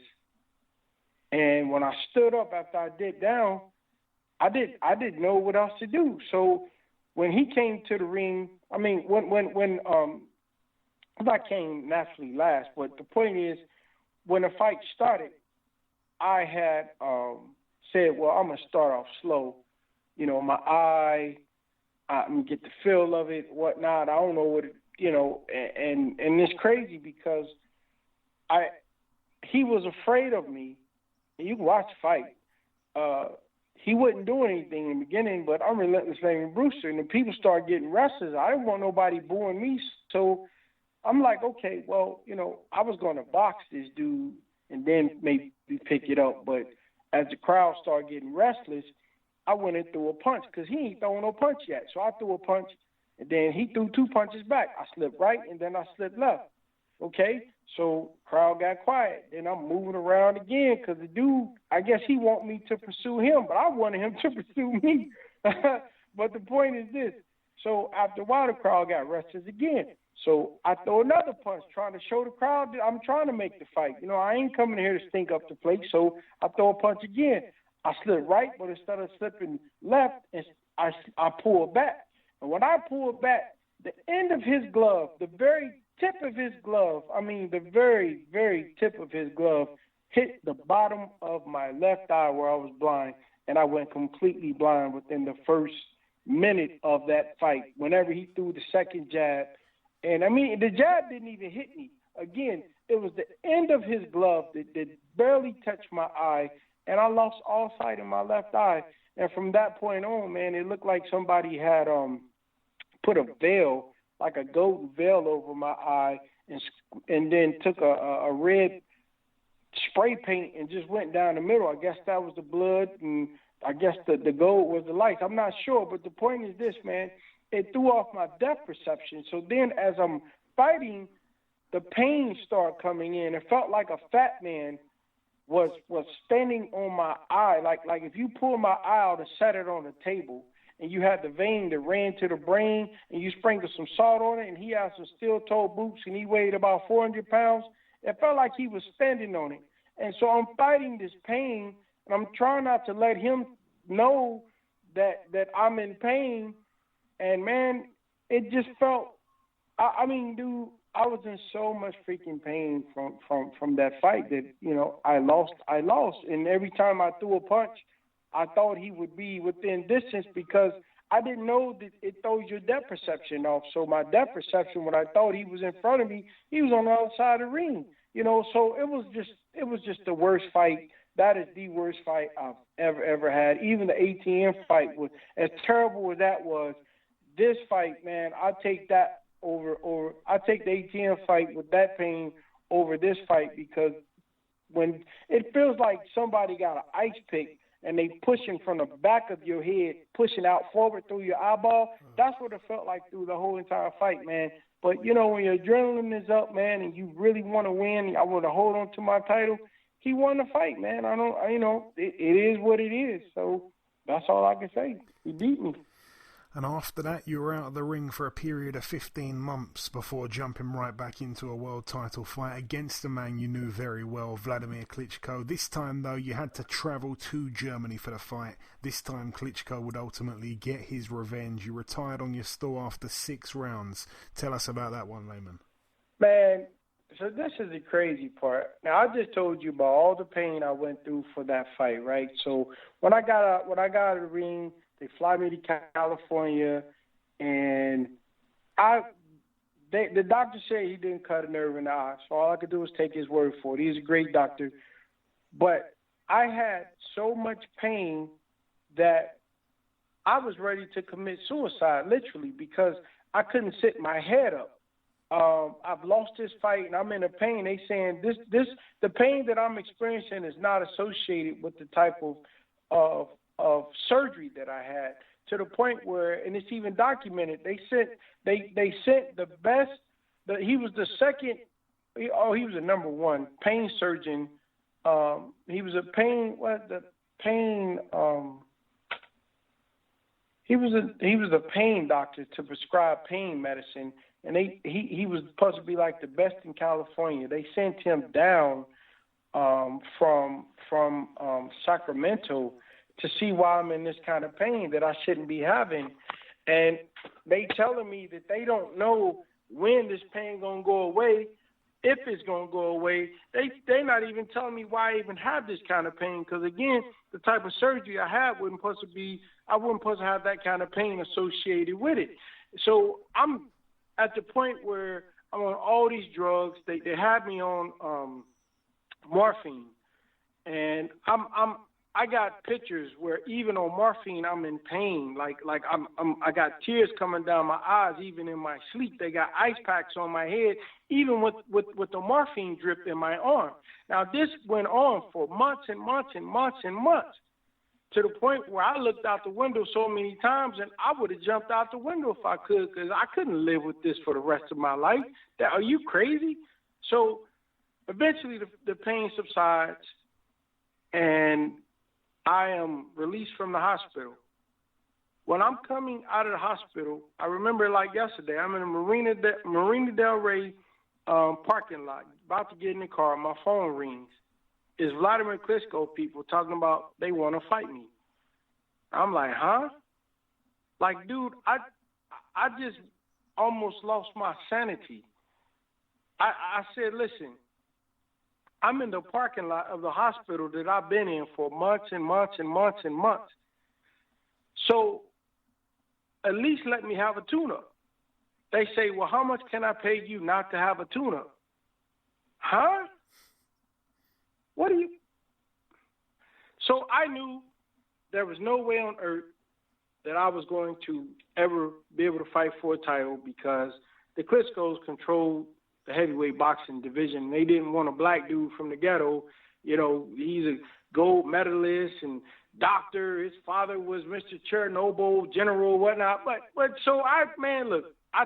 J: And when I stood up after I dipped down, I didn't know what else to do. So when he came to the ring, I mean, when I came naturally last, but the point is, when the fight started, I had said, well, I'm going to start off slow. You know, my eye, I'm going to get the feel of it, whatnot. I don't know what it, you know, and it's crazy because he was afraid of me. You can watch the fight. He wouldn't do anything in the beginning, but I'm relentless Lamon Brewster, and the people start getting restless. I didn't want nobody booing me, so I'm like, okay, well, you know, I was going to box this dude and then maybe pick it up, but as the crowd started getting restless, I went and threw a punch because he ain't throwing no punch yet. So I threw a punch, and then he threw 2 punches back. I slipped right, and then I slipped left. Okay, so crowd got quiet. Then I'm moving around again because the dude, I guess he want me to pursue him, but I wanted him to pursue me. But the point is this. So after a while, the crowd got restless again. So I throw another punch, trying to show the crowd that I'm trying to make the fight. You know, I ain't coming here to stink up the place. So I throw a punch again. I slid right, but instead of slipping left, I pulled back. And when I pulled back, the end of his glove, the very tip of his glove, the very, very tip of his glove, hit the bottom of my left eye where I was blind, and I went completely blind within the first minute of that fight. Whenever he threw the second jab, and the jab didn't even hit me. Again, it was the end of his glove that barely touched my eye, and I lost all sight in my left eye. And from that point on, man, it looked like somebody had put a veil, like a golden veil, over my eye, and then took a red spray paint and just went down the middle. I guess that was the blood, and I guess the gold was the lights. I'm not sure, but the point is this, man. It threw off my depth perception. So then as I'm fighting, the pain started coming in. It felt like a fat man was standing on my eye. Like if you pull my eye out and set it on the table, and you had the vein that ran to the brain, and you sprinkled some salt on it, and he had some steel-toe boots, and he weighed about 400 pounds, it felt like he was standing on it. And so I'm fighting this pain, and I'm trying not to let him know that I'm in pain. And, man, it just felt dude, I was in so much freaking pain from that fight that, I lost. And every time I threw a punch, I thought he would be within distance because I didn't know that it throws your depth perception off. So my depth perception, when I thought he was in front of me, he was on the other side of the ring. So it was just the worst fight. That is the worst fight I've ever had. Even the ATM fight was as terrible as that was. This fight, man, I take that over. I take the ATM fight with that pain over this fight because when it feels like somebody got an ice pick and they pushing from the back of your head, pushing out forward through your eyeball, that's what it felt like through the whole entire fight, man. But, when your adrenaline is up, man, and you really want to win, I want to hold on to my title, he won the fight, man. It is what it is. So that's all I can say. He beat me.
H: And after that, you were out of the ring for a period of 15 months before jumping right back into a world title fight against a man you knew very well, Vladimir Klitschko. This time, though, you had to travel to Germany for the fight. This time, Klitschko would ultimately get his revenge. You retired on your stool after 6 rounds. Tell us about that one, Lamon.
J: Man, so this is the crazy part. Now, I just told you about all the pain I went through for that fight, right? So when I got out of the ring, they fly me to California, and the doctor said he didn't cut a nerve in the eye, so all I could do was take his word for it. He's a great doctor. But I had so much pain that I was ready to commit suicide, literally, because I couldn't sit my head up. I've lost this fight, and I'm in a pain. They saying the pain that I'm experiencing is not associated with the type of surgery that I had, to the point where, and it's even documented, they sent the best. He was the second. He was a number one pain surgeon. He was a pain. He was a pain doctor to prescribe pain medicine, and he was supposed to be like the best in California. They sent him down from Sacramento to see why I'm in this kind of pain that I shouldn't be having. And they telling me that they don't know when this pain going to go away, if it's going to go away. They not even telling me why I even have this kind of pain, because, again, the type of surgery I had I wasn't supposed to have that kind of pain associated with it. So I'm at the point where I'm on all these drugs. They had me on morphine, and I got pictures where even on morphine I'm in pain. Like I got tears coming down my eyes even in my sleep. They got ice packs on my head, even with the morphine drip in my arm. Now this went on for months and months and months and months, to the point where I looked out the window so many times, and I would have jumped out the window if I could, because I couldn't live with this for the rest of my life. Are you crazy? So eventually the pain subsides, and I am released from the hospital. when I'm coming out of the hospital, I remember like yesterday, I'm in a Marina Del Rey parking lot, about to get in the car. My phone rings. It's Vladimir Klitschko people talking about they want to fight me. I'm like, huh? Like, dude, I just almost lost my sanity. I said, listen, I'm in the parking lot of the hospital that I've been in for months and months and months and months. So at least let me have a tune-up. They say, well, how much can I pay you not to have a tune-up? Huh? What do you? So I knew there was no way on earth that I was going to ever be able to fight for a title because the Klitschkos controlled the heavyweight boxing division. They didn't want a black dude from the ghetto. You know, he's a gold medalist and doctor. His father was Mr. Chernobyl, general, whatnot. But so I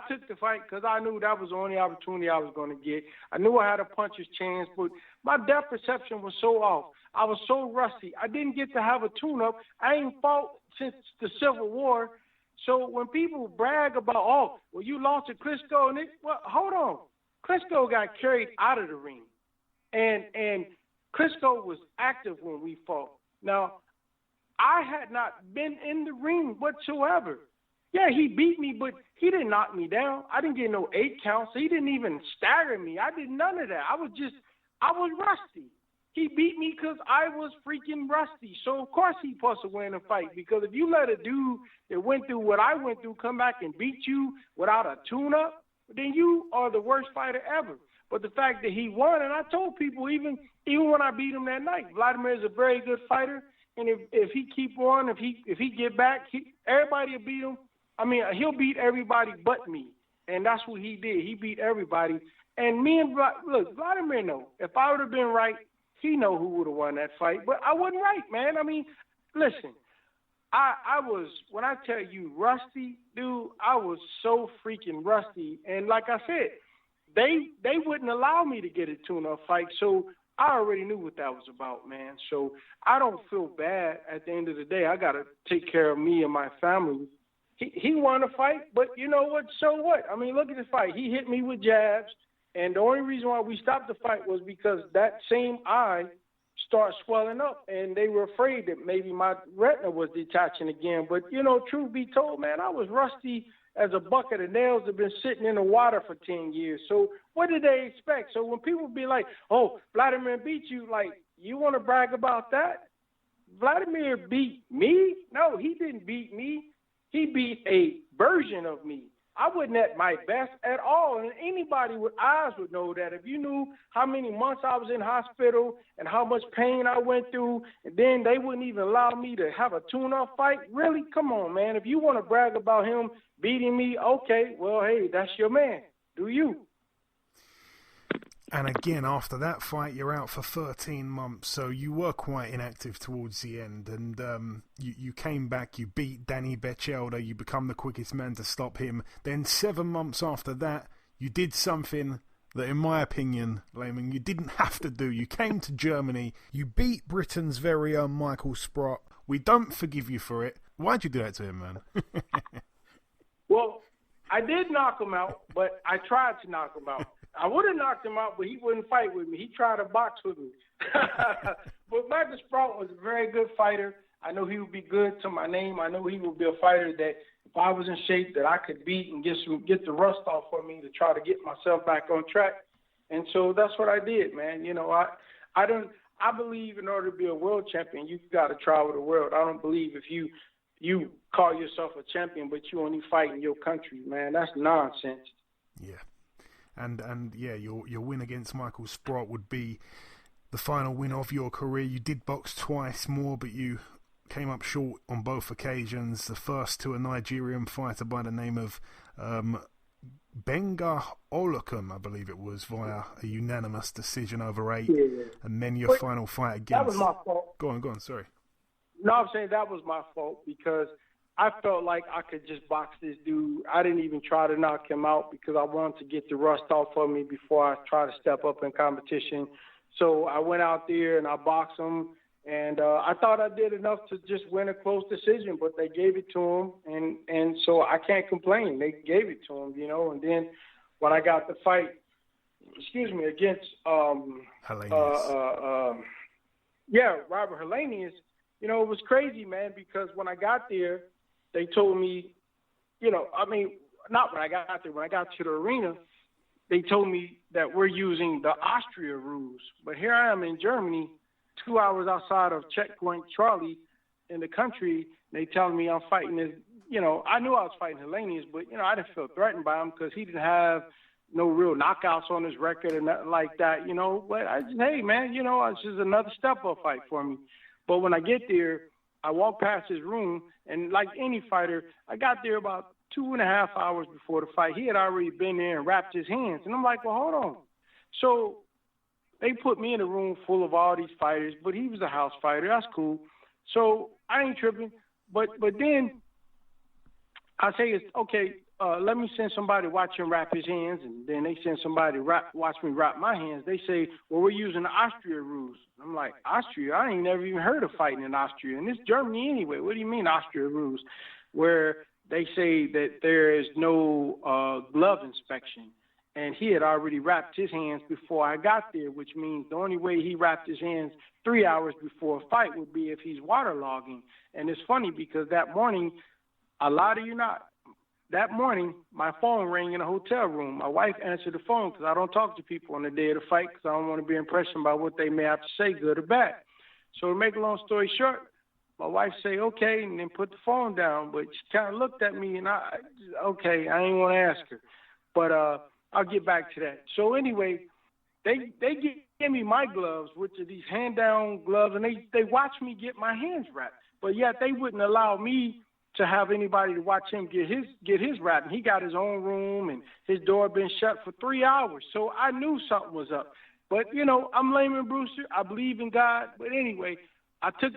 J: took the fight because I knew that was the only opportunity I was going to get. I knew I had a puncher's chance, but my depth perception was so off. I was so rusty. I didn't get to have a tune-up. I ain't fought since the Civil War. So when people brag about, oh, well, you lost to Klitschko, well, hold on. Klitschko got carried out of the ring. And Klitschko was active when we fought. Now, I had not been in the ring whatsoever. Yeah, he beat me, but he didn't knock me down. I didn't get no 8 counts. He didn't even stagger me. I did none of that. I was rusty. He beat me because I was freaking rusty. So, of course, he supposed to win a fight because if you let a dude that went through what I went through come back and beat you without a tune-up, then you are the worst fighter ever. But the fact that he won, and I told people even when I beat him that night, Vladimir is a very good fighter, and if he keep on, if he get back, everybody will beat him. I mean, he'll beat everybody but me, and that's what he did. He beat everybody. And me and Vladimir know. If I would have been right, he know who would have won that fight. But I wasn't right, man. I mean, listen, I was, when I tell you rusty, dude, I was so freaking rusty. And like I said, they wouldn't allow me to get a tune-up fight, so I already knew what that was about, man. So I don't feel bad at the end of the day. I got to take care of me and my family. He won a fight, but you know what? So what? I mean, look at the fight. He hit me with jabs, and the only reason why we stopped the fight was because that same eye started swelling up, and they were afraid that maybe my retina was detaching again. But, you know, truth be told, man, I was rusty as a bucket of nails that have been sitting in the water for 10 years. So what did they expect? So when people be like, oh, Vladimir beat you, like, you want to brag about that? Vladimir beat me? No, he didn't beat me. He beat a version of me. I wasn't at my best at all. And anybody with eyes would know that. If you knew how many months I was in hospital and how much pain I went through, and then they wouldn't even allow me to have a tune-up fight, really? Come on, man. If you want to brag about him beating me, okay, well, hey, that's your man. Do you?
H: And again, after that fight, you're out for 13 months, so you were quite inactive towards the end. And you came back, you beat Danny Bechelda, you become the quickest man to stop him. Then 7 months after that, you did something that, in my opinion, Lamon, you didn't have to do. You came to Germany, you beat Britain's very own Michael Sprott. We don't forgive you for it. Why'd you do that to him, man?
J: Well, I did knock him out, but I tried to knock him out. I would have knocked him out, but he wouldn't fight with me. He tried to box with me. But Michael Sprott was a very good fighter. I know he would be good to my name. I know he would be a fighter that if I was in shape that I could beat and get the rust off for me to try to get myself back on track. And so that's what I did, man. You know, I believe in order to be a world champion, you got to travel the world. I don't believe if you call yourself a champion, but you only fight in your country, man. That's nonsense.
H: Yeah. And yeah, your win against Michael Sprott would be the final win of your career. You did box twice more, but you came up short on both occasions. The first to a Nigerian fighter by the name of Benga Olukum, I believe it was, via a unanimous decision over 8. Yeah. And then your final fight against...
J: That was my fault.
H: Go on, sorry.
J: No, I'm saying that was my fault because I felt like I could just box this dude. I didn't even try to knock him out because I wanted to get the rust off of me before I try to step up in competition. So I went out there and I boxed him, And I thought I did enough to just win a close decision, but they gave it to him, and so I can't complain. They gave it to him, you know. And then when I got the fight, against Robert Helenius, you know, it was crazy, man, because when I got there, they told me, you know, I mean, not when I got there, when I got to the arena, they told me that we're using the Austria rules. But here I am in Germany, 2 hours outside of Checkpoint Charlie in the country. They telling me I'm fighting this, you know, I knew I was fighting Helenius, but, you know, I didn't feel threatened by him because he didn't have no real knockouts on his record or nothing like that, you know. But I just, hey, man, you know, it's just another step-up fight for me. But when I get there, I walk past his room, and like any fighter, I got there about 2.5 hours before the fight. He had already been there and wrapped his hands. And I'm like, well, hold on. So they put me in a room full of all these fighters, but he was a house fighter. That's cool. So I ain't tripping. But then I say, it's okay, let me send somebody to watch him wrap his hands, and then they send somebody to watch me wrap my hands. They say, well, we're using the Austria rules. I'm like, Austria? I ain't never even heard of fighting in Austria. And it's Germany anyway. What do you mean Austria rules? Where they say that there is no glove inspection. And he had already wrapped his hands before I got there, which means the only way he wrapped his hands 3 hours before a fight would be if he's waterlogging. And it's funny because that morning, I lie to you not, that morning, my phone rang in a hotel room. My wife answered the phone because I don't talk to people on the day of the fight because I don't want to be impressed by what they may have to say, good or bad. So to make a long story short, my wife say, okay, and then put the phone down. But she kind of looked at me, and I ain't want to ask her. But I'll get back to that. So anyway, they give me my gloves, which are these hand-down gloves, and they watch me get my hands wrapped. But yet they wouldn't allow me to have anybody to watch him get his wrapping. He got his own room, and his door been shut for 3 hours. So I knew something was up. But, you know, I'm Lamon Brewster. I believe in God. But anyway, because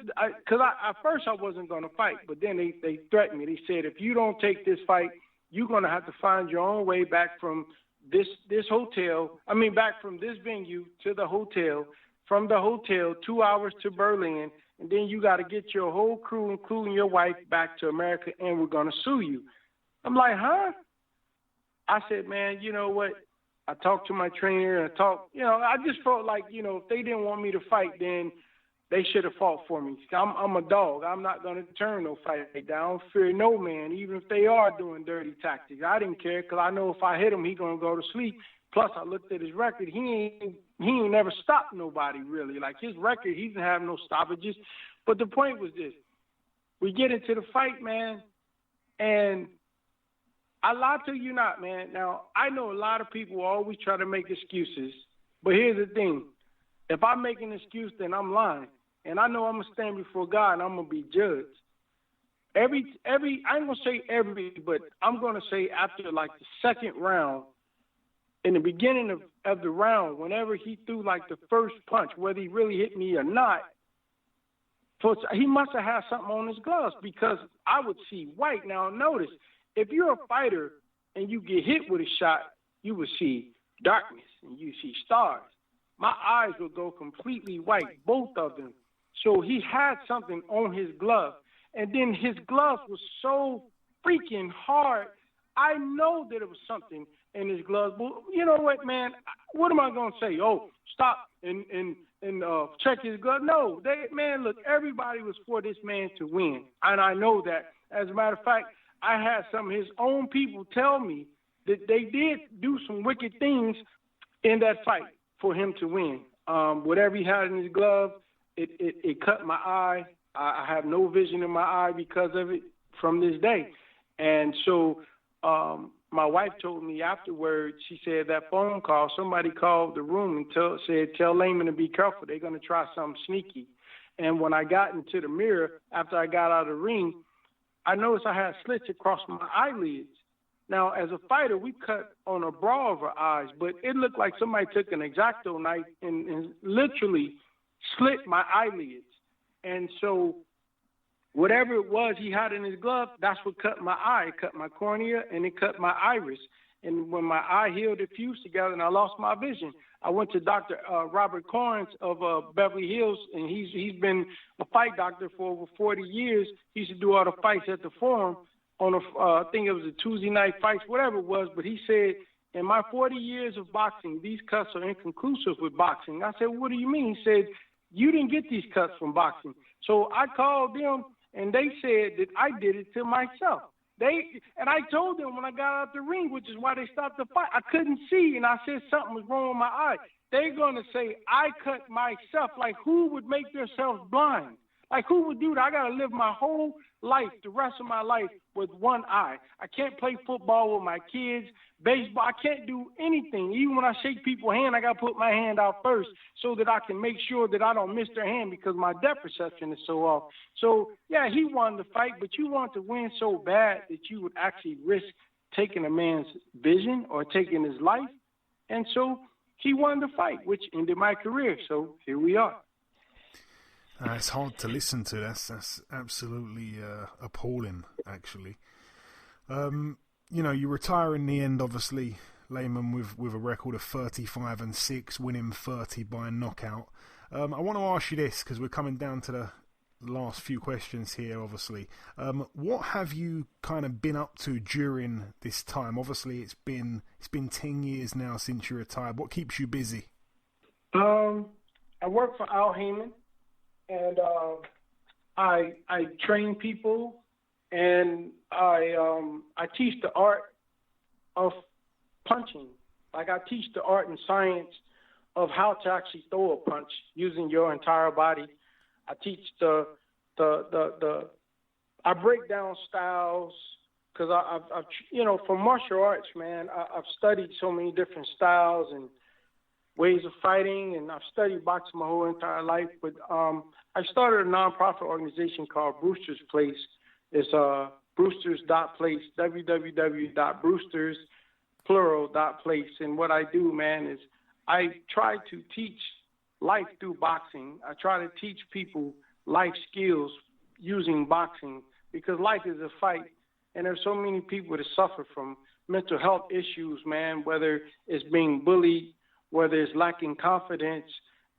J: at first I wasn't going to fight, but then they threatened me. They said, if you don't take this fight, you're going to have to find your own way back from this venue to the hotel, from the hotel 2 hours to Berlin, and then you got to get your whole crew, including your wife, back to America, and we're going to sue you. I'm like, huh? I said, man, you know what? I talked to my trainer, and I just felt like, you know, if they didn't want me to fight, then they should have fought for me. I'm a dog. I'm not going to turn no fight down. I don't fear no man, even if they are doing dirty tactics. I didn't care because I know if I hit him, he's going to go to sleep. Plus, I looked at his record. He ain't never stopped nobody, really. Like, his record, he didn't have no stoppages. But the point was this. We get into the fight, man, and I lie to you not, man. Now, I know a lot of people always try to make excuses, but here's the thing. If I make an excuse, then I'm lying. And I know I'm going to stand before God and I'm going to be judged. I ain't going to say every, but I'm going to say after like the second round, in the beginning of the round, whenever he threw like the first punch, whether he really hit me or not, he must have had something on his gloves because I would see white. Now notice, if you're a fighter and you get hit with a shot, you would see darkness and you see stars. My eyes would go completely white, both of them. So he had something on his glove. And then his glove was so freaking hard, I know that it was something in his gloves. But you know what, man? What am I going to say? Oh, stop and check his glove? No, look, everybody was for this man to win. And I know that. As a matter of fact, I had some of his own people tell me that they did do some wicked things in that fight for him to win. Whatever he had in his glove, it cut my eye. I have no vision in my eye because of it from this day. And so my wife told me afterwards, she said that phone call, somebody called the room and said, tell Lamon to be careful. They're going to try something sneaky. And when I got into the mirror, after I got out of the ring, I noticed I had slits across my eyelids. Now, as a fighter, we cut on a bra of our eyes, but it looked like somebody took an X-Acto knife and literally slit my eyelids. And so whatever it was he had in his glove, that's what cut my eye. It cut my cornea, and it cut my iris. And when my eye healed, it fused together, and I lost my vision. I went to Dr. Robert Corns of Beverly Hills, and he's been a fight doctor for over 40 years. He used to do all the fights at the Forum on I think it was a Tuesday night fights, whatever it was. But he said, in my 40 years of boxing, these cuts are inconclusive with boxing. I said, well, what do you mean? He said, you didn't get these cuts from boxing. So I called them, and they said that I did it to myself. And I told them when I got out the ring, which is why they stopped the fight, I couldn't see, and I said something was wrong with my eye. They're going to say I cut myself. Like, who would make themselves blind? Like, who would do that? I got to live my whole life, the rest of my life, with one eye. I can't play football with my kids, baseball. I can't do anything. Even when I shake people's hand, I got to put my hand out first so that I can make sure that I don't miss their hand because my depth perception is so off. So, yeah, he wanted to fight, but you want to win so bad that you would actually risk taking a man's vision or taking his life. And so he wanted to fight, which ended my career. So here we are.
H: It's hard to listen to. That's absolutely appalling, actually. You retire in the end, obviously, Lamon, with a record of 35-6, winning 30 by knockout. I want to ask you this because we're coming down to the last few questions here, obviously. What have you kind of been up to during this time? Obviously, it's been 10 years now since you retired. What keeps you busy?
J: I work for Al Heyman. And I train people, and I teach the art of punching. Like, I teach the art and science of how to actually throw a punch using your entire body. I teach I break down styles because I've for martial arts, man, I've studied so many different styles and ways of fighting, and I've studied boxing my whole entire life. But I started a nonprofit organization called Brewster's Place. It's Brewsters.place, www.brewsters.place. And what I do, man, is I try to teach life through boxing. I try to teach people life skills using boxing because life is a fight, and there's so many people that suffer from mental health issues, man, whether it's being bullied, whether it's lacking confidence.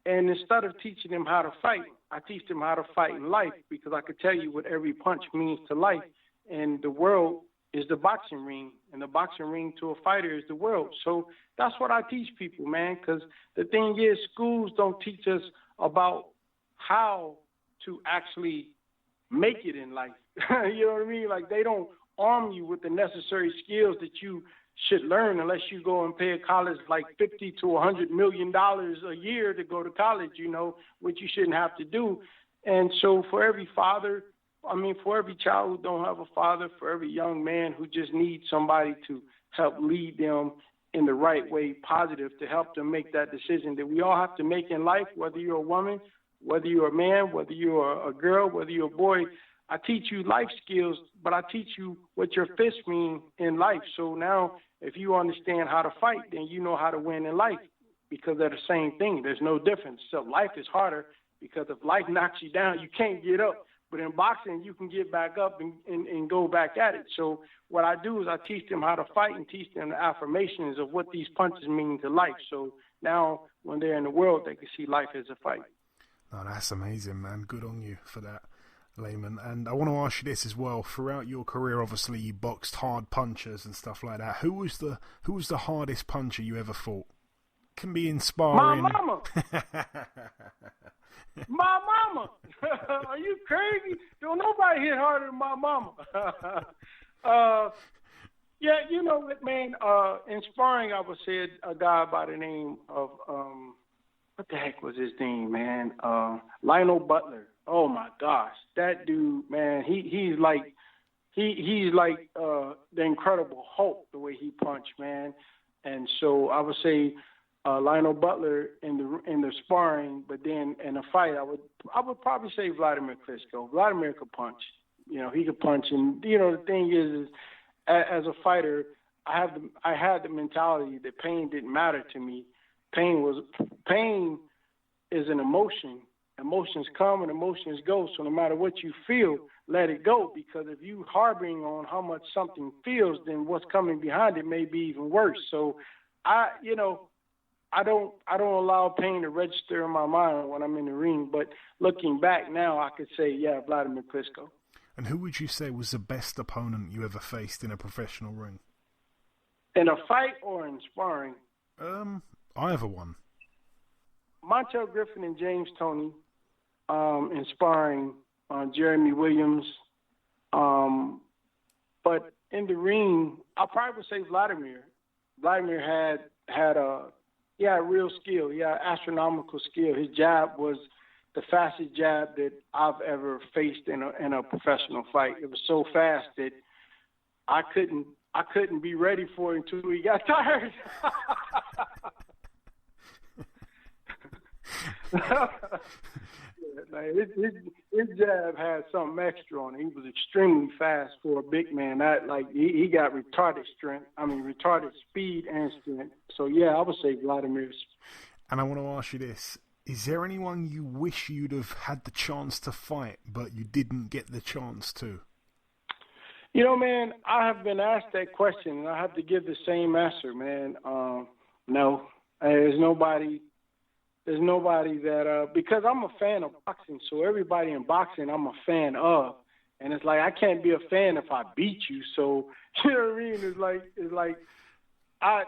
J: And instead of teaching them how to fight, I teach them how to fight in life because I could tell you what every punch means to life. And the world is the boxing ring, and the boxing ring to a fighter is the world. So that's what I teach people, man, because the thing is, schools don't teach us about how to actually make it in life. You know what I mean? Like, they don't arm you with the necessary skills that you should learn unless you go and pay a college like $50 to $100 million a year to go to college, which you shouldn't have to do. And so for every child who don't have a father, for every young man who just needs somebody to help lead them in the right way, positive, to help them make that decision that we all have to make in life, whether you're a woman, whether you're a man, whether you're a girl, whether you're a boy. I teach you life skills, but I teach you what your fists mean in life. So now if you understand how to fight, then you know how to win in life because they're the same thing. There's no difference. So life is harder because if life knocks you down, you can't get up. But in boxing, you can get back up and go back at it. So what I do is I teach them how to fight and teach them the affirmations of what these punches mean to life. So now when they're in the world, they can see life as a fight.
H: Oh, that's amazing, man. Good on you for that, Lamon. And I want to ask you this as well. Throughout your career, obviously, you boxed hard punchers and stuff like that. Who was the hardest puncher you ever fought? Can be inspiring.
J: My mama. My mama. Are you crazy? Don't nobody hit harder than my mama. Yeah, you know what, man? In sparring, I would say a guy by the name of what the heck was his name, man? Lionel Butler. Oh my gosh, that dude, man, he's like the Incredible Hulk, the way he punched, man. And so I would say Lionel Butler in the sparring, but then in a fight, I would probably say Vladimir Klitschko. Vladimir could punch, he could punch, and the thing is as a fighter, I had the mentality that pain didn't matter to me. Pain is an emotion, emotions come and emotions go. So no matter what you feel, let it go. Because if you harboring on how much something feels, then what's coming behind it may be even worse. So I don't allow pain to register in my mind when I'm in the ring. But looking back now, I could say, yeah, Vladimir Klitschko.
H: And who would you say was the best opponent you ever faced in a professional ring?
J: In a fight or in sparring?
H: Either one.
J: Montel Griffin and James Toney in sparring, Jeremy Williams. But in the ring, I probably would say Vladimir. Vladimir had real skill. He had astronomical skill. His jab was the fastest jab that I've ever faced in a professional fight. It was so fast that I couldn't be ready for it until he got tired. His jab had something extra on it. He was extremely fast for a big man. He got retarded speed and strength. So yeah, I would say Vladimir.
H: And I want to ask you this. Is there anyone you wish you'd have had the chance to fight, but you didn't get the chance to?
J: You know, man, I have been asked that question, and I have to give the same answer, man. No. There's nobody that, because I'm a fan of boxing, so everybody in boxing I'm a fan of. And it's like, I can't be a fan if I beat you. So, you know what I mean? It's like, I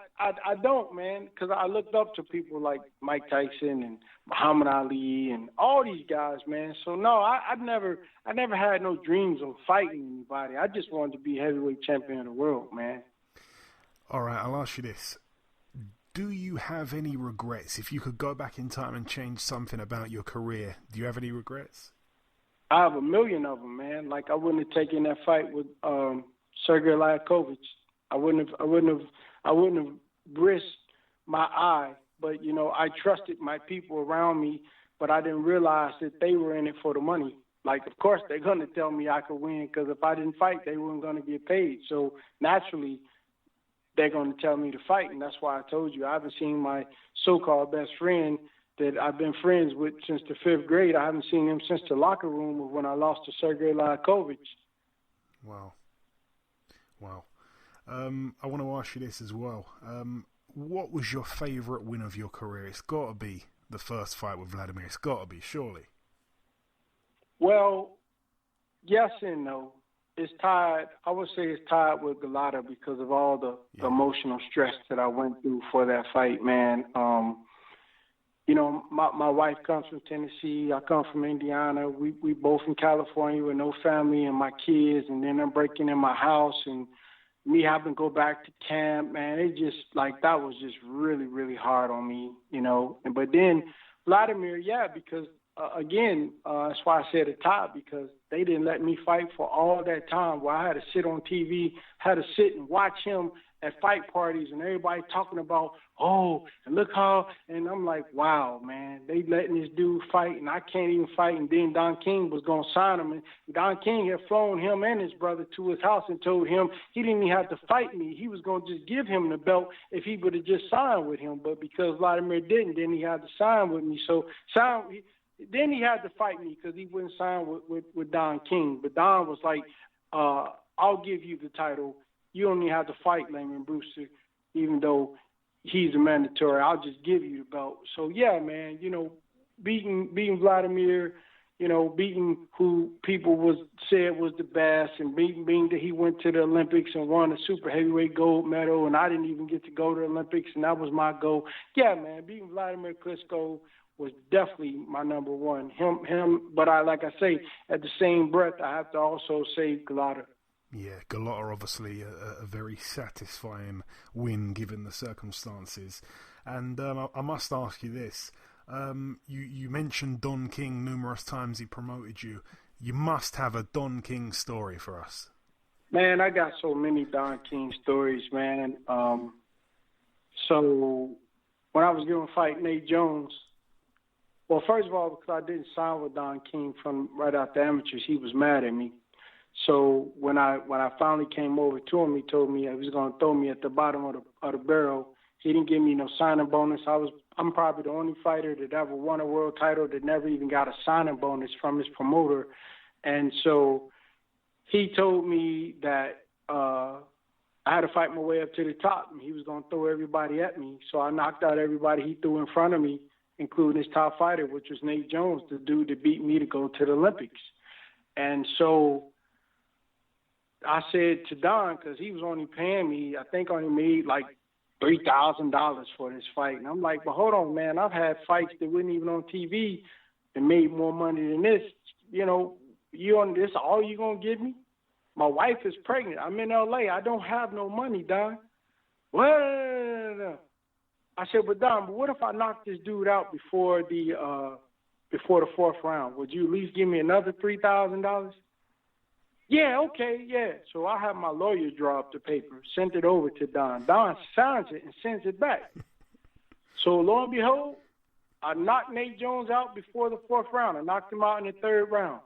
J: don't, man, because I looked up to people like Mike Tyson and Muhammad Ali and all these guys, man. So no, I never had no dreams of fighting anybody. I just wanted to be heavyweight champion of the world, man.
H: All right, I'll ask you this. Do you have any regrets? If you could go back in time and change something about your career, do you have any regrets?
J: I have a million of them, man. Like, I wouldn't have taken that fight with Sergey Liakovich. I wouldn't have risked my eye, but, you know, I trusted my people around me, but I didn't realize that they were in it for the money. Like, of course, they're going to tell me I could win, because if I didn't fight, they weren't going to get paid. So naturally, they're going to tell me to fight, and that's why I told you I haven't seen my so-called best friend that I've been friends with since the 5th grade. I haven't seen him since the locker room of when I lost to Sergey Liakovich.
H: Wow. I want to ask you this as well. What was your favorite win of your career? It's got to be the first fight with Vladimir. It's got to be, surely.
J: Well, yes and no. It's tied. I would say it's tied with Galata because of all the emotional stress that I went through for that fight, man. You know, my wife comes from Tennessee. I come from Indiana. We both in California with no family and my kids, and then I'm breaking in my house and me having to go back to camp, man. It just, like, that was just really, really hard on me, you know. But then Vladimir, because again, that's why I said a tie, because they didn't let me fight for all that time where I had to sit on TV, had to sit and watch him at fight parties and everybody talking about, oh, and look how, and I'm like, wow, man, they letting this dude fight and I can't even fight. And then Don King was going to sign him, and Don King had flown him and his brother to his house and told him he didn't even have to fight me. He was going to just give him the belt if he would have just signed with him. But because Vladimir didn't, then he had to sign with me. So then he had to fight me because he wouldn't sign with Don King. But Don was like, I'll give you the title. You don't even have to fight Lamon Brewster, even though he's a mandatory. I'll just give you the belt. So, yeah, man, you know, beating Vladimir, you know, beating who people said was the best, and being that he went to the Olympics and won a super heavyweight gold medal, and I didn't even get to go to the Olympics, and that was my goal. Yeah, man, beating Vladimir Klitschko was definitely my number one. Him, but like I say, at the same breath, I have to also say Galata.
H: Yeah, Galata, obviously a very satisfying win given the circumstances. And I must ask you this. You mentioned Don King numerous times. He promoted you. You must have a Don King story for us.
J: Man, I got so many Don King stories, man. So when I was going to fight Nate Jones, well, first of all, because I didn't sign with Don King from right out the amateurs, he was mad at me. So when I finally came over to him, he told me he was going to throw me at the bottom of the barrel He didn't give me no signing bonus. I'm probably the only fighter that ever won a world title that never even got a signing bonus from his promoter. And so he told me that I had to fight my way up to the top, and he was going to throw everybody at me. So I knocked out everybody he threw in front of me, including his top fighter, which was Nate Jones, the dude that beat me to go to the Olympics. And so I said to Don, because he was only paying me, I think only made like $3,000 for this fight. And I'm like, but hold on, man. I've had fights that weren't even on TV and made more money than this. You know, you on this, all you going to give me? My wife is pregnant. I'm in L.A. I don't have no money, Don. Well, I said, but Don, but what if I knock this dude out before the fourth round? Would you at least give me another $3,000? Yeah, okay, yeah. So I have my lawyer draw up the paper, sent it over to Don. Don signs it and sends it back. So lo and behold, I knocked Nate Jones out before the fourth round. I knocked him out in the third round.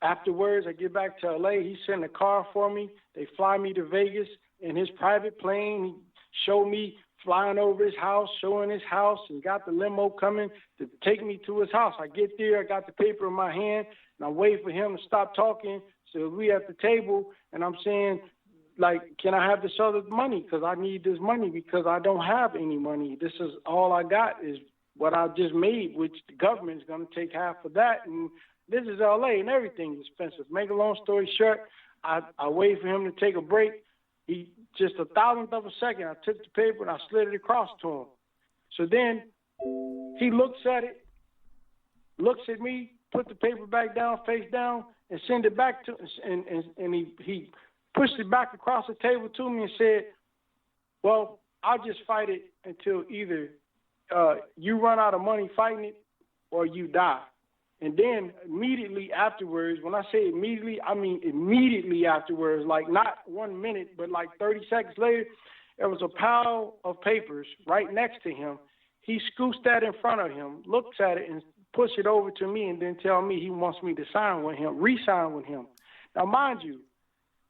J: Afterwards, I get back to L.A. He sent a car for me. They fly me to Vegas in his private plane. He showed me flying over his house, showing his house, and got the limo coming to take me to his house. I get there, I got the paper in my hand, and I wait for him to stop talking. So we at the table, and I'm saying, like, can I have this other money? Because I need this money because I don't have any money. This is all I got is what I just made, which the government's going to take half of that. And this is L.A. and everything's expensive. Make a long story short, I wait for him to take a break. He just a thousandth of a second, I took the paper and I slid it across to him. So then he looks at it, looks at me, put the paper back down, face down, and send it back to, and he pushed it back across the table to me and said, well, I'll just fight it until either you run out of money fighting it or you die. And then immediately afterwards, when I say immediately, I mean immediately afterwards, like not 1 minute, but like 30 seconds later, there was a pile of papers right next to him. He scoots that in front of him, looks at it, and push it over to me, and then tell me he wants me to sign with him, re-sign with him. Now, mind you,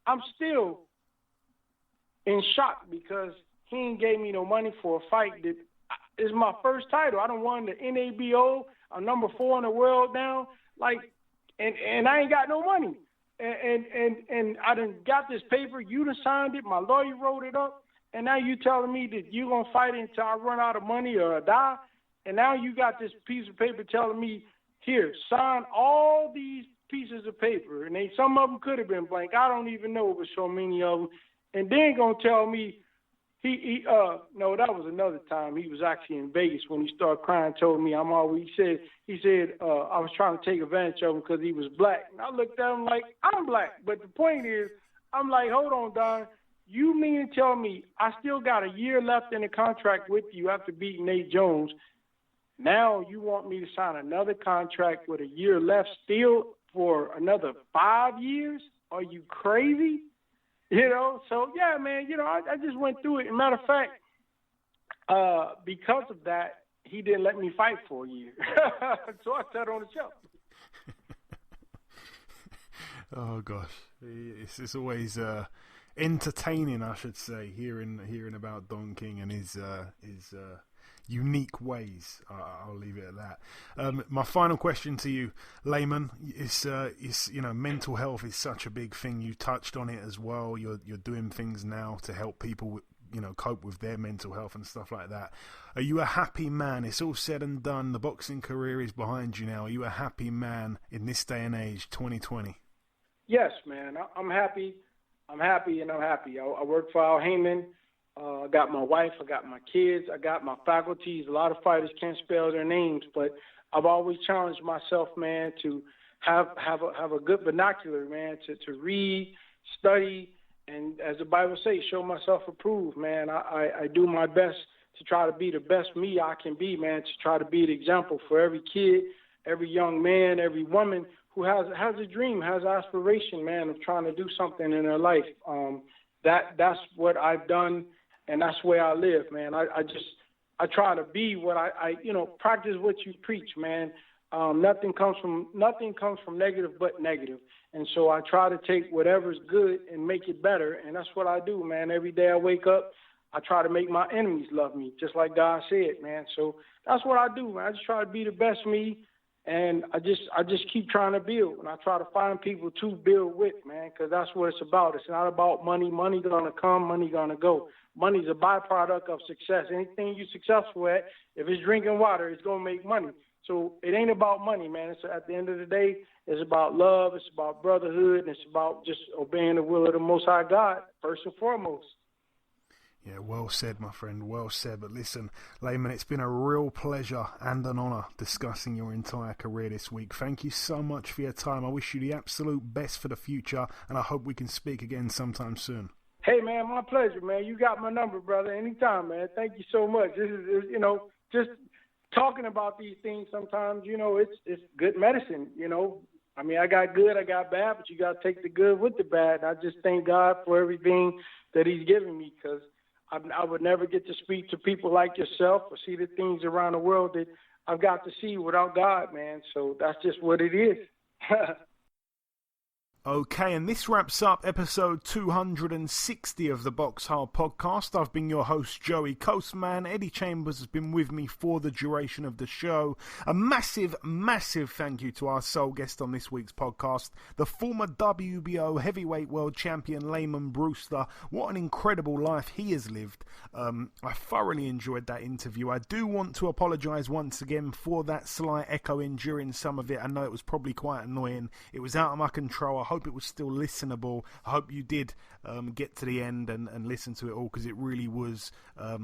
J: I'm still in shock because he ain't gave me no money for a fight that is my first title. I done won the NABO. I'm number 4 in the world now. Like, and I ain't got no money. And I done got this paper. You done signed it. My lawyer wrote it up. And now you telling me that you going to fight until I run out of money or die. And now you got this piece of paper telling me, here, sign all these pieces of paper. And some of them could have been blank. I don't even know it was so many of them. And then going to tell me, no, that was another time. He was actually in Vegas when he started crying, told me he said I was trying to take advantage of him because he was black. And I looked at him like, I'm black. But the point is, I'm like, hold on, Don. You mean to tell me I still got a year left in the contract with you after beating Nate Jones? Now you want me to sign another contract with a year left still for another 5 years? Are you crazy? You know, so, yeah, man, you know, I just went through it. As a matter of fact, because of that, he didn't let me fight for a year. So I sat on the shelf.
H: Oh, gosh. It's always entertaining, I should say, hearing about Don King and his unique ways. I'll leave it at that. My final question to you, Lamon, is you know, mental health is such a big thing. You touched on it as well. You're doing things now to help people, you know, cope with their mental health and stuff like that. Are you a happy man? It's all said and done. The boxing career is behind you now. Are you a happy man in this day and age, 2020?
J: Yes, man. I'm happy. I'm happy. I work for Al Heyman. I got my wife, I got my kids, I got my faculties. A lot of fighters can't spell their names, but I've always challenged myself, man, to have a good vernacular, man, to read, study, and as the Bible says, show myself approved, man. I do my best to try to be the best me I can be, man, to try to be an example for every kid, every young man, every woman who has a dream, has aspiration, man, of trying to do something in their life. That's what I've done. And that's where I live, man. I try to be what I practice what you preach, man. Nothing comes from negative but negative. And so I try to take whatever's good and make it better. And that's what I do, man. Every day I wake up, I try to make my enemies love me, just like God said, man. So that's what I do, man. I just try to be the best me, and I just keep trying to build. And I try to find people to build with, man, because that's what it's about. It's not about money. Money gonna come, money gonna go. Money's a byproduct of success. Anything you're successful at, if it's drinking water, it's gonna make money. So it ain't about money, man. It's at the end of the day, it's about love, it's about brotherhood, and it's about just obeying the will of the Most High God, first and foremost.
H: Yeah, well said, my friend, well said. But listen, Lamon, it's been a real pleasure and an honour discussing your entire career this week. Thank you so much for your time. I wish you the absolute best for the future, and I hope we can speak again sometime soon.
J: Hey, man, my pleasure, man. You got my number, brother. Anytime, man. Thank you so much. This is just talking about these things sometimes, it's good medicine, I mean, I got good, I got bad, but you got to take the good with the bad. And I just thank God for everything that he's given me, because I would never get to speak to people like yourself or see the things around the world that I've got to see without God, man. So that's just what it is.
H: Okay, and this wraps up episode 260 of the BoxHard Podcast. I've been your host, Joey Coastman. Eddie Chambers has been with me for the duration of the show. A massive, massive thank you to our sole guest on this week's podcast, the former WBO Heavyweight World Champion, Lamon Brewster. What an incredible life he has lived. I thoroughly enjoyed that interview. I do want to apologise once again for that slight echoing during some of it. I know it was probably quite annoying. It was out of my control. I hope it was still listenable. I hope you did get to the end and listen to it all, because it really was, a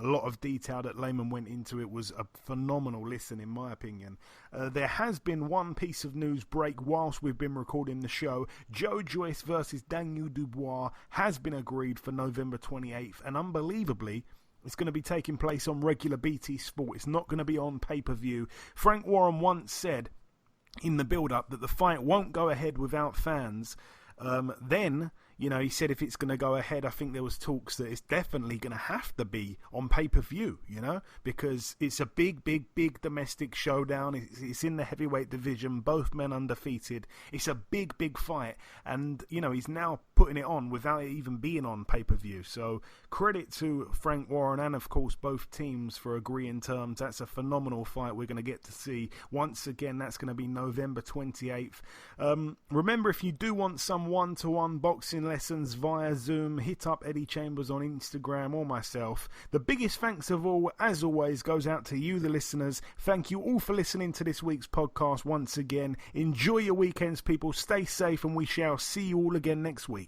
H: lot of detail that Lamon went into. It was a phenomenal listen, in my opinion. There has been one piece of news break whilst we've been recording the show. Joe Joyce versus Daniel Dubois has been agreed for November 28th, and unbelievably, it's going to be taking place on regular BT Sport. It's not going to be on pay-per-view. Frank Warren once said in the build-up that the fight won't go ahead without fans. Then, he said if it's going to go ahead, I think there was talks that it's definitely going to have to be on pay-per-view, because it's a big, big, big domestic showdown. It's in the heavyweight division, both men undefeated. It's a big, big fight, and, he's now putting it on without it even being on pay-per-view. So credit to Frank Warren and, of course, both teams for agreeing terms. That's a phenomenal fight we're going to get to see. Once again, that's going to be November 28th. Remember, if you do want some one-to-one boxing lessons via Zoom, hit up Eddie Chambers on Instagram or myself. The biggest thanks of all, as always, goes out to you, the listeners. Thank you all for listening to this week's podcast once again. Enjoy your weekends, people. Stay safe, and we shall see you all again next week.